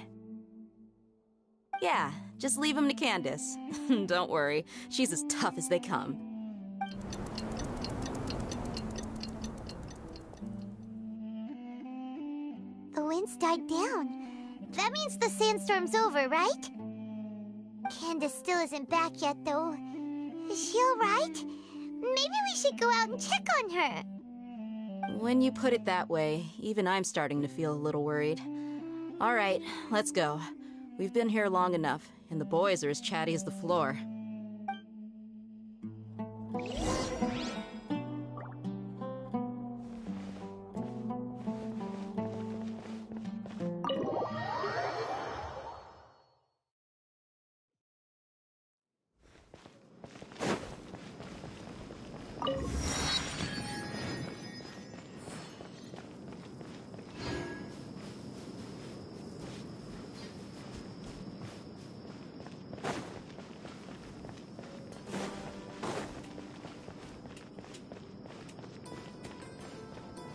Yeah, just leave him to Candace. Don't worry, she's as tough as they come. The wind's died down. That means the sandstorm's over, right? Candace still isn't back yet, though. Is she alright? Maybe we should go out and check on her. When you put it that way, even I'm starting to feel a little worried. All right, let's go. We've been here long enough, and the boys are as chatty as the floor.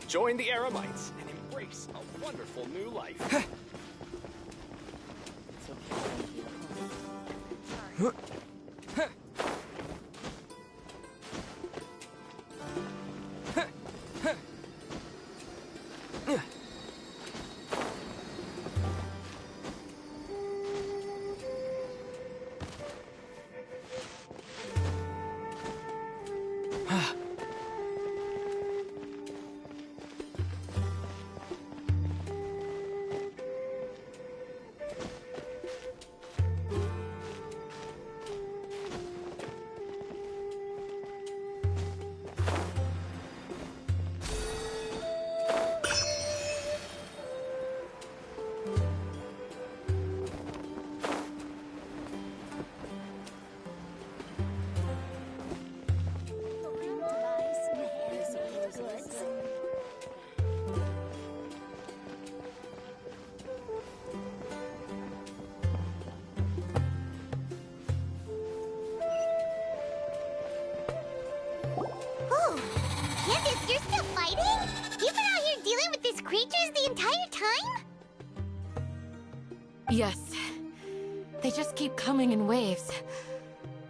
Join the Eremites and embrace a wonderful new life. Yes. They just keep coming in waves.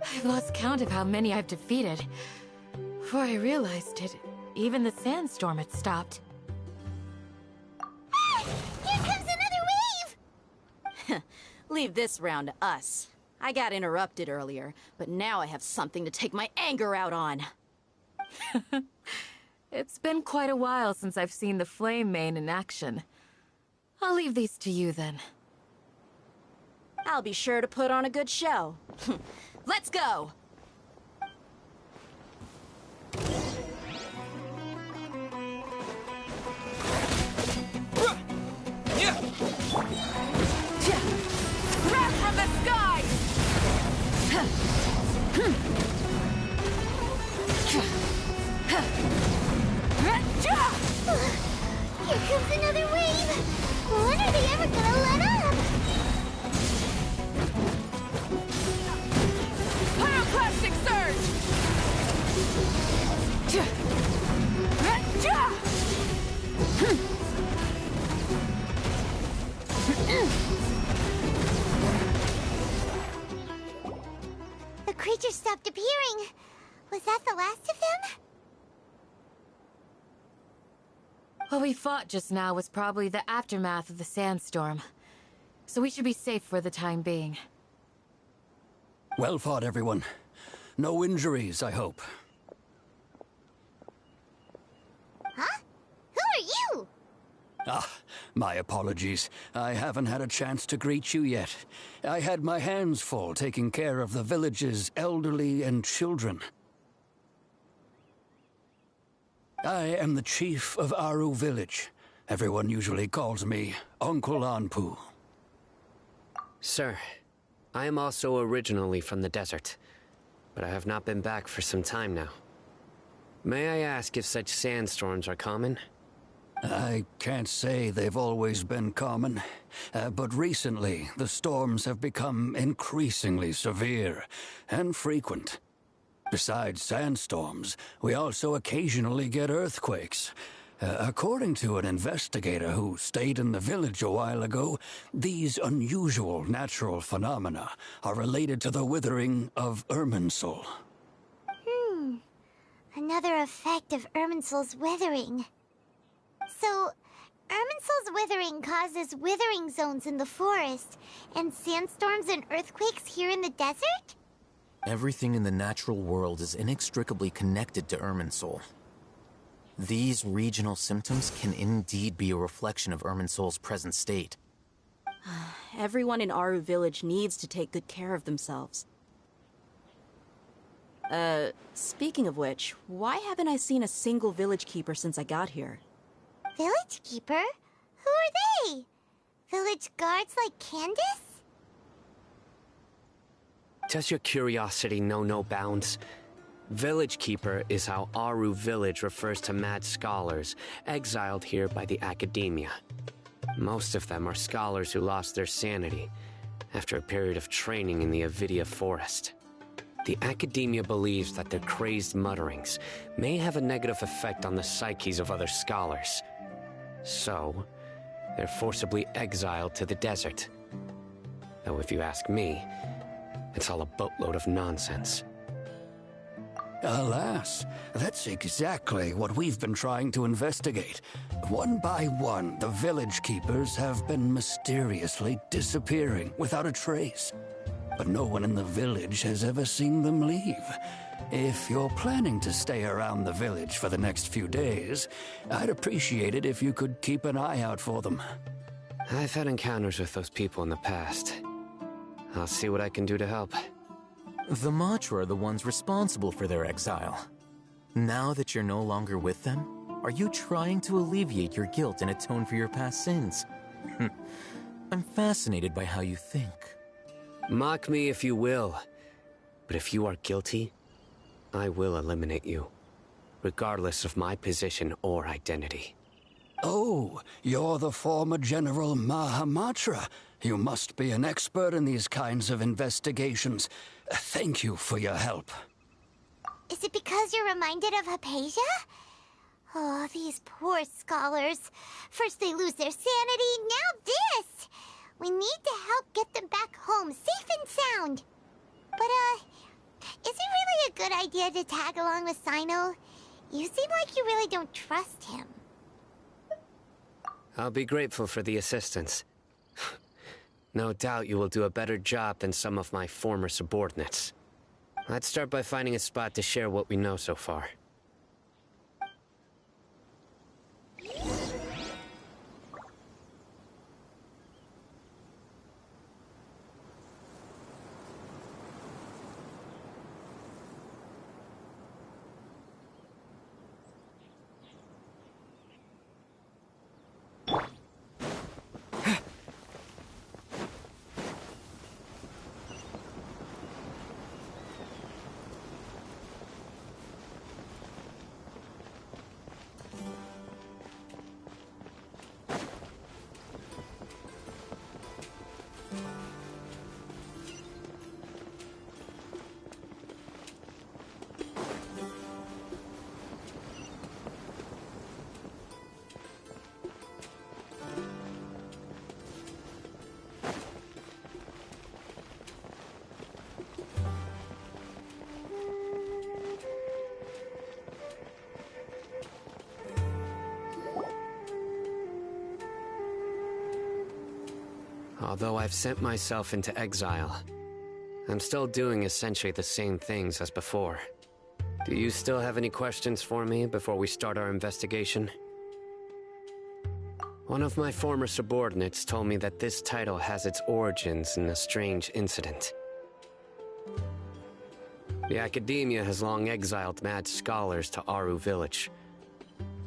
I've lost count of how many I've defeated. Before I realized it, even the sandstorm had stopped. Ah! Here comes another wave! Leave this round to us. I got interrupted earlier, but now I have something to take my anger out on. It's been quite a while since I've seen the Flame Mane in action. I'll leave these to you then. I'll be sure to put on a good show. Let's go! Wrath from the sky! Here comes another wave! When are they ever gonna let up? Pyroclastic surge! The creatures stopped appearing. Was that the last of them? What we fought just now was probably the aftermath of the sandstorm. So we should be safe for the time being. Well fought, everyone. No injuries, I hope. Huh? Who are you? Ah, my apologies. I haven't had a chance to greet you yet. I had my hands full taking care of the village's elderly and children. I am the chief of Aru village. Everyone usually calls me Uncle Anpu. Sir, I am also originally from the desert, but I have not been back for some time now. May I ask if such sandstorms are common? I can't say they've always been common, but recently the storms have become increasingly severe and frequent. Besides sandstorms, we also occasionally get earthquakes. According to an investigator who stayed in the village a while ago, these unusual natural phenomena are related to the withering of Irminsul. Another effect of Irminsul's withering. So, Irminsul's withering causes withering zones in the forest, and sandstorms and earthquakes here in the desert? Everything in the natural world is inextricably connected to Irminsul. These regional symptoms can indeed be a reflection of Irminsul's present state. Everyone in Aru Village needs to take good care of themselves. Speaking of which, why haven't I seen a single village keeper since I got here? Village keeper? Who are they? Village guards like Candace? Does your curiosity know no bounds? Village Keeper is how Aru Village refers to mad scholars exiled here by the Academia. Most of them are scholars who lost their sanity after a period of training in the Avidia Forest. The Academia believes that their crazed mutterings may have a negative effect on the psyches of other scholars. So, they're forcibly exiled to the desert. Though if you ask me, it's all a boatload of nonsense. Alas, that's exactly what we've been trying to investigate. One by one, the village keepers have been mysteriously disappearing without a trace. But no one in the village has ever seen them leave. If you're planning to stay around the village for the next few days, I'd appreciate it if you could keep an eye out for them. I've had encounters with those people in the past. I'll see what I can do to help. The Matra are the ones responsible for their exile. Now that you're no longer with them, are you trying to alleviate your guilt and atone for your past sins? I'm fascinated by how you think. Mock me if you will, but if you are guilty, I will eliminate you, regardless of my position or identity. Oh, you're the former General Mahamatra. You must be an expert in these kinds of investigations. Thank you for your help. Is it because you're reminded of Hypatia? Oh, these poor scholars. First they lose their sanity, now this! We need to help get them back home, safe and sound. But, is it really a good idea to tag along with Sino? You seem like you really don't trust him. I'll be grateful for the assistance. No doubt you will do a better job than some of my former subordinates. Let's start by finding a spot to share what we know so far. Although I've sent myself into exile, I'm still doing essentially the same things as before. Do you still have any questions for me before we start our investigation? One of my former subordinates told me that this title has its origins in a strange incident. The Academia has long exiled mad scholars to Aru Village.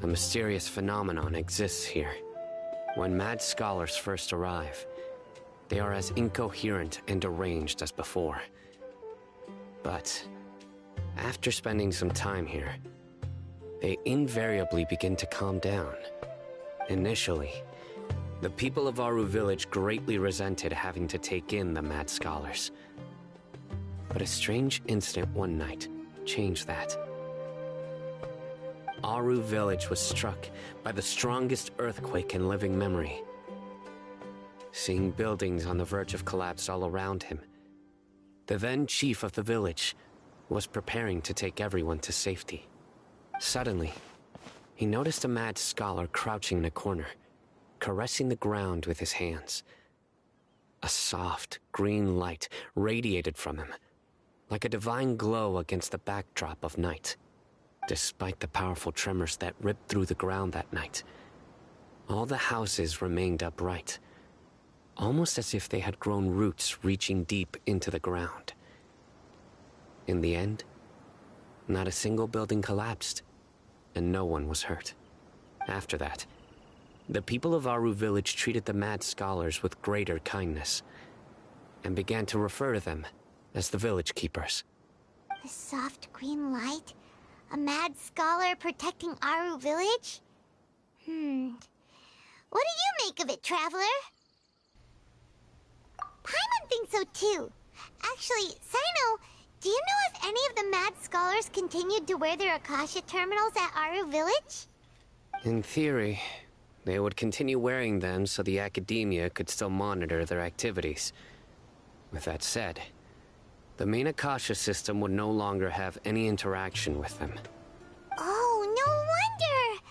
A mysterious phenomenon exists here. When mad scholars first arrive, they are as incoherent and deranged as before. But after spending some time here, they invariably begin to calm down. Initially, the people of Aru Village greatly resented having to take in the mad scholars. But a strange incident one night changed that. Aru Village was struck by the strongest earthquake in living memory. Seeing buildings on the verge of collapse all around him, the then chief of the village was preparing to take everyone to safety. Suddenly, he noticed a mad scholar crouching in a corner, caressing the ground with his hands. A soft, green light radiated from him, like a divine glow against the backdrop of night. Despite the powerful tremors that ripped through the ground that night, all the houses remained upright, almost as if they had grown roots reaching deep into the ground. In the end, not a single building collapsed, and no one was hurt. After that, the people of Aru Village treated the mad scholars with greater kindness, and began to refer to them as the village keepers. A soft green light? A mad scholar protecting Aru Village? What do you make of it, Traveler? Paimon thinks so too. Actually, Sino, do you know if any of the mad scholars continued to wear their Akasha terminals at Aru Village? In theory, they would continue wearing them so the academia could still monitor their activities. With that said, the main Akasha system would no longer have any interaction with them. Oh, no wonder!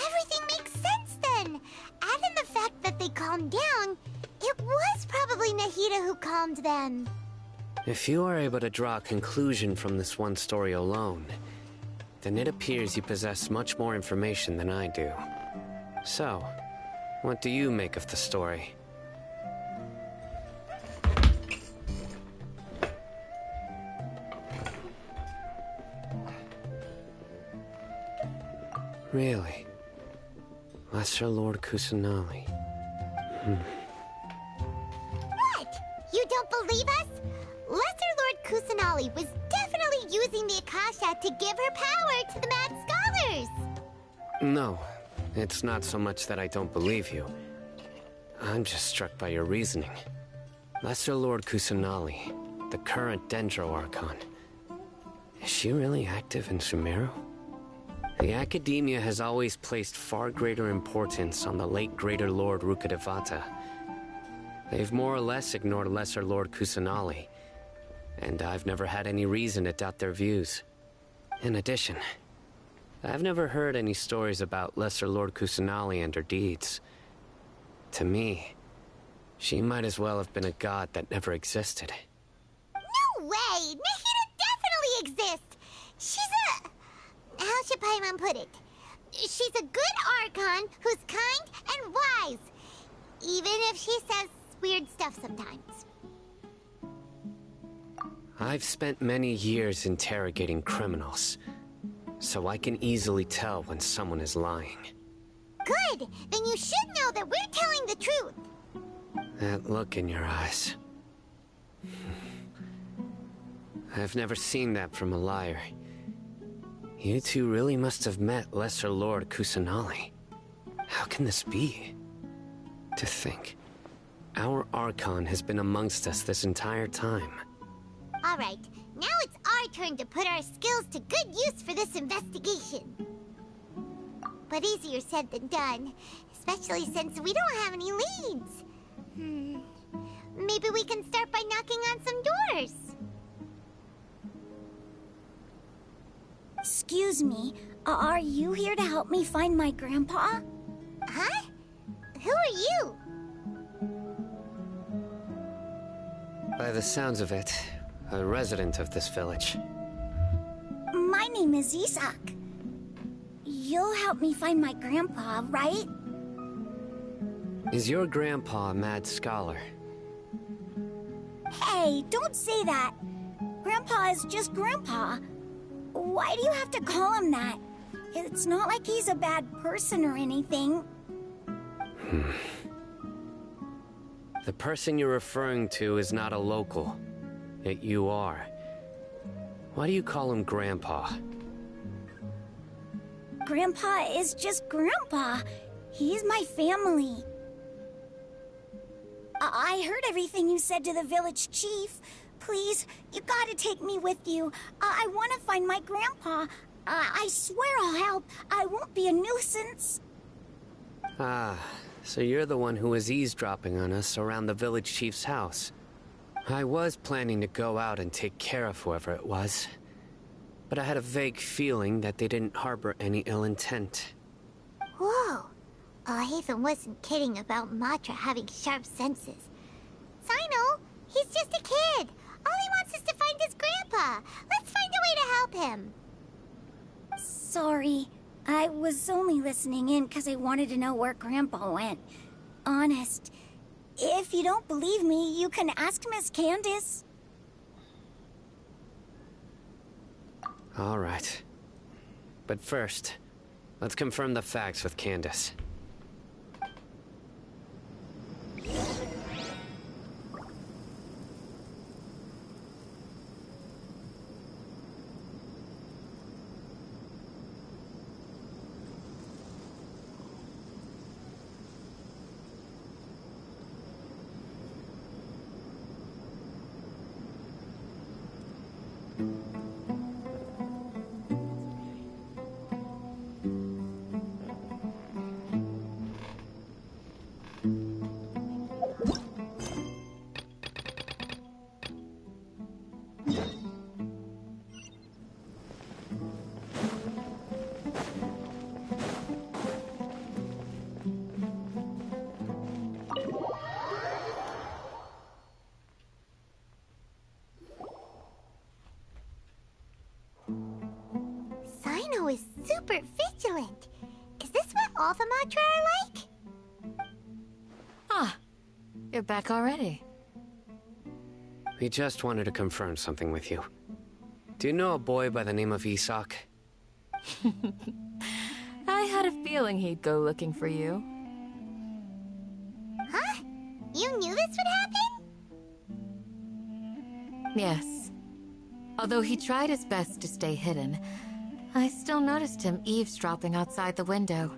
Everything makes sense then! Add in the fact that they calmed down, it was probably Nahida who calmed them. If you are able to draw a conclusion from this one story alone, then it appears you possess much more information than I do. So, what do you make of the story? Really? Lesser Lord Kusanali. What? You don't believe us? Lesser Lord Kusanali was definitely using the Akasha to give her power to the mad scholars! No, it's not so much that I don't believe you. I'm just struck by your reasoning. Lesser Lord Kusanali, the current Dendro Archon. Is she really active in Sumeru? The Academia has always placed far greater importance on the late Greater Lord Rukkhadevata. They've more or less ignored Lesser Lord Kusanali, and I've never had any reason to doubt their views. In addition, I've never heard any stories about Lesser Lord Kusanali and her deeds. To me, she might as well have been a god that never existed. No way! Nahida definitely exists! She's a... How should Paimon put it? She's a good Archon who's kind and wise, even if she says weird stuff sometimes. I've spent many years interrogating criminals, so I can easily tell when someone is lying. Good! Then you should know that we're telling the truth! That look in your eyes. I've never seen that from a liar. You two really must have met Lesser Lord Kusanali. How can this be? To think, our Archon has been amongst us this entire time. Alright, now it's our turn to put our skills to good use for this investigation. But easier said than done, especially since we don't have any leads. Maybe we can start by knocking on some doors. Excuse me, are you here to help me find my grandpa? Huh? Who are you? By the sounds of it, a resident of this village. My name is Isak. You'll help me find my grandpa, right? Is your grandpa a mad scholar? Hey, don't say that. Grandpa is just Grandpa. Why do you have to call him that? It's not like he's a bad person or anything. The person you're referring to is not a local, yet you are. Why do you call him Grandpa? Grandpa is just Grandpa. He's my family. I heard everything you said to the village chief. Please, you gotta take me with you. I want to find my grandpa. I swear I'll help. I won't be a nuisance. Ah, so you're the one who was eavesdropping on us around the village chief's house. I was planning to go out and take care of whoever it was, but I had a vague feeling that they didn't harbor any ill intent. Whoa. Haven wasn't kidding about Matra having sharp senses. Sino, he's just a kid. All he wants is to find his grandpa. Let's find a way to help him. Sorry. I was only listening in because I wanted to know where Grandpa went. Honest. If you don't believe me, you can ask Miss Candace. All right. But first, let's confirm the facts with Candace. Sino is super vigilant. Is this what all the Matra are like? Ah, you're back already. We just wanted to confirm something with you. Do you know a boy by the name of Isak? I had a feeling he'd go looking for you. Huh? You knew this would happen? Yes. Although he tried his best to stay hidden, I still noticed him eavesdropping outside the window.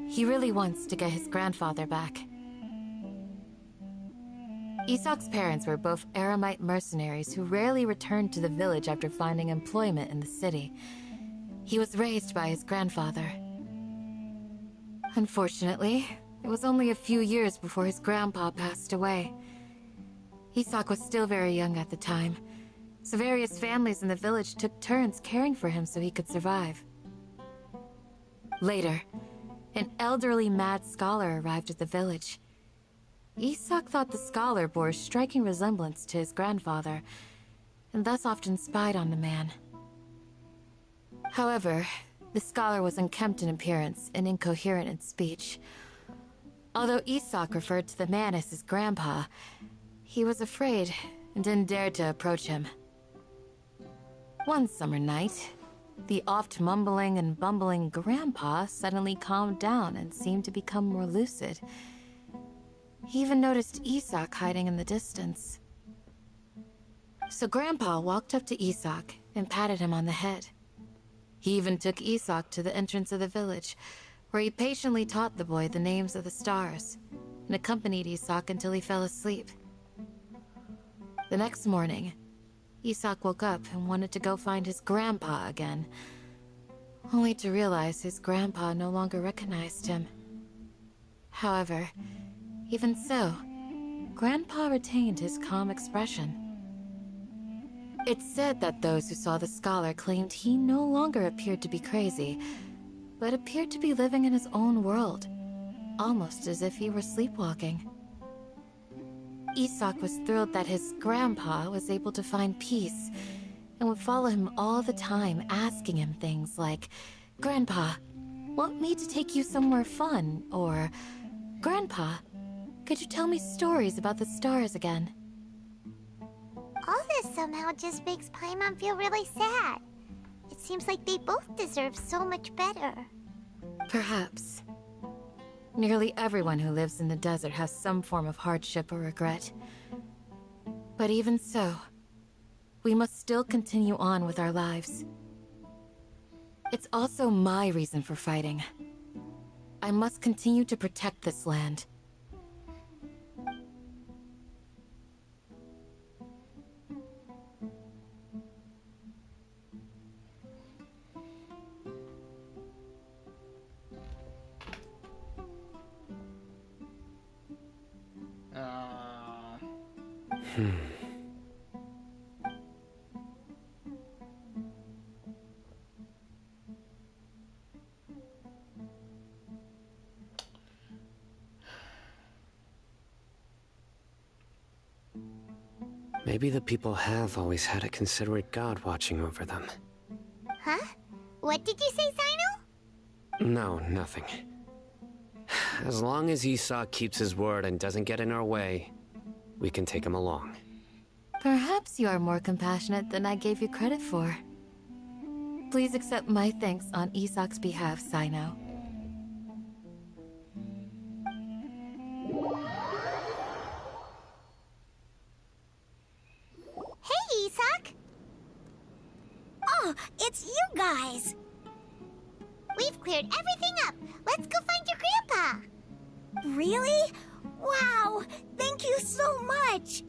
He really wants to get his grandfather back. Isak's parents were both Eremite mercenaries who rarely returned to the village after finding employment in the city. He was raised by his grandfather. Unfortunately, it was only a few years before his grandpa passed away. Isak was still very young at the time, so various families in the village took turns caring for him so he could survive. Later, an elderly mad scholar arrived at the village. Isak thought the scholar bore a striking resemblance to his grandfather, and thus often spied on the man. However, the scholar was unkempt in appearance and incoherent in speech. Although Isak referred to the man as his grandpa, he was afraid and didn't dare to approach him. One summer night, the oft mumbling and bumbling grandpa suddenly calmed down and seemed to become more lucid. He even noticed Isak hiding in the distance. So Grandpa walked up to Isak and patted him on the head. He even took Isak to the entrance of the village, where he patiently taught the boy the names of the stars, and accompanied Isak until he fell asleep. The next morning, Isak woke up and wanted to go find his grandpa again, only to realize his grandpa no longer recognized him. However, even so, Grandpa retained his calm expression. It's said that those who saw the scholar claimed he no longer appeared to be crazy, but appeared to be living in his own world, almost as if he were sleepwalking. Isak was thrilled that his grandpa was able to find peace, and would follow him all the time, asking him things like, "Grandpa, want me to take you somewhere fun?" Or, "Grandpa, could you tell me stories about the stars again?" All this somehow just makes Paimon feel really sad. It seems like they both deserve so much better. Perhaps. Nearly everyone who lives in the desert has some form of hardship or regret. But even so, we must still continue on with our lives. It's also my reason for fighting. I must continue to protect this land. Maybe the people have always had a considerate god watching over them. Huh? What did you say, Sino? No, nothing. As long as Esau keeps his word and doesn't get in our way, we can take him along. Perhaps you are more compassionate than I gave you credit for. Please accept my thanks on Isak's behalf, Sino. Hey, Isak! Oh, it's you guys! We've cleared everything up. Let's go find your grandpa. Really? Wow! Thank you so much!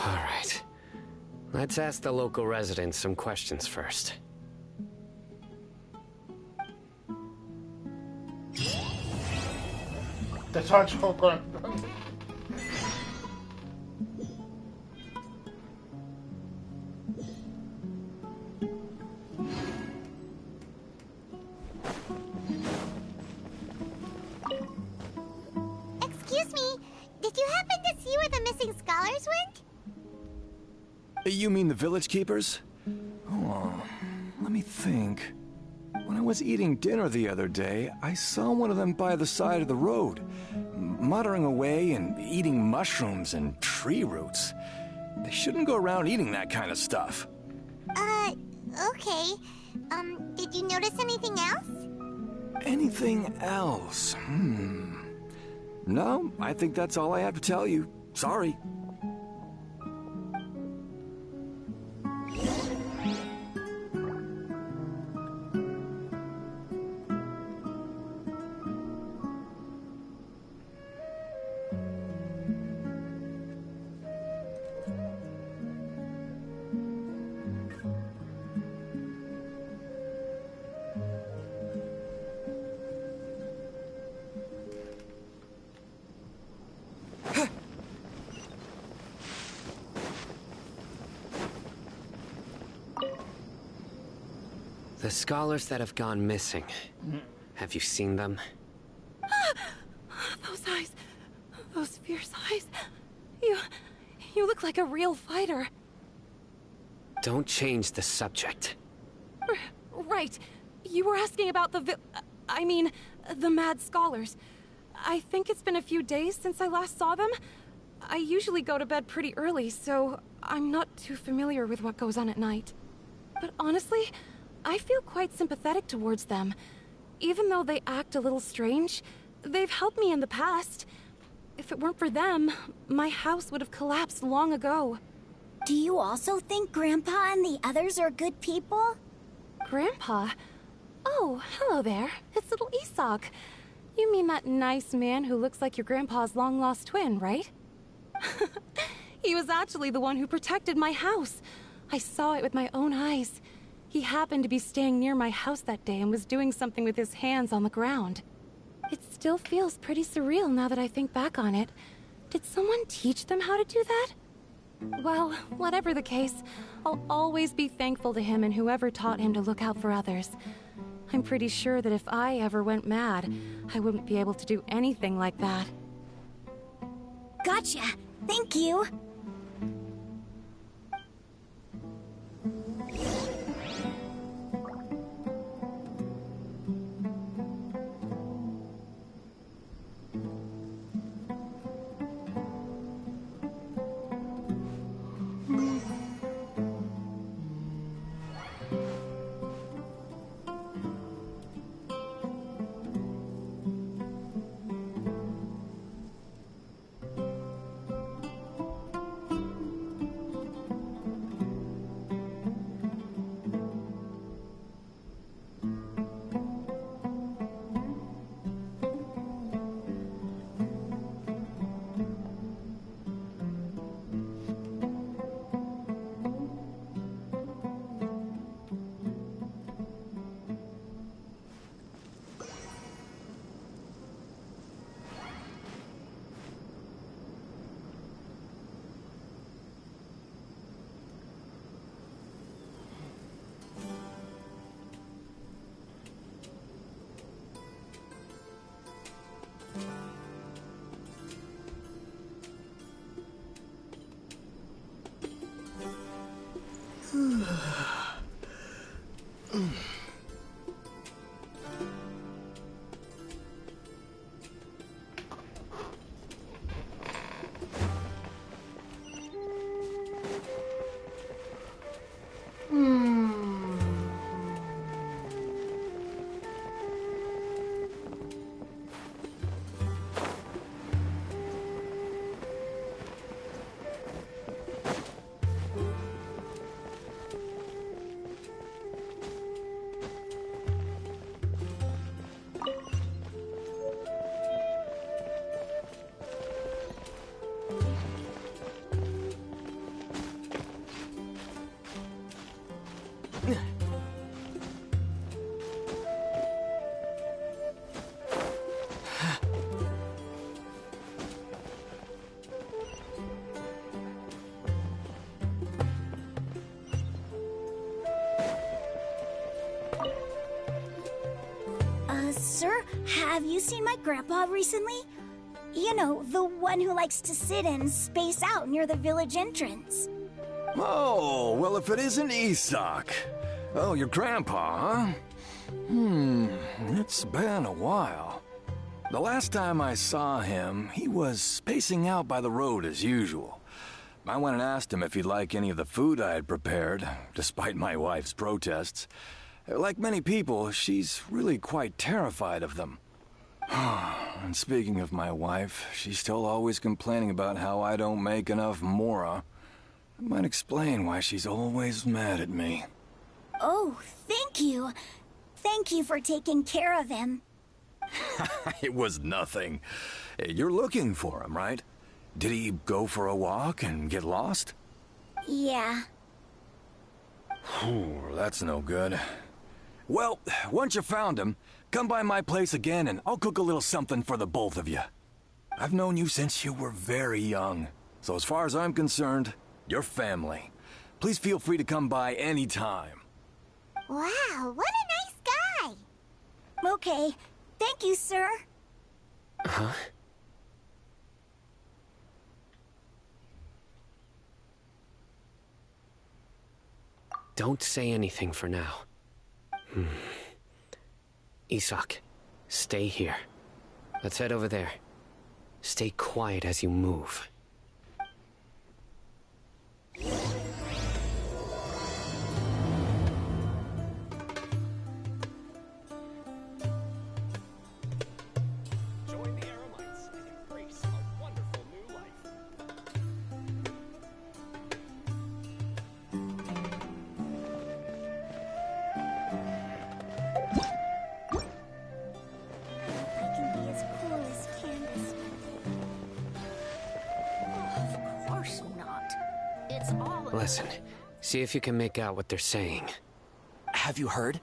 All right. Let's ask the local residents some questions first. That's our joke. Excuse me, did you happen to see where the missing scholars went? You mean the village keepers? Oh, let me think. When I was eating dinner the other day, I saw one of them by the side of the road, muttering away and eating mushrooms and tree roots. They shouldn't go around eating that kind of stuff. Okay. Did you notice anything else? Anything else? No, I think that's all I have to tell you. Sorry. The scholars that have gone missing. Have you seen them? Those eyes. Those fierce eyes. You look like a real fighter. Don't change the subject. Right. You were asking about the the mad scholars. I think it's been a few days since I last saw them. I usually go to bed pretty early, so I'm not too familiar with what goes on at night. But honestly, I feel quite sympathetic towards them. Even though they act a little strange, they've helped me in the past. If it weren't for them, my house would have collapsed long ago. Do you also think Grandpa and the others are good people? Grandpa? Oh, hello there. It's little Isak. You mean that nice man who looks like your grandpa's long-lost twin, right? He was actually the one who protected my house. I saw it with my own eyes. He happened to be staying near my house that day and was doing something with his hands on the ground. It still feels pretty surreal now that I think back on it. Did someone teach them how to do that? Well, whatever the case, I'll always be thankful to him and whoever taught him to look out for others. I'm pretty sure that if I ever went mad, I wouldn't be able to do anything like that. Gotcha. Thank you. Sir, have you seen my grandpa recently? You know, the one who likes to sit and space out near the village entrance. Oh, well, if it isn't Isak. Oh, your grandpa, huh? It's been a while. The last time I saw him, he was spacing out by the road as usual. I went and asked him if he'd like any of the food I had prepared, despite my wife's protests. Like many people, she's really quite terrified of them. And speaking of my wife, she's still always complaining about how I don't make enough mora. That might explain why she's always mad at me. Oh, thank you. Thank you for taking care of him. It was nothing. You're looking for him, right? Did he go for a walk and get lost? Yeah. Whew, that's no good. Well, once you found him, come by my place again and I'll cook a little something for the both of you. I've known you since you were very young, so as far as I'm concerned, you're family. Please feel free to come by anytime. Wow, what a nice guy! Okay, thank you, sir. Huh? Don't say anything for now. Isak, stay here. Let's head over there. Stay quiet as you move. Join the Aramites and embrace a wonderful new life. I can be as cool as Candace. Oh, of course not. It's all... Listen, see if you can make out what they're saying. Have you heard?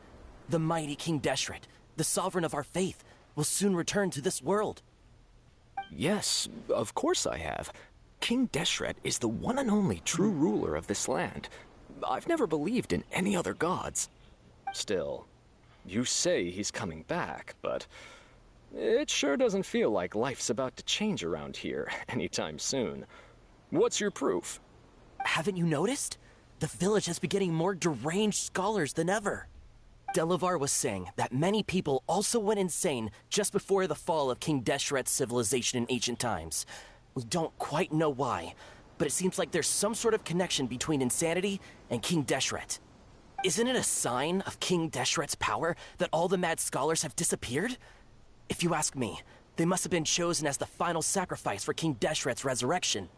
The mighty King Deshret, the sovereign of our faith, will soon return to this world. Yes, of course I have. King Deshret is the one and only true ruler of this land. I've never believed in any other gods. Still, you say he's coming back, but it sure doesn't feel like life's about to change around here anytime soon. What's your proof? Haven't you noticed? The village has been getting more deranged scholars than ever. Delavar was saying that many people also went insane just before the fall of King Deshret's civilization in ancient times. We don't quite know why, but it seems like there's some sort of connection between insanity and King Deshret. Isn't it a sign of King Deshret's power that all the mad scholars have disappeared? If you ask me, they must have been chosen as the final sacrifice for King Deshret's resurrection.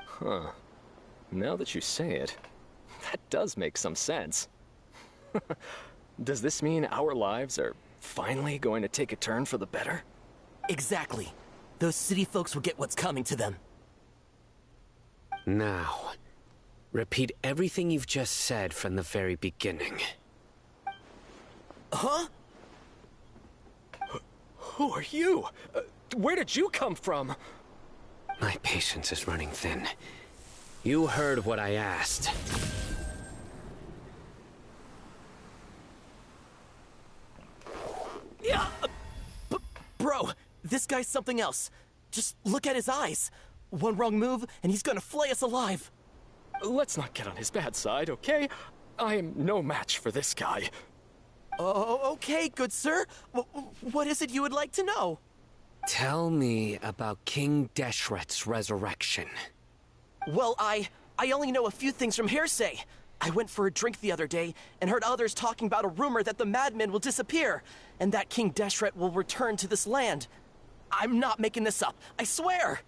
Huh. Now that you say it, that does make some sense. Does this mean our lives are finally going to take a turn for the better? Exactly. Those city folks will get what's coming to them. Now, repeat everything you've just said from the very beginning. Huh? Who are you? Where did you come from? My patience is running thin. You heard what I asked. Yeah, bro, this guy's something else. Just look at his eyes. One wrong move, and he's gonna flay us alive. Let's not get on his bad side, okay? I am no match for this guy. Oh, okay, good sir. What is it you would like to know? Tell me about King Deshret's resurrection. Well, I only know a few things from hearsay. I went for a drink the other day and heard others talking about a rumor that the madmen will disappear and that King Deshret will return to this land. I'm not making this up, I swear!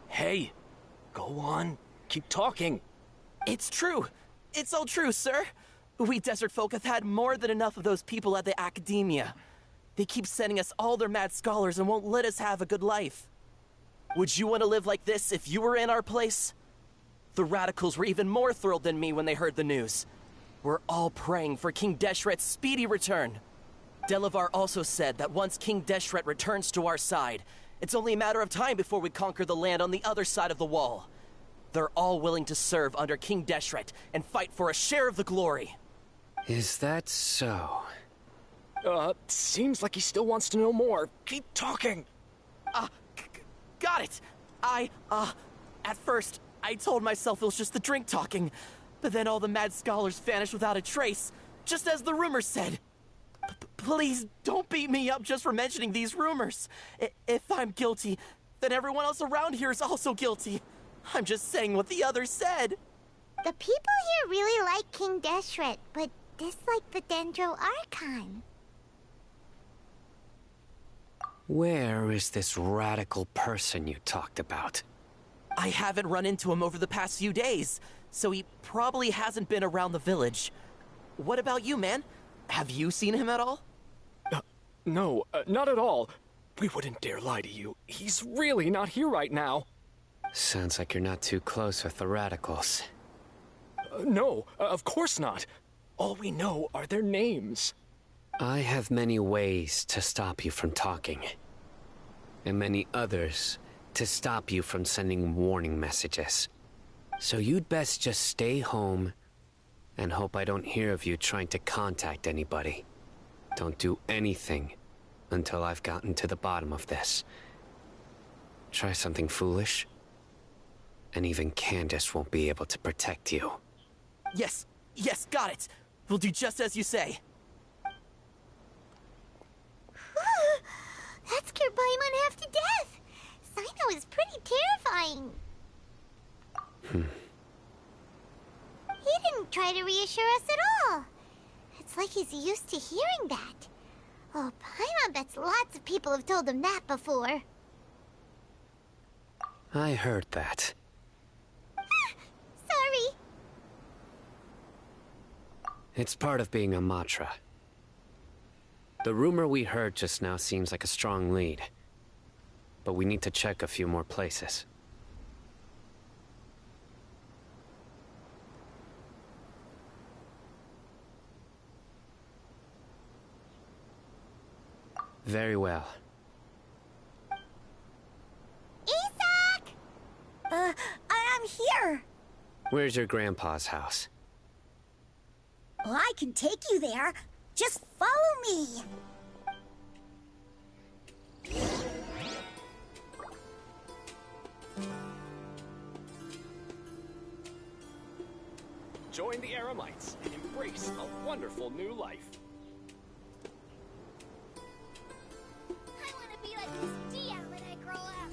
Hey, go on, keep talking. It's true. It's all true, sir. We desert folk have had more than enough of those people at the academia. They keep sending us all their mad scholars and won't let us have a good life. Would you want to live like this if you were in our place? The radicals were even more thrilled than me when they heard the news. We're all praying for King Deshret's speedy return. Delavar also said that once King Deshret returns to our side, it's only a matter of time before we conquer the land on the other side of the wall. They're all willing to serve under King Deshret and fight for a share of the glory. Is that so? Seems like he still wants to know more. Keep talking. Got it! At first, I told myself it was just the drink talking, but then all the mad scholars vanished without a trace, just as the rumors said. Please, don't beat me up just for mentioning these rumors. If I'm guilty, then everyone else around here is also guilty. I'm just saying what the others said. The people here really like King Deshret, but dislike the Dendro Archon. Where is this radical person you talked about? I haven't run into him over the past few days, so he probably hasn't been around the village. What about you, man? Have you seen him at all? No, not at all. We wouldn't dare lie to you. He's really not here right now. Sounds like you're not too close with the radicals. No, of course not. All we know are their names. I have many ways to stop you from talking. And many others to stop you from sending warning messages. So you'd best just stay home and hope I don't hear of you trying to contact anybody. Don't do anything until I've gotten to the bottom of this. Try something foolish, and even Candace won't be able to protect you. Yes, got it. We'll do just as you say. That scared Paimon half to death. Sino is pretty terrifying. He didn't try to reassure us at all. It's like he's used to hearing that. Oh, Paimon bets lots of people have told him that before. I heard that. Sorry. It's part of being a Matra. The rumor we heard just now seems like a strong lead. But we need to check a few more places. Very well. Isaac! I'm here. Where's your grandpa's house? Well, I can take you there. Just follow me. Join the Eremites and embrace a wonderful new life. I want to be like this Dia when I grow up.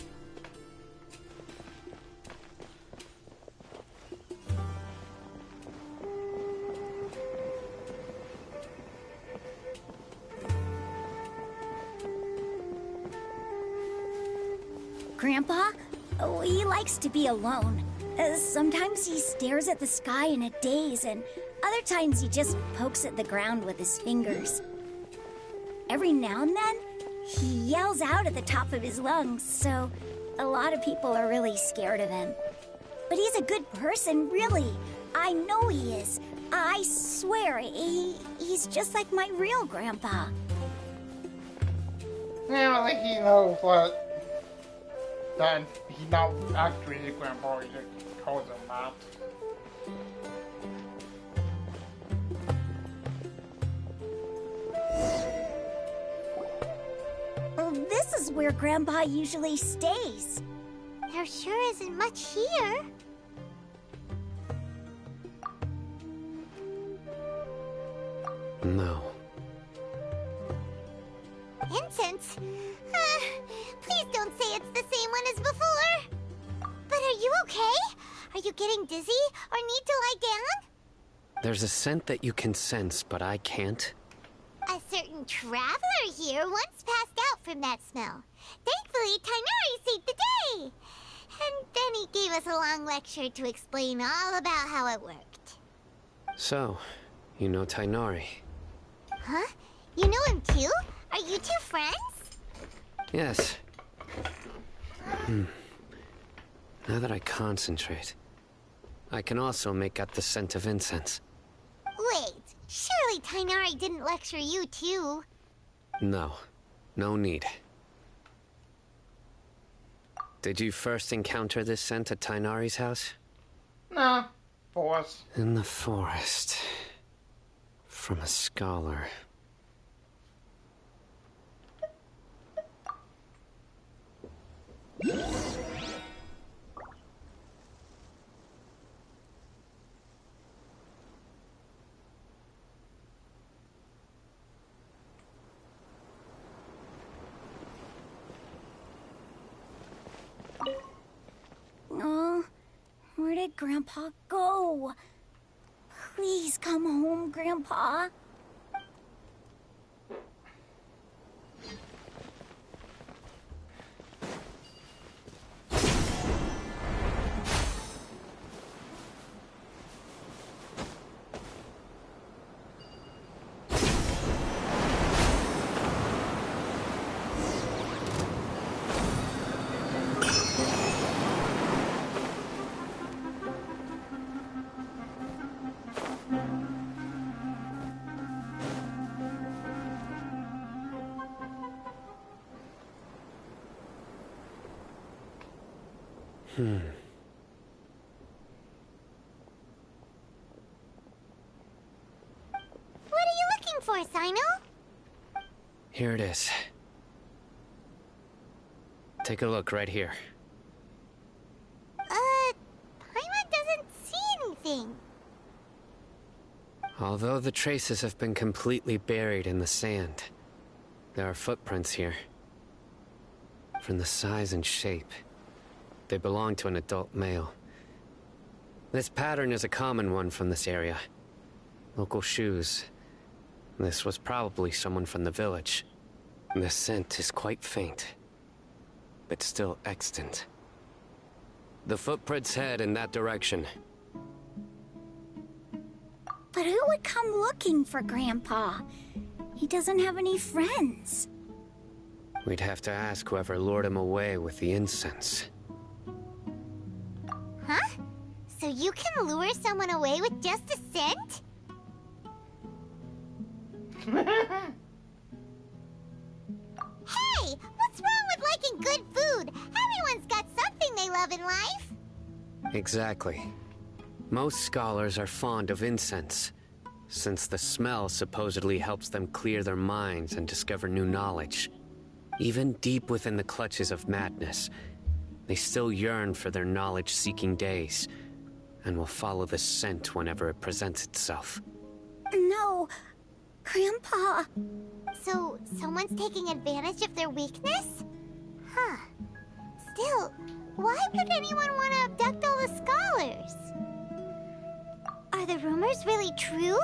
Grandpa? Oh, he likes to be alone. Sometimes he stares at the sky in a daze, and other times he just pokes at the ground with his fingers. Every now and then, he yells out at the top of his lungs, so a lot of people are really scared of him. But he's a good person, really. I know he is. I swear, he's just like my real grandpa. Yeah, I think he knows what. That he's not actually his grandpa, he just calls him that. Well, this is where Grandpa usually stays. There sure isn't much here. No. Incense? Please don't say it's the same one as before. But are you okay? Are you getting dizzy or need to lie down? There's a scent that you can sense, but I can't. A certain traveler here once passed out from that smell. Thankfully, Tighnari saved the day. And then he gave us a long lecture to explain all about how it worked. So, you know Tighnari? Huh? You know him too? Are you two friends? Yes. Now that I concentrate, I can also make out the scent of incense. Wait, surely Tighnari didn't lecture you too? No. No need. Did you first encounter this scent at Tighnari's house? Nah, forest. In the forest. from a scholar. Oh, where did Grandpa go? Please come home, Grandpa. What are you looking for, Sino? Here it is. Take a look right here. Paimon doesn't see anything. Although the traces have been completely buried in the sand, there are footprints here. From the size and shape, they belong to an adult male. This pattern is a common one from this area. Local shoes. This was probably someone from the village. The scent is quite faint, but still extant. The footprints head in that direction. But who would come looking for Grandpa? He doesn't have any friends. We'd have to ask whoever lured him away with the incense. Huh? So you can lure someone away with just a scent? Hey! What's wrong with liking good food? Everyone's got something they love in life. Exactly. Most scholars are fond of incense, since the smell supposedly helps them clear their minds and discover new knowledge. Even deep within the clutches of madness, they still yearn for their knowledge-seeking days, and will follow the scent whenever it presents itself. No, Grandpa. So, someone's taking advantage of their weakness? Huh. Still, why would anyone want to abduct all the scholars? Are the rumors really true?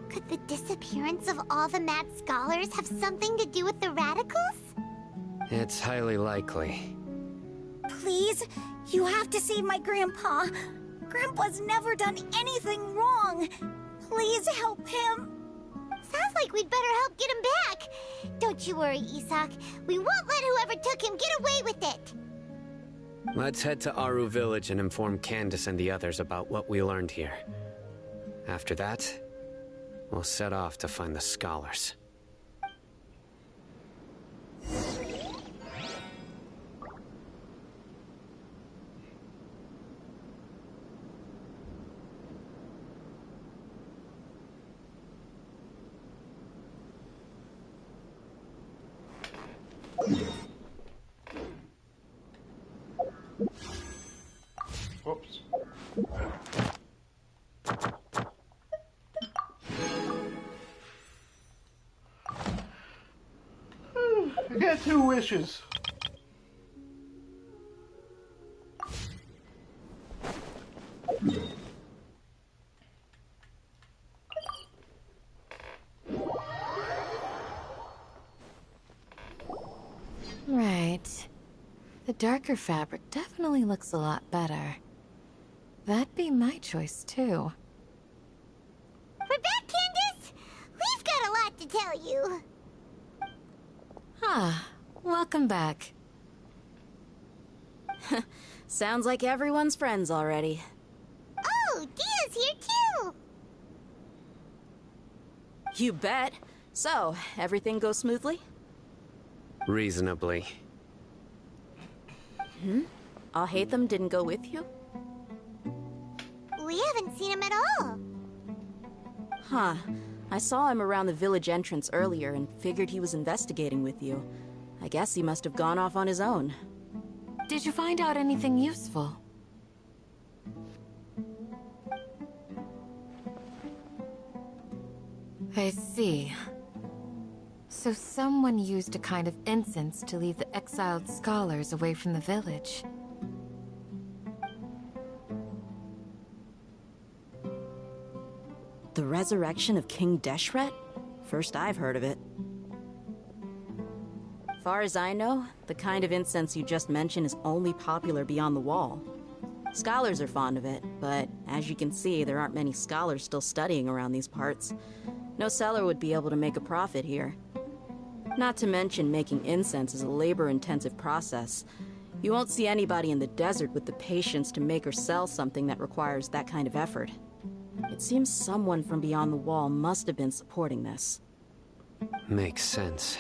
Could the disappearance of all the mad scholars have something to do with the radicals? It's highly likely. Please, you have to save my Grandpa. Grandpa's never done anything wrong. Please help him. Sounds like we'd better help get him back. Don't you worry, Isak. We won't let whoever took him get away with it. Let's head to Aru Village and inform Candace and the others about what we learned here. After that, we'll set off to find the scholars. Whoops. I got 2 wishes. Right. The darker fabric definitely looks a lot better. That'd be my choice, too. We're back, Candace! We've got a lot to tell you. Ah, welcome back. Sounds like everyone's friends already. Oh, Dia's here too! You bet. So, everything goes smoothly? Reasonably. Hmm? Alhaitham didn't go with you? We haven't seen him at all. Huh. I saw him around the village entrance earlier and figured he was investigating with you. I guess he must have gone off on his own. Did you find out anything useful? I see. So someone used a kind of incense to lead the exiled scholars away from the village. The resurrection of King Deshret? First I've heard of it. Far as I know, the kind of incense you just mentioned is only popular beyond the wall. Scholars are fond of it, but as you can see, there aren't many scholars still studying around these parts. No seller would be able to make a profit here. Not to mention, making incense is a labor-intensive process. You won't see anybody in the desert with the patience to make or sell something that requires that kind of effort. It seems someone from beyond the wall must have been supporting this. Makes sense.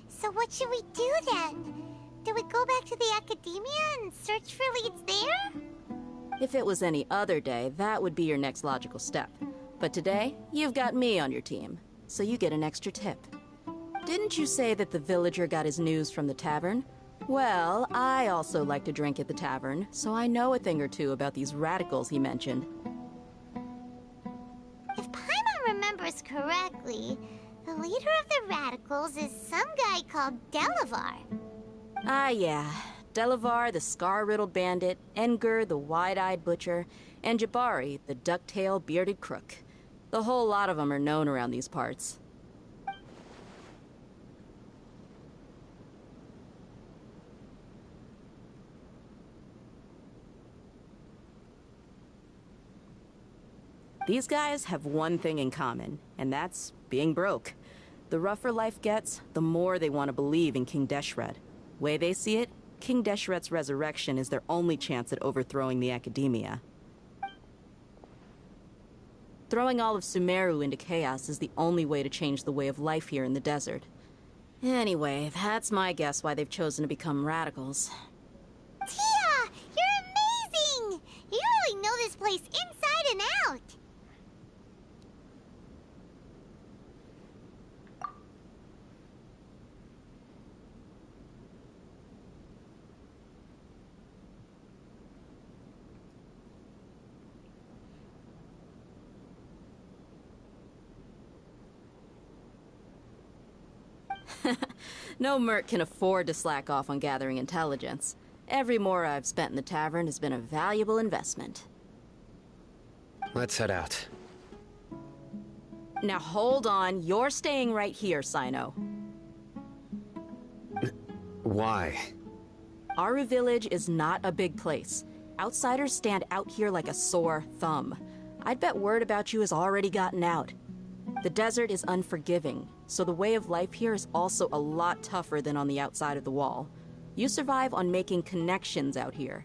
So what should we do then? Do we go back to the academia and search for leads there? If it was any other day, that would be your next logical step. But today, you've got me on your team, so you get an extra tip. Didn't you say that the villager got his news from the tavern? Well, I also like to drink at the tavern, so I know a thing or two about these radicals he mentioned. If Paimon remembers correctly, the leader of the radicals is some guy called Delavar. Ah, yeah. Delavar, the scar-riddled bandit, Engur, the wide-eyed butcher, and Jabari, the duck-tailed bearded crook. The whole lot of them are known around these parts. These guys have one thing in common, and that's being broke. The rougher life gets, the more they want to believe in King Deshret. Way they see it, King Deshret's resurrection is their only chance at overthrowing the academia. Throwing all of Sumeru into chaos is the only way to change the way of life here in the desert. Anyway, that's my guess why they've chosen to become radicals. Tia! You're amazing! You really know this place inside and out! No merc can afford to slack off on gathering intelligence. Every mora I've spent in the tavern has been a valuable investment. Let's head out. Now hold on, you're staying right here, Sino. Why? Aru Village is not a big place. Outsiders stand out here like a sore thumb. I'd bet word about you has already gotten out. The desert is unforgiving, so the way of life here is also a lot tougher than on the outside of the wall. You survive on making connections out here.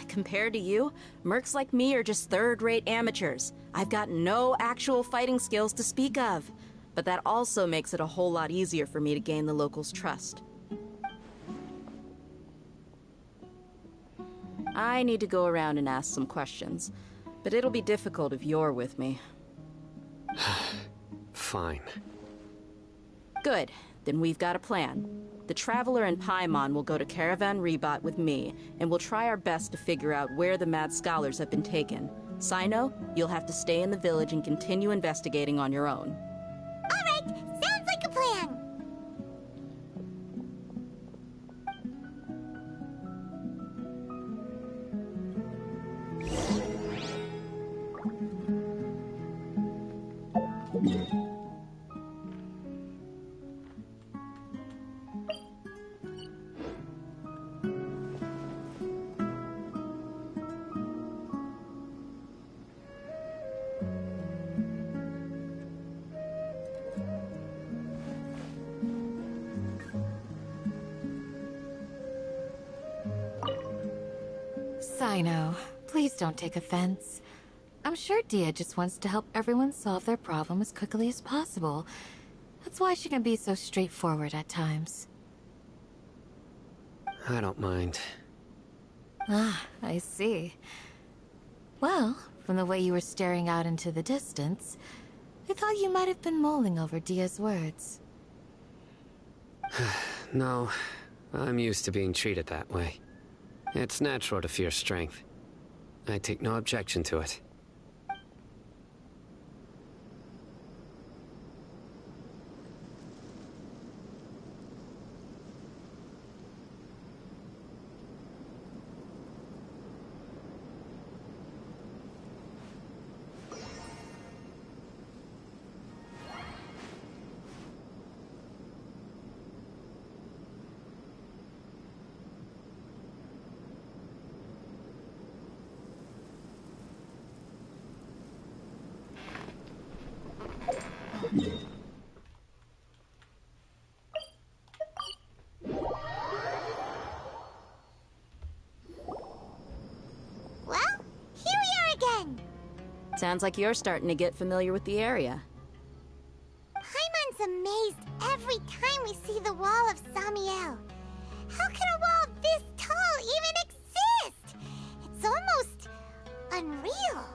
Compared to you, mercs like me are just third-rate amateurs. I've got no actual fighting skills to speak of. But that also makes it a whole lot easier for me to gain the locals' trust. I need to go around and ask some questions, but it'll be difficult if you're with me. Fine. Good. Then we've got a plan. The Traveler and Paimon will go to Caravan Rebat with me, and we'll try our best to figure out where the mad scholars have been taken. Sino, you'll have to stay in the village and continue investigating on your own. Alright, sounds like a plan! Sino, please don't take offense. I'm sure Dia just wants to help everyone solve their problem as quickly as possible. That's why she can be so straightforward at times. I don't mind. Ah, I see. Well, from the way you were staring out into the distance, I thought you might have been mulling over Dia's words. No, I'm used to being treated that way. It's natural to fear strength. I take no objection to it. Well, here we are again. Sounds like you're starting to get familiar with the area. Paimon's amazed every time we see the wall of Samiel. How can a wall this tall even exist? It's almost unreal.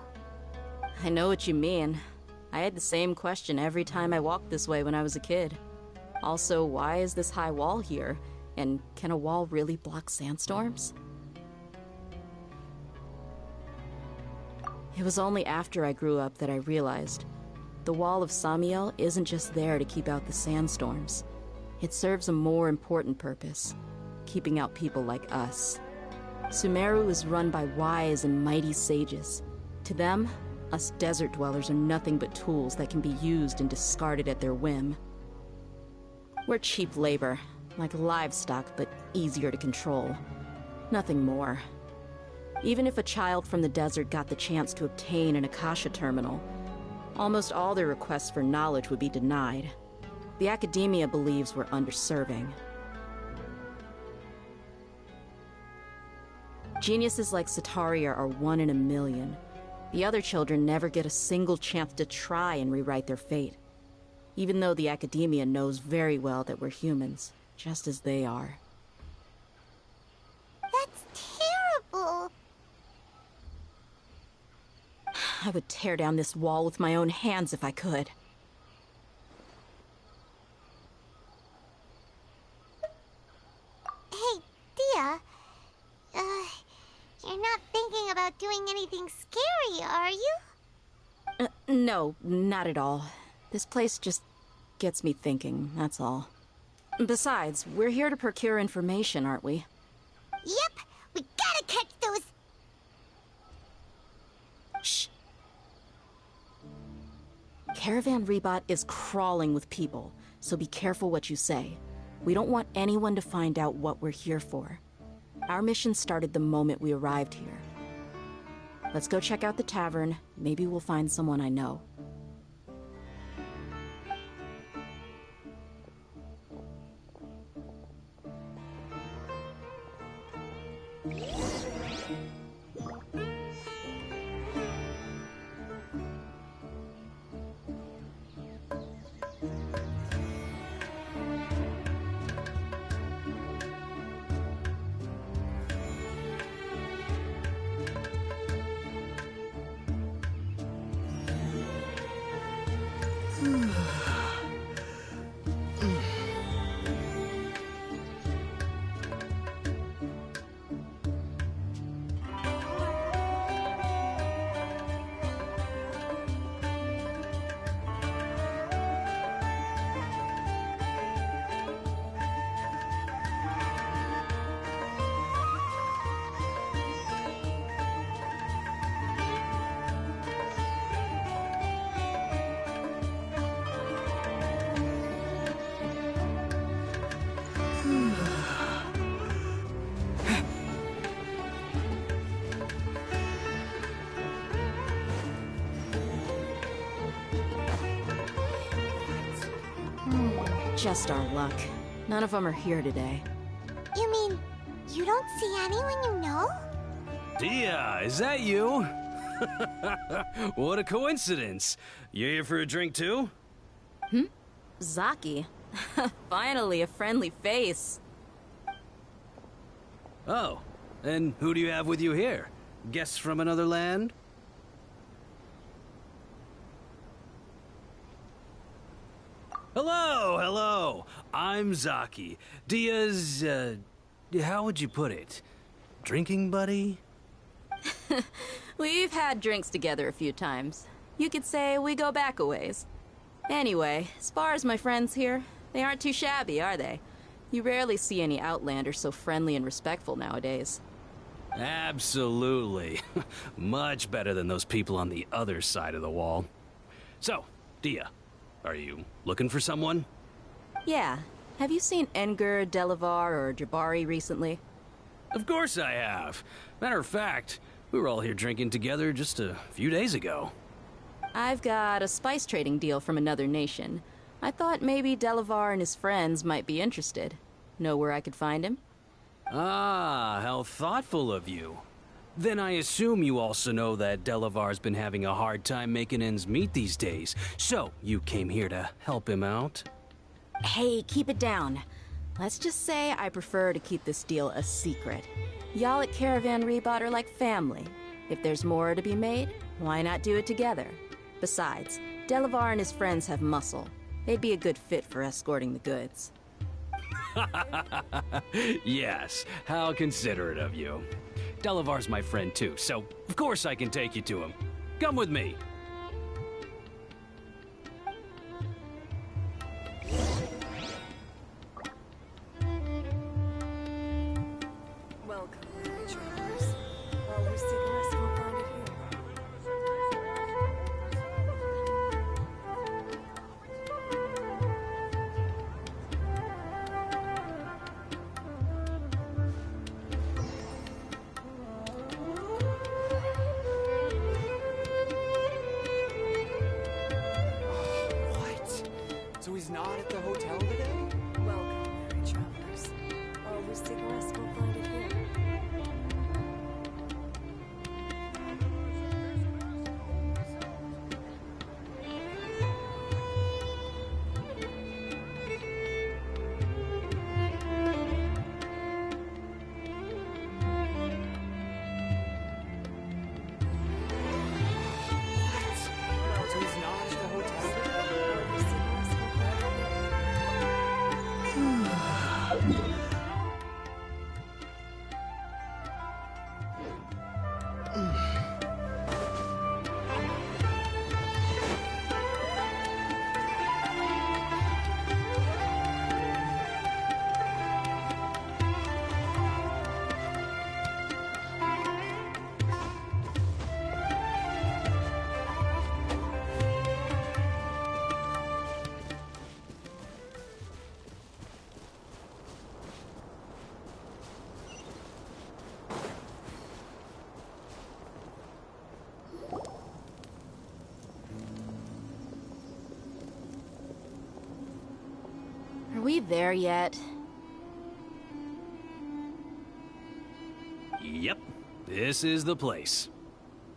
I know what you mean. I had the same question every time I walked this way when I was a kid. Also, why is this high wall here? And can a wall really block sandstorms? It was only after I grew up that I realized the wall of Samiel isn't just there to keep out the sandstorms. It serves a more important purpose, keeping out people like us. Sumeru is run by wise and mighty sages. To them, us desert dwellers are nothing but tools that can be used and discarded at their whim. We're cheap labor, like livestock, but easier to control. Nothing more. Even if a child from the desert got the chance to obtain an Akasha terminal, almost all their requests for knowledge would be denied. The academia believes we're underserving. Geniuses like Sataria are 1 in a million. The other children never get a single chance to try and rewrite their fate. Even though the academia knows very well that we're humans, just as they are. That's terrible. I would tear down this wall with my own hands if I could. Hey, Dia. You're not thinking about doing anything scary, are you? No, not at all. This place just gets me thinking, that's all. Besides, we're here to procure information, aren't we? Yep, we gotta catch those... Shh. Caravan Rebot is crawling with people, so be careful what you say. We don't want anyone to find out what we're here for. Our mission started the moment we arrived here. Let's go check out the tavern. Maybe we'll find someone I know. Just our luck. None of them are here today. You mean, you don't see anyone you know? Dia, is that you? What a coincidence. You here for a drink too? Zaki. Finally, a friendly face. Oh, and who do you have with you here? Guests from another land? Hello, hello. I'm Zaki. Dia's, how would you put it? Drinking buddy? We've had drinks together a few times. You could say we go back a ways. Anyway, as far as my friends here, they aren't too shabby, are they? You rarely see any Outlanders so friendly and respectful nowadays. Absolutely. Much better than those people on the other side of the wall. So, Dia, are you looking for someone? Yeah. Have you seen Enger, Delavar, or Jabari recently? Of course I have. Matter of fact, we were all here drinking together just a few days ago. I've got a spice trading deal from another nation. I thought maybe Delavar and his friends might be interested. Know where I could find him? Ah, how thoughtful of you. Then I assume you also know that Delavar's been having a hard time making ends meet these days, so you came here to help him out? Hey, keep it down. Let's just say I prefer to keep this deal a secret. Y'all at Caravan Rebot are like family. If there's more to be made, why not do it together? Besides, Delavar and his friends have muscle. They'd be a good fit for escorting the goods. Yes, how considerate of you. Delavar's my friend too, so of course I can take you to him. Come with me. Welcome, travelers. All who seek rest will find it here. What? So he's not at the hotel today? Welcome, merry travelers. All who seek rest will find it here. So he's not at the hotel today? Are we there yet? Yep, this is the place.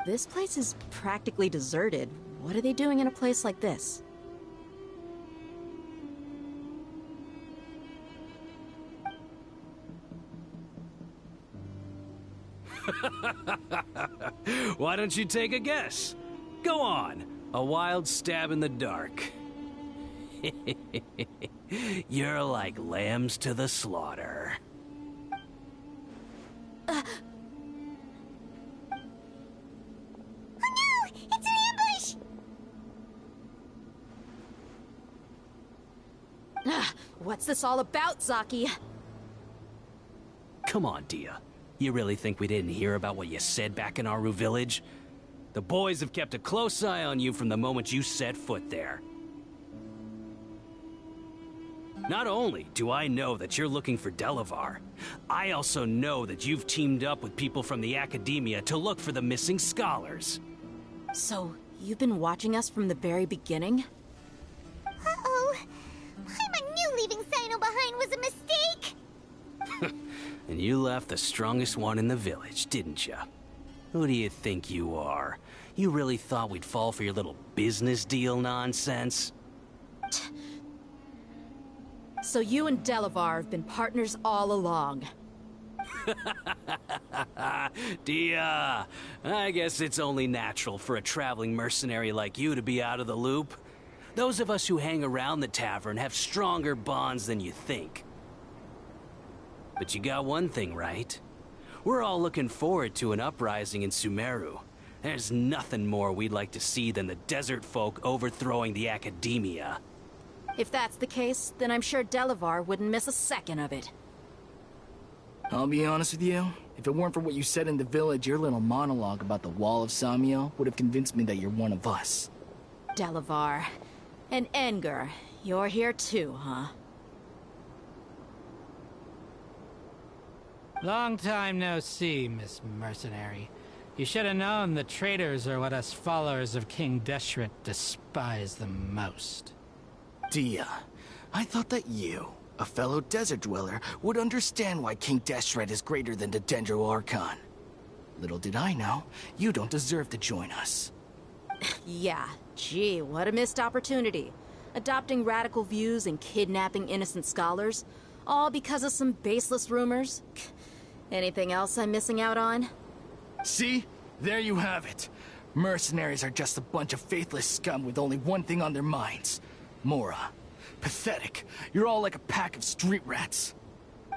This place is practically deserted. What are they doing in a place like this? Why don't you take a guess? Go on, a wild stab in the dark. You're like lambs to the slaughter. Oh no! It's an ambush! What's this all about, Zaki? Come on, Dia. You really think we didn't hear about what you said back in Aru village? The boys have kept a close eye on you from the moment you set foot there. Not only do I know that you're looking for Delavar, I also know that you've teamed up with people from the Academia to look for the missing scholars. So, you've been watching us from the very beginning? Uh-oh. I knew leaving Sino behind was a mistake! And you left the strongest one in the village, didn't you? Who do you think you are? You really thought we'd fall for your little business deal nonsense? So you and Delavar have been partners all along. Dia, I guess it's only natural for a traveling mercenary like you to be out of the loop. Those of us who hang around the tavern have stronger bonds than you think. But you got one thing right. We're all looking forward to an uprising in Sumeru. There's nothing more we'd like to see than the desert folk overthrowing the academia. If that's the case, then I'm sure Delavar wouldn't miss a second of it. I'll be honest with you. If it weren't for what you said in the village, your little monologue about the Wall of Samiel would have convinced me that you're one of us. Delavar. And Engar, you're here too, huh? Long time no see, Miss Mercenary. You should have known the traitors are what us followers of King Deshret despise the most. Dia, I thought that you, a fellow desert dweller, would understand why King Deshret is greater than the Dendro Archon. Little did I know, you don't deserve to join us. Yeah, gee, what a missed opportunity. Adopting radical views and kidnapping innocent scholars, all because of some baseless rumors. Anything else I'm missing out on? See? There you have it. Mercenaries are just a bunch of faithless scum with only one thing on their minds. Mora. Pathetic. You're all like a pack of street rats.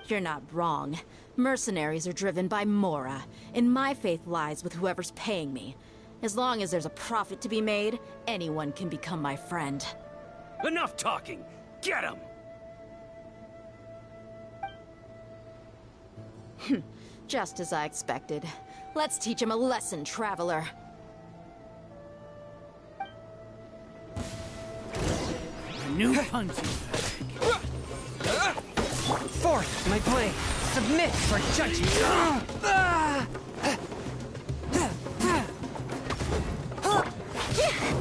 You're not wrong. Mercenaries are driven by Mora, and my faith lies with whoever's paying me. As long as there's a profit to be made, anyone can become my friend. Enough talking! Get him! Just as I expected. Let's teach him a lesson, traveler. A new punching bag. Forth, my blade! Submit for judgment!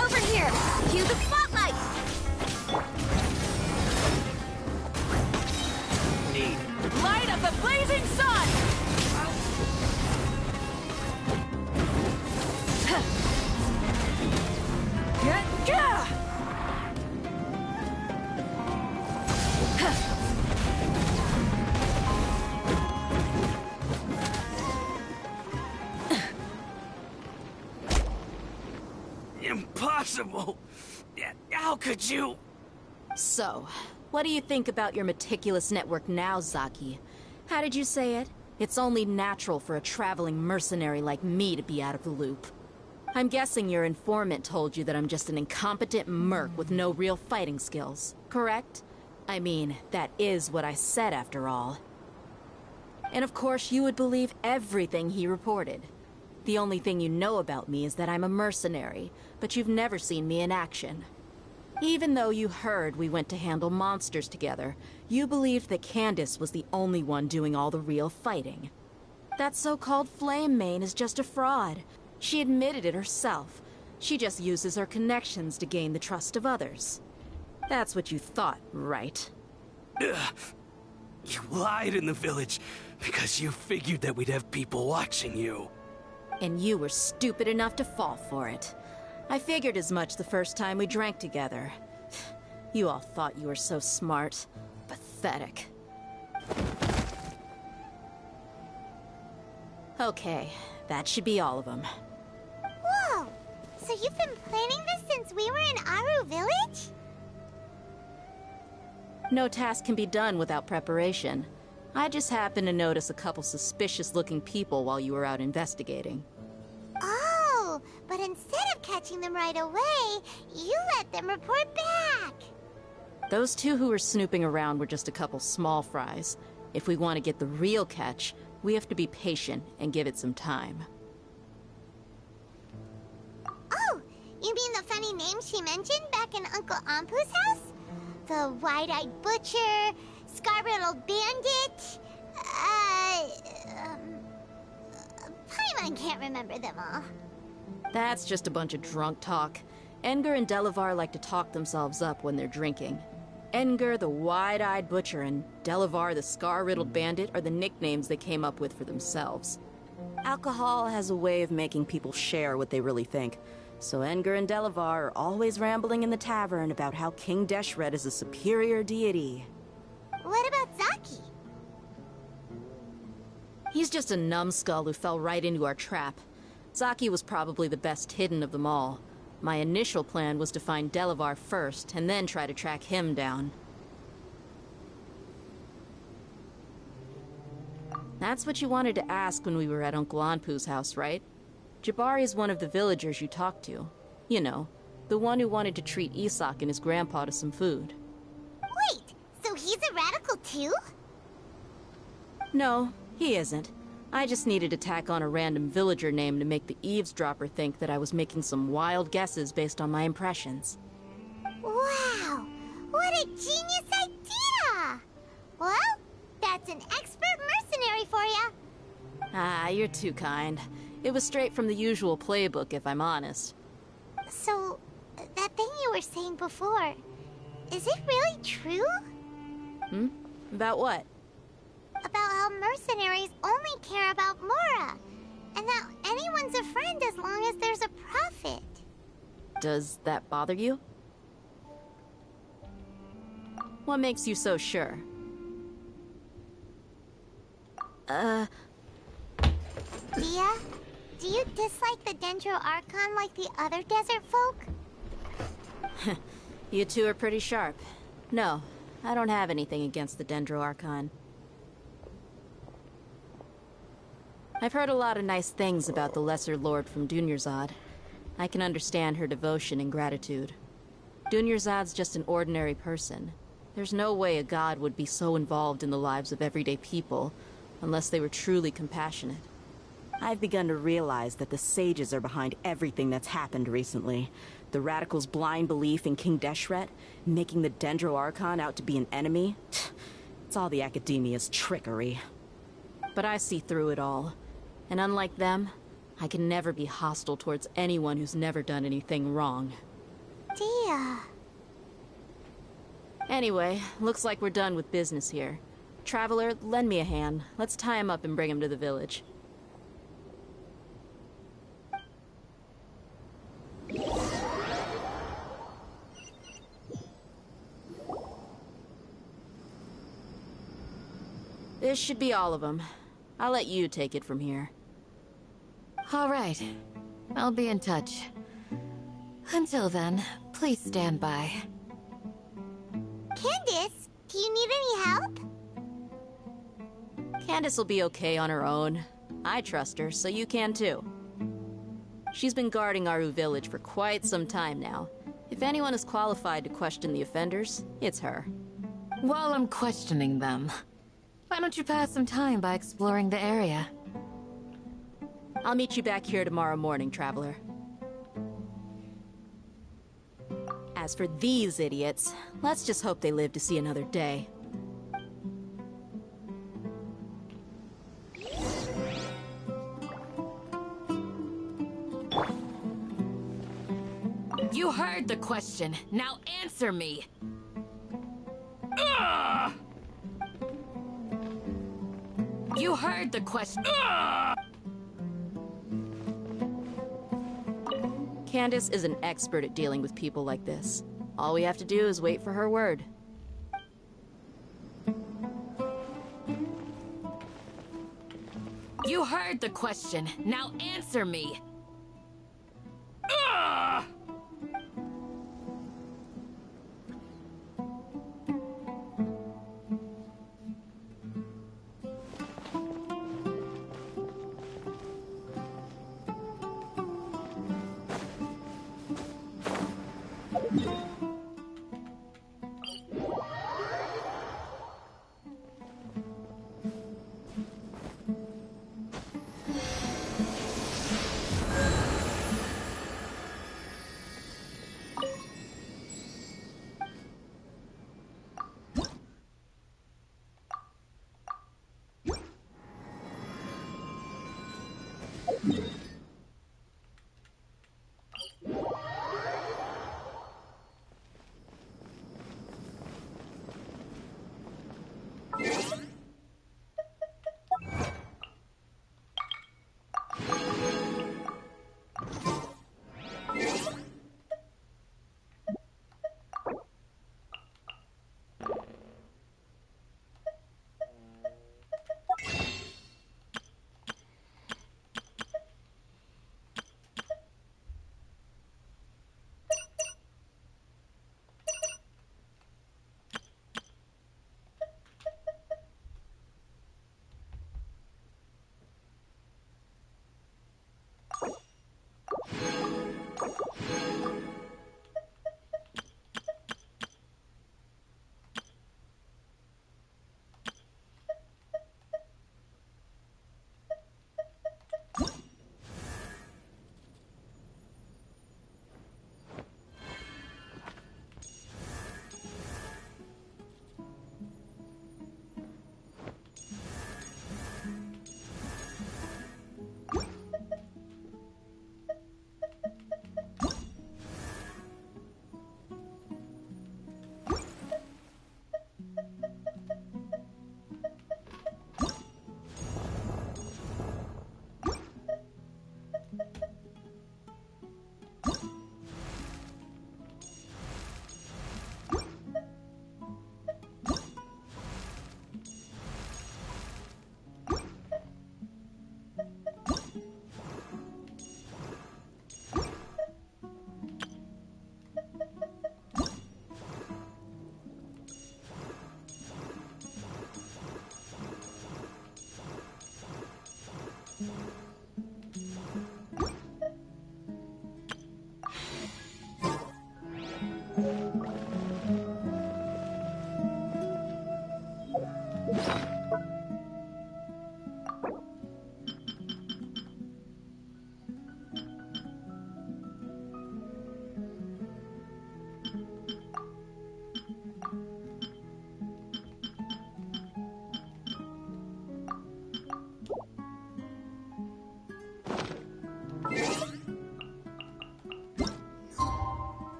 Over here! Cue the spotlight! Light up the blazing sun! Impossible! How could you? So, what do you think about your meticulous network now, Zaki? How did you say it? It's only natural for a traveling mercenary like me to be out of the loop. I'm guessing your informant told you that I'm just an incompetent merc with no real fighting skills, correct? I mean, that is what I said after all. And of course you would believe everything he reported. The only thing you know about me is that I'm a mercenary, but you've never seen me in action. Even though you heard we went to handle monsters together, you believed that Candace was the only one doing all the real fighting. That so-called Flame Mane is just a fraud. She admitted it herself. She just uses her connections to gain the trust of others. That's what you thought, right? You lied in the village because you figured that we'd have people watching you. And you were stupid enough to fall for it. I figured as much the first time we drank together. You all thought you were so smart. Pathetic. Okay, that should be all of them. Whoa! So you've been planning this since we were in Aru Village? No task can be done without preparation. I just happened to notice a couple suspicious-looking people while you were out investigating. Oh, but instead of catching them right away, you let them report back. Those two who were snooping around were just a couple small fries. If we want to get the real catch, we have to be patient and give it some time. Oh, you mean the funny name she mentioned back in Uncle Ampu's house? The wide-eyed butcher, scar-riddled bandit, Paimon can't remember them all. That's just a bunch of drunk talk. Engar and Delavar like to talk themselves up when they're drinking. Engar, the wide-eyed butcher, and Delavar, the scar-riddled bandit, are the nicknames they came up with for themselves. Alcohol has a way of making people share what they really think. So Engar and Delavar are always rambling in the tavern about how King Deshret is a superior deity. What about Zaki? He's just a numbskull who fell right into our trap. Zaki was probably the best hidden of them all. My initial plan was to find Delavar first, and then try to track him down. That's what you wanted to ask when we were at Uncle Anpu's house, right? Jabari is one of the villagers you talked to. You know, the one who wanted to treat Isak and his grandpa to some food. Wait, so he's a radical too? No, he isn't. I just needed to tack on a random villager name to make the eavesdropper think that I was making some wild guesses based on my impressions. Wow, what a genius idea! Well, that's an expert mercenary for you. Ah, you're too kind. It was straight from the usual playbook, if I'm honest. So, that thing you were saying before, is it really true? Hmm? About what? About how mercenaries only care about Mora, and that anyone's a friend as long as there's a profit. Does that bother you? What makes you so sure? Dia, do you dislike the Dendro Archon like the other desert folk? You two are pretty sharp. No, I don't have anything against the Dendro Archon. I've heard a lot of nice things about the Lesser Lord from Dunyarzad. I can understand her devotion and gratitude. Dunyarzad's just an ordinary person. There's no way a god would be so involved in the lives of everyday people, unless they were truly compassionate. I've begun to realize that the sages are behind everything that's happened recently. The radicals' blind belief in King Deshret, making the Dendro Archon out to be an enemy. It's all the Academia's trickery. But I see through it all. And unlike them, I can never be hostile towards anyone who's never done anything wrong. Dia. Anyway, looks like we're done with business here. Traveler, lend me a hand. Let's tie him up and bring him to the village. This should be all of them. I'll let you take it from here. All right. I'll be in touch. Until then, please stand by. Candace, do you need any help? Candace will be okay on her own. I trust her, so you can too. She's been guarding Aru village for quite some time now. If anyone is qualified to question the offenders, it's her. While I'm questioning them, why don't you pass some time by exploring the area? I'll meet you back here tomorrow morning, Traveler. As for these idiots, let's just hope they live to see another day. You heard the question. Now answer me. You heard the question. Candace is an expert at dealing with people like this. All we have to do is wait for her word. You heard the question. Now answer me.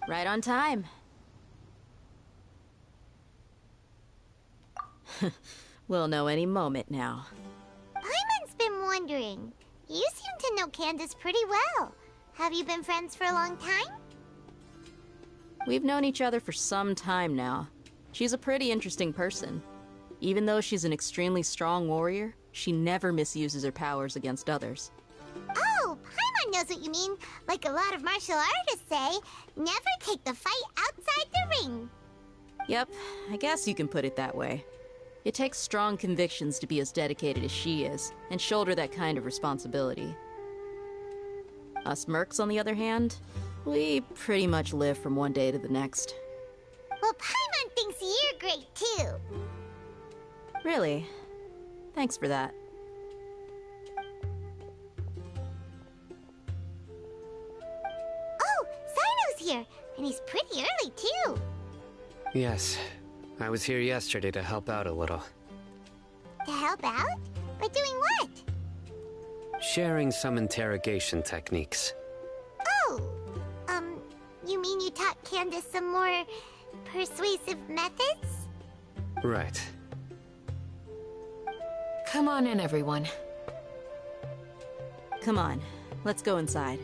Right on time. We'll know any moment now. Paimon's been wondering. You seem to know Candace pretty well. Have you been friends for a long time? We've known each other for some time now. She's a pretty interesting person. Even though she's an extremely strong warrior, she never misuses her powers against others. Oh, Paimon knows what you mean. Like a lot of martial artists say, never take the fight outside the ring. Yep, I guess you can put it that way. It takes strong convictions to be as dedicated as she is, and shoulder that kind of responsibility. Us mercs, on the other hand, we pretty much live from one day to the next. Well, Paimon thinks you're great, too. Really? Thanks for that. Oh, Sino's here, and he's pretty early, too. Yes, I was here yesterday to help out a little. To help out? By doing what? Sharing some interrogation techniques. Oh, you mean you taught Candace some more persuasive methods? Right. Come on in, everyone. Come on, let's go inside.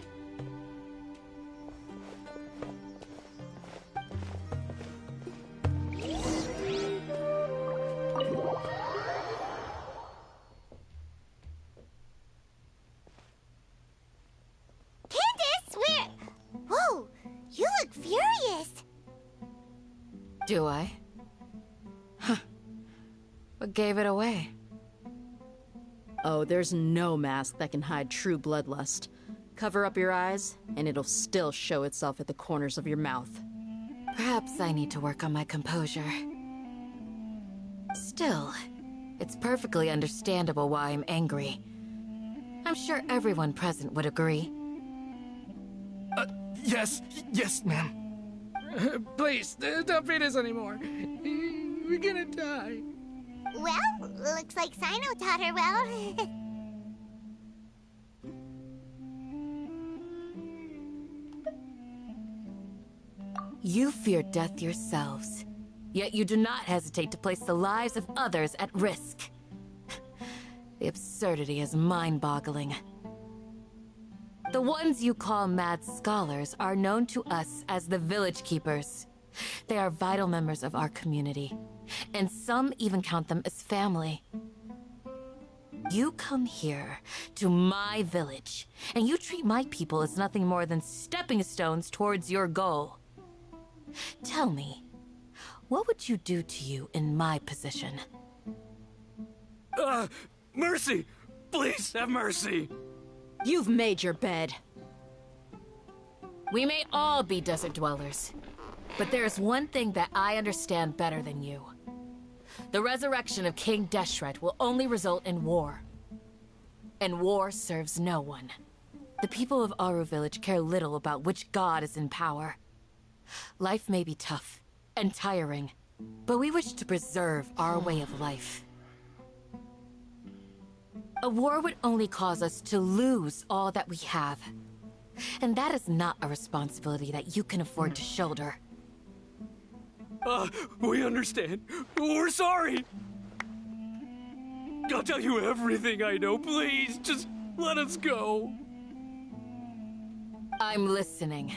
Candace, where? Whoa, you look furious. Do I? Huh. What gave it away? Oh, there's no mask that can hide true bloodlust. Cover up your eyes, and it'll still show itself at the corners of your mouth. Perhaps I need to work on my composure. Still, it's perfectly understandable why I'm angry. I'm sure everyone present would agree. Yes, ma'am. Please, don't beat us anymore. We're gonna die. Well, looks like Sino taught her well. You fear death yourselves, yet you do not hesitate to place the lives of others at risk. The absurdity is mind-boggling. The ones you call mad scholars are known to us as the Village Keepers. They are vital members of our community, and some even count them as family. You come here, to my village, and you treat my people as nothing more than stepping stones towards your goal. Tell me, what would you do to you in my position? Mercy! Please, have mercy! You've made your bed. We may all be desert dwellers, but there is one thing that I understand better than you. The resurrection of King Deshret will only result in war. And war serves no one. The people of Aru Village care little about which god is in power. Life may be tough and tiring, but we wish to preserve our way of life. A war would only cause us to lose all that we have. And that is not a responsibility that you can afford to shoulder. We understand. We're sorry. I'll tell you everything I know, please. Just let us go. I'm listening.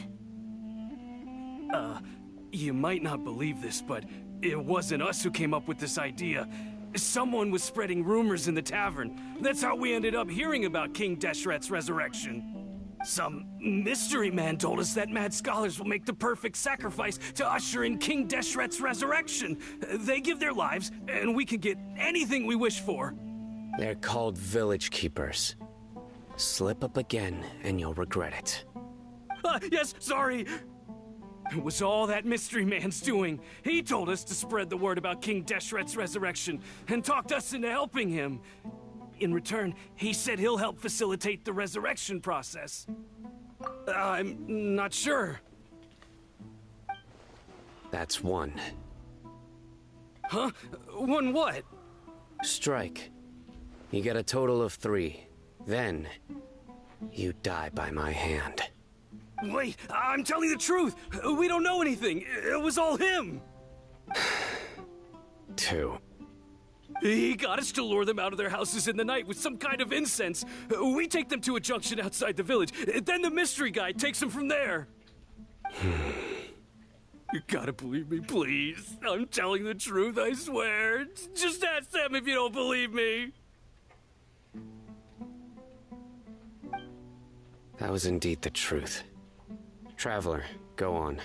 You might not believe this, but it wasn't us who came up with this idea. Someone was spreading rumors in the tavern. That's how we ended up hearing about King Deshret's resurrection. Some mystery man told us that mad scholars will make the perfect sacrifice to usher in King Deshret's resurrection. They give their lives, and we can get anything we wish for. They're called Village Keepers. Slip up again, and you'll regret it. Yes, sorry. It was all that mystery man's doing. He told us to spread the word about King Deshret's resurrection and talked us into helping him. In return, he said he'll help facilitate the resurrection process. I'm not sure. That's one. Huh? One what? Strike. You get a total of 3. Then, you die by my hand. Wait, I'm telling the truth. We don't know anything. It was all him. 2. He got us to lure them out of their houses in the night with some kind of incense. We take them to a junction outside the village. Then the mystery guy takes them from there. You gotta believe me, please. I'm telling the truth, I swear. Just ask them if you don't believe me. That was indeed the truth. Traveler, go on.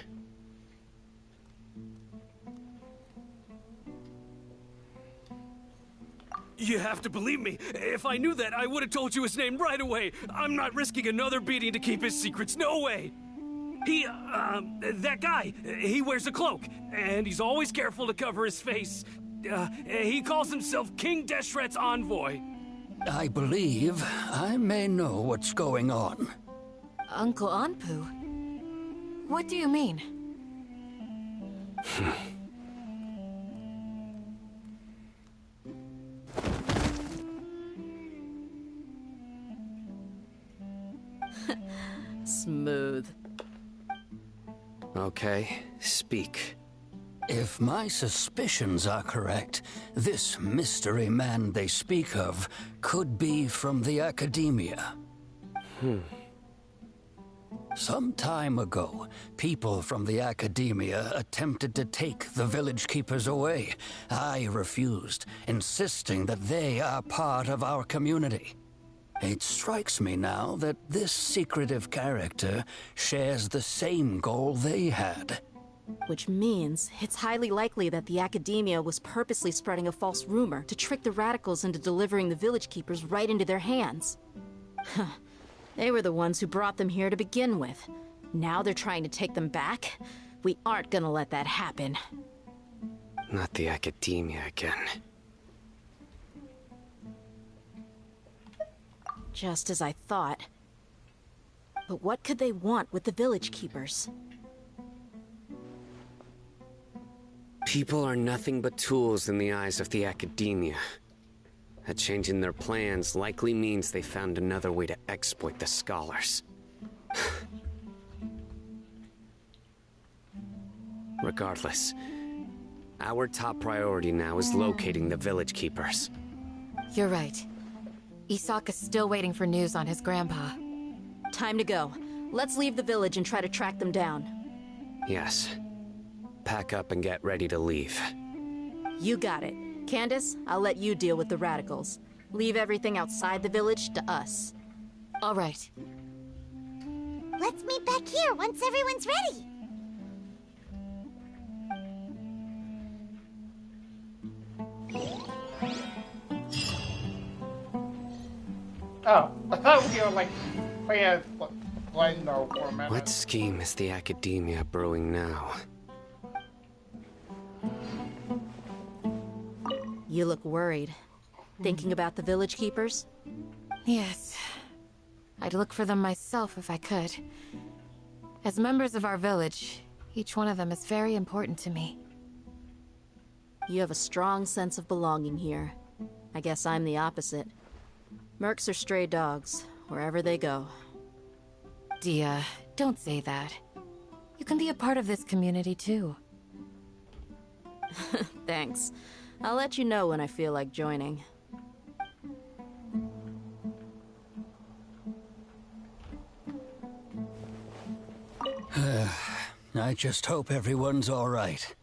You have to believe me. If I knew that, I would have told you his name right away. I'm not risking another beating to keep his secrets. No way. That guy, he wears a cloak, and he's always careful to cover his face. He calls himself King Deshret's envoy. I believe I may know what's going on. Uncle Anpu? What do you mean? Smooth. Okay, speak. If my suspicions are correct, this mystery man they speak of could be from the Academia. Some time ago, people from the Academia attempted to take the village keepers away. I refused, insisting that they are part of our community. It strikes me now that this secretive character shares the same goal they had. Which means it's highly likely that the Academia was purposely spreading a false rumor to trick the radicals into delivering the village keepers right into their hands. They were the ones who brought them here to begin with. Now they're trying to take them back? We aren't gonna let that happen. Not the Academia again. Just as I thought. But what could they want with the village keepers? People are nothing but tools in the eyes of the Academia. A change in their plans likely means they found another way to exploit the scholars. Regardless, our top priority now is locating the village keepers. You're right. Isak is still waiting for news on his grandpa. Time to go. Let's leave the village and try to track them down. Yes. Pack up and get ready to leave. You got it. Candace, I'll let you deal with the radicals. Leave everything outside the village to us. All right. Let's meet back here once everyone's ready. Oh, I thought we were like, Blendo for a minute. What scheme is the Academia brewing now? You look worried. Thinking about the village keepers? Yes. I'd look for them myself if I could. As members of our village, each one of them is very important to me. You have a strong sense of belonging here. I guess I'm the opposite. Mercs are stray dogs, wherever they go. Dia, don't say that. You can be a part of this community too. Thanks. I'll let you know when I feel like joining. I just hope everyone's all right.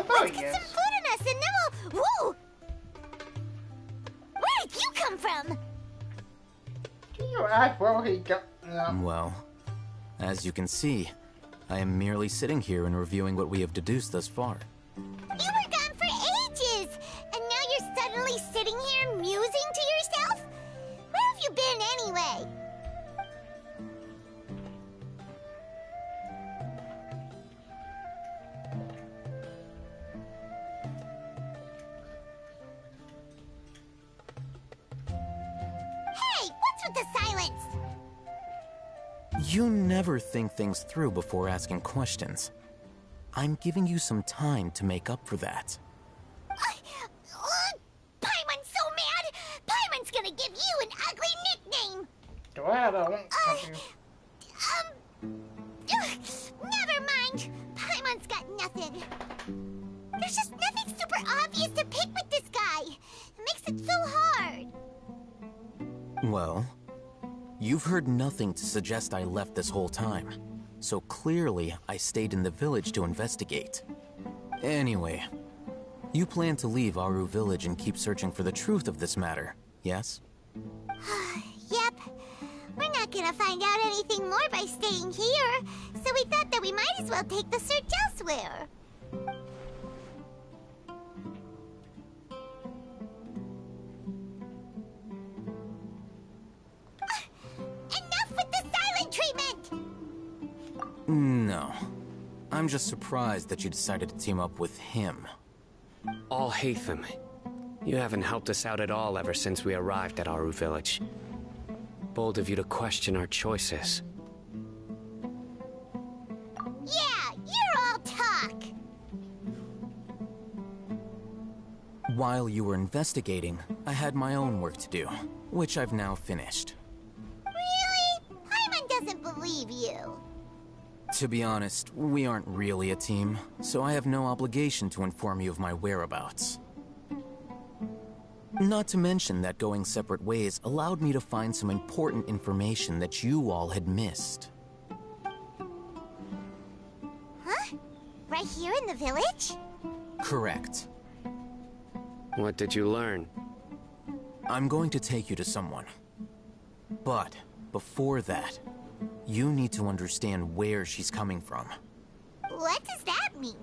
Let's get some food in us and then we'll... Woo! Where did you come from? You asked where he got... Well, as you can see, I am merely sitting here and reviewing what we have deduced thus far. You were gone for ages! And now you're suddenly sitting here musing to yourself? Where have you been anyway? You never think things through before asking questions. I'm giving you some time to make up for that. Paimon's so mad! Paimon's gonna give you an ugly nickname! Go ahead, I won't cut you. Never mind. Paimon's got nothing. There's just nothing super obvious to pick with this guy. It makes it so hard. Well, you've heard nothing to suggest I left this whole time. So clearly, I stayed in the village to investigate. Anyway, you plan to leave Aru Village and keep searching for the truth of this matter, yes? Yep. We're not gonna find out anything more by staying here, so we thought that we might as well take the search elsewhere. Enough with the silent treatment! No. I'm just surprised that you decided to team up with him. Alhaitham, you haven't helped us out at all ever since we arrived at Aru Village. Bold of you to question our choices. Yeah, you're all talk! While you were investigating, I had my own work to do, which I've now finished. Really? Paimon doesn't believe you. To be honest, we aren't really a team, so I have no obligation to inform you of my whereabouts. Not to mention that going separate ways allowed me to find some important information that you all had missed. Huh? Right here in the village? Correct. What did you learn? I'm going to take you to someone. But before that, you need to understand where she's coming from. What does that mean?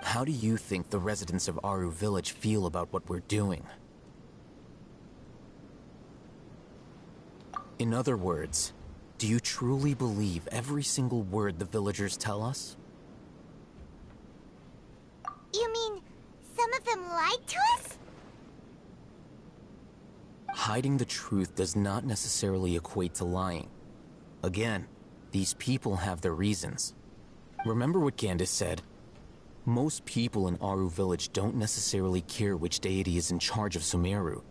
How do you think the residents of Aru Village feel about what we're doing? In other words, do you truly believe every single word the villagers tell us? You mean, some of them lied to us? Hiding the truth does not necessarily equate to lying. Again, these people have their reasons. Remember what Candace said? Most people in Aru Village don't necessarily care which deity is in charge of Sumeru.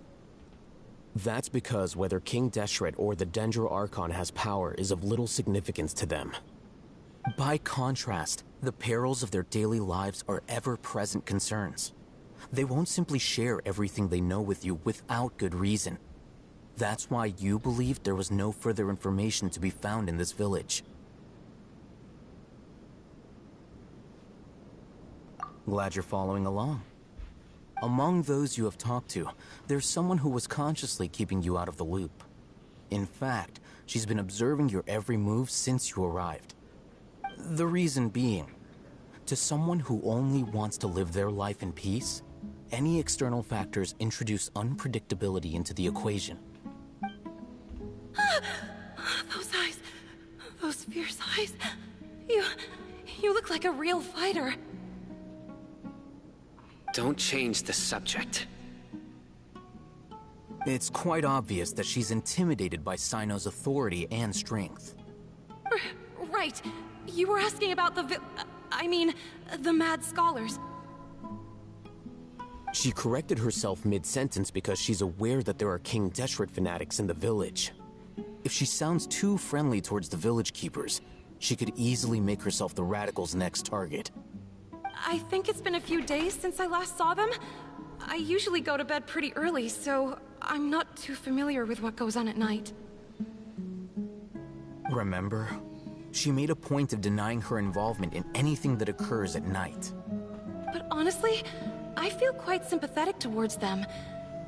That's because whether King Deshret or the Dendro Archon has power is of little significance to them. By contrast, the perils of their daily lives are ever-present concerns. They won't simply share everything they know with you without good reason. That's why you believed there was no further information to be found in this village. Glad you're following along. Among those you have talked to, there's someone who was consciously keeping you out of the loop. In fact, she's been observing your every move since you arrived. The reason being, to someone who only wants to live their life in peace, any external factors introduce unpredictability into the equation. Those eyes. Those fierce eyes. You look like a real fighter. Don't change the subject. It's quite obvious that she's intimidated by Sino's authority and strength. Right. You were asking about the the mad scholars. She corrected herself mid-sentence because she's aware that there are King Deshret fanatics in the village. If she sounds too friendly towards the village keepers, she could easily make herself the radicals' next target. I think it's been a few days since I last saw them. I usually go to bed pretty early, so I'm not too familiar with what goes on at night. Remember? She made a point of denying her involvement in anything that occurs at night. But honestly, I feel quite sympathetic towards them.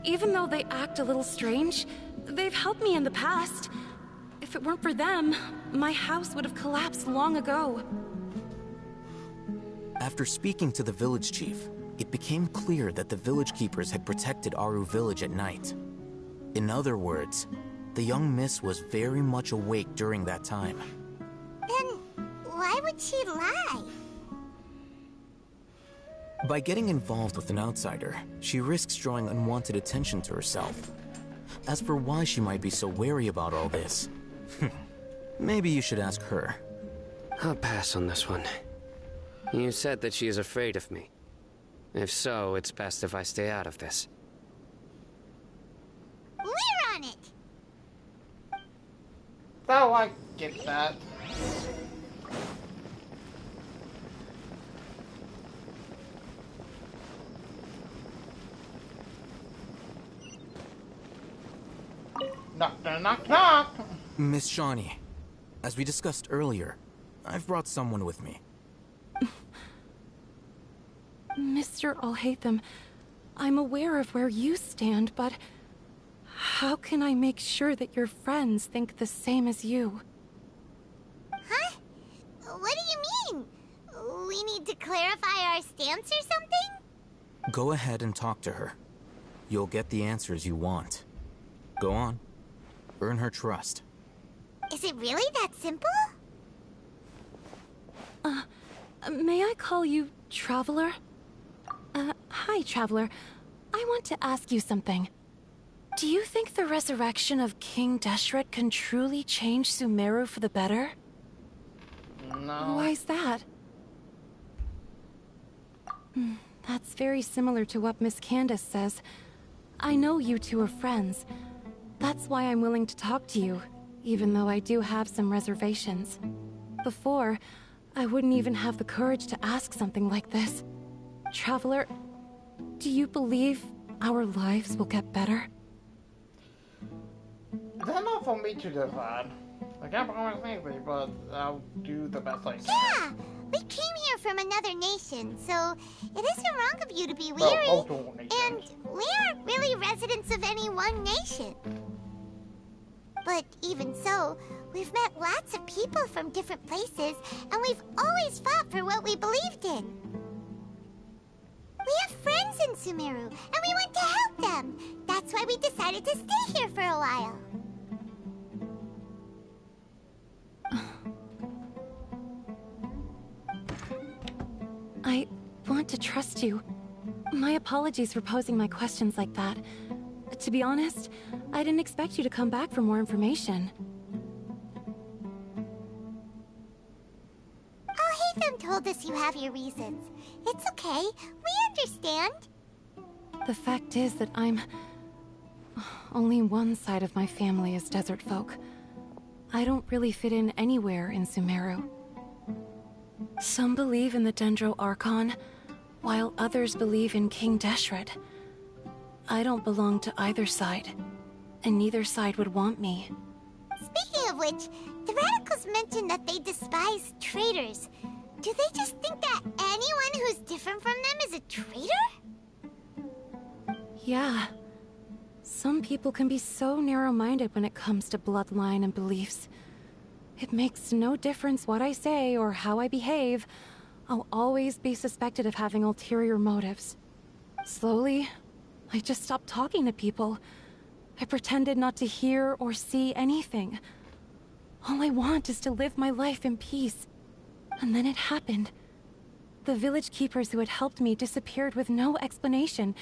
Even though they act a little strange, they've helped me in the past. If it weren't for them, my house would have collapsed long ago. After speaking to the village chief, it became clear that the village keepers had protected Aru Village at night. In other words, the young miss was very much awake during that time. Then, why would she lie? By getting involved with an outsider, she risks drawing unwanted attention to herself. As for why she might be so wary about all this, Maybe you should ask her. I'll pass on this one. You said that she is afraid of me. If so, it's best if I stay out of this. We're on it! So I get that. Knock, knock, knock, knock! Miss Shawnee, as we discussed earlier, I've brought someone with me. Mr. Alhaitham, I'm aware of where you stand, but how can I make sure that your friends think the same as you? Huh? What do you mean? We need to clarify our stance or something? Go ahead and talk to her. You'll get the answers you want. Go on. Earn her trust. Is it really that simple? May I call you Traveler? Hi, Traveler. I want to ask you something. Do you think the resurrection of King Deshret can truly change Sumeru for the better? No. Why's that? That's very similar to what Miss Candace says. I know you two are friends. That's why I'm willing to talk to you, even though I do have some reservations. Before, I wouldn't even have the courage to ask something like this. Traveler, do you believe our lives will get better? That's not for me to decide. I can't promise anything, but I'll do the best I can. Yeah! We came here from another nation, so it isn't wrong of you to be Well, weary. multiple nations. And we aren't really residents of any one nation. But even so, we've met lots of people from different places, and we've always fought for what we believed in. We have friends in Sumeru, and we want to help them. That's why we decided to stay here for a while. I want to trust you. My apologies for posing my questions like that. To be honest, I didn't expect you to come back for more information. Alhaitham told us you have your reasons. It's okay. We understand. The fact is that only one side of my family is desert folk. I don't really fit in anywhere in Sumeru. Some believe in the Dendro Archon, while others believe in King Deshret. I don't belong to either side, and neither side would want me. Speaking of which, the Radicals mentioned that they despise traitors. Do they just think that anyone who's different from them is a traitor? Yeah. Some people can be so narrow-minded when it comes to bloodline and beliefs. It makes no difference what I say or how I behave. I'll always be suspected of having ulterior motives. Slowly, I just stopped talking to people. I pretended not to hear or see anything. All I want is to live my life in peace. And then it happened. The village keepers who had helped me disappeared with no explanation,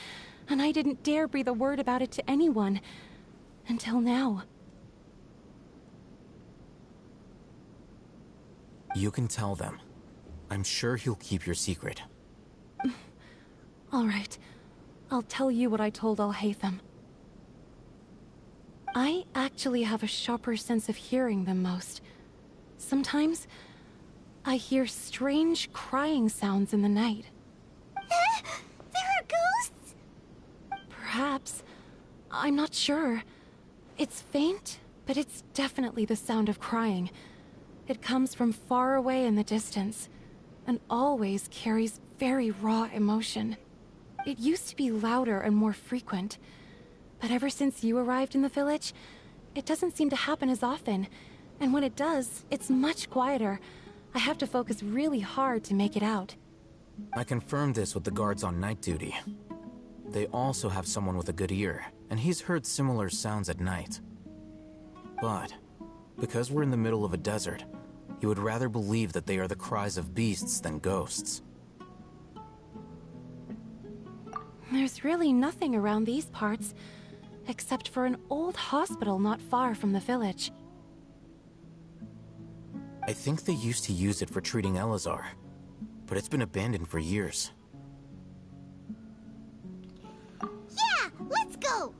and I didn't dare breathe a word about it to anyone. Until now. You can tell them. I'm sure he'll keep your secret. All right. I'll tell you what I told Alhaitham. I actually have a sharper sense of hearing than most. Sometimes, I hear strange crying sounds in the night. There are ghosts? Perhaps. I'm not sure. It's faint, but it's definitely the sound of crying. It comes from far away in the distance, and always carries very raw emotion. It used to be louder and more frequent, but ever since you arrived in the village, it doesn't seem to happen as often, and when it does, it's much quieter. I have to focus really hard to make it out. I confirmed this with the guards on night duty. They also have someone with a good ear, and he's heard similar sounds at night. But because we're in the middle of a desert, he would rather believe that they are the cries of beasts than ghosts. There's really nothing around these parts, except for an old hospital not far from the village. I think they used to use it for treating Elazar, but it's been abandoned for years. Yeah, let's go!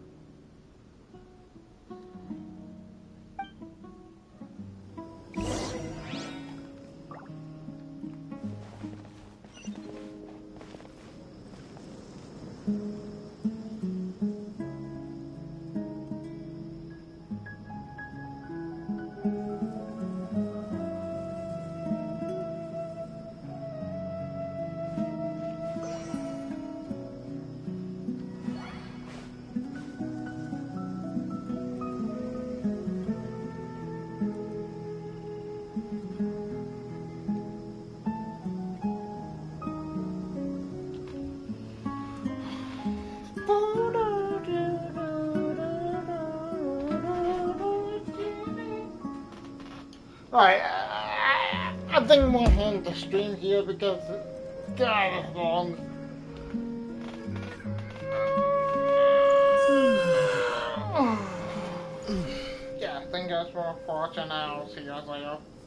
Right, I think we'll end the stream here because God is long. Yeah, thank you guys for watching. I'll see you guys later.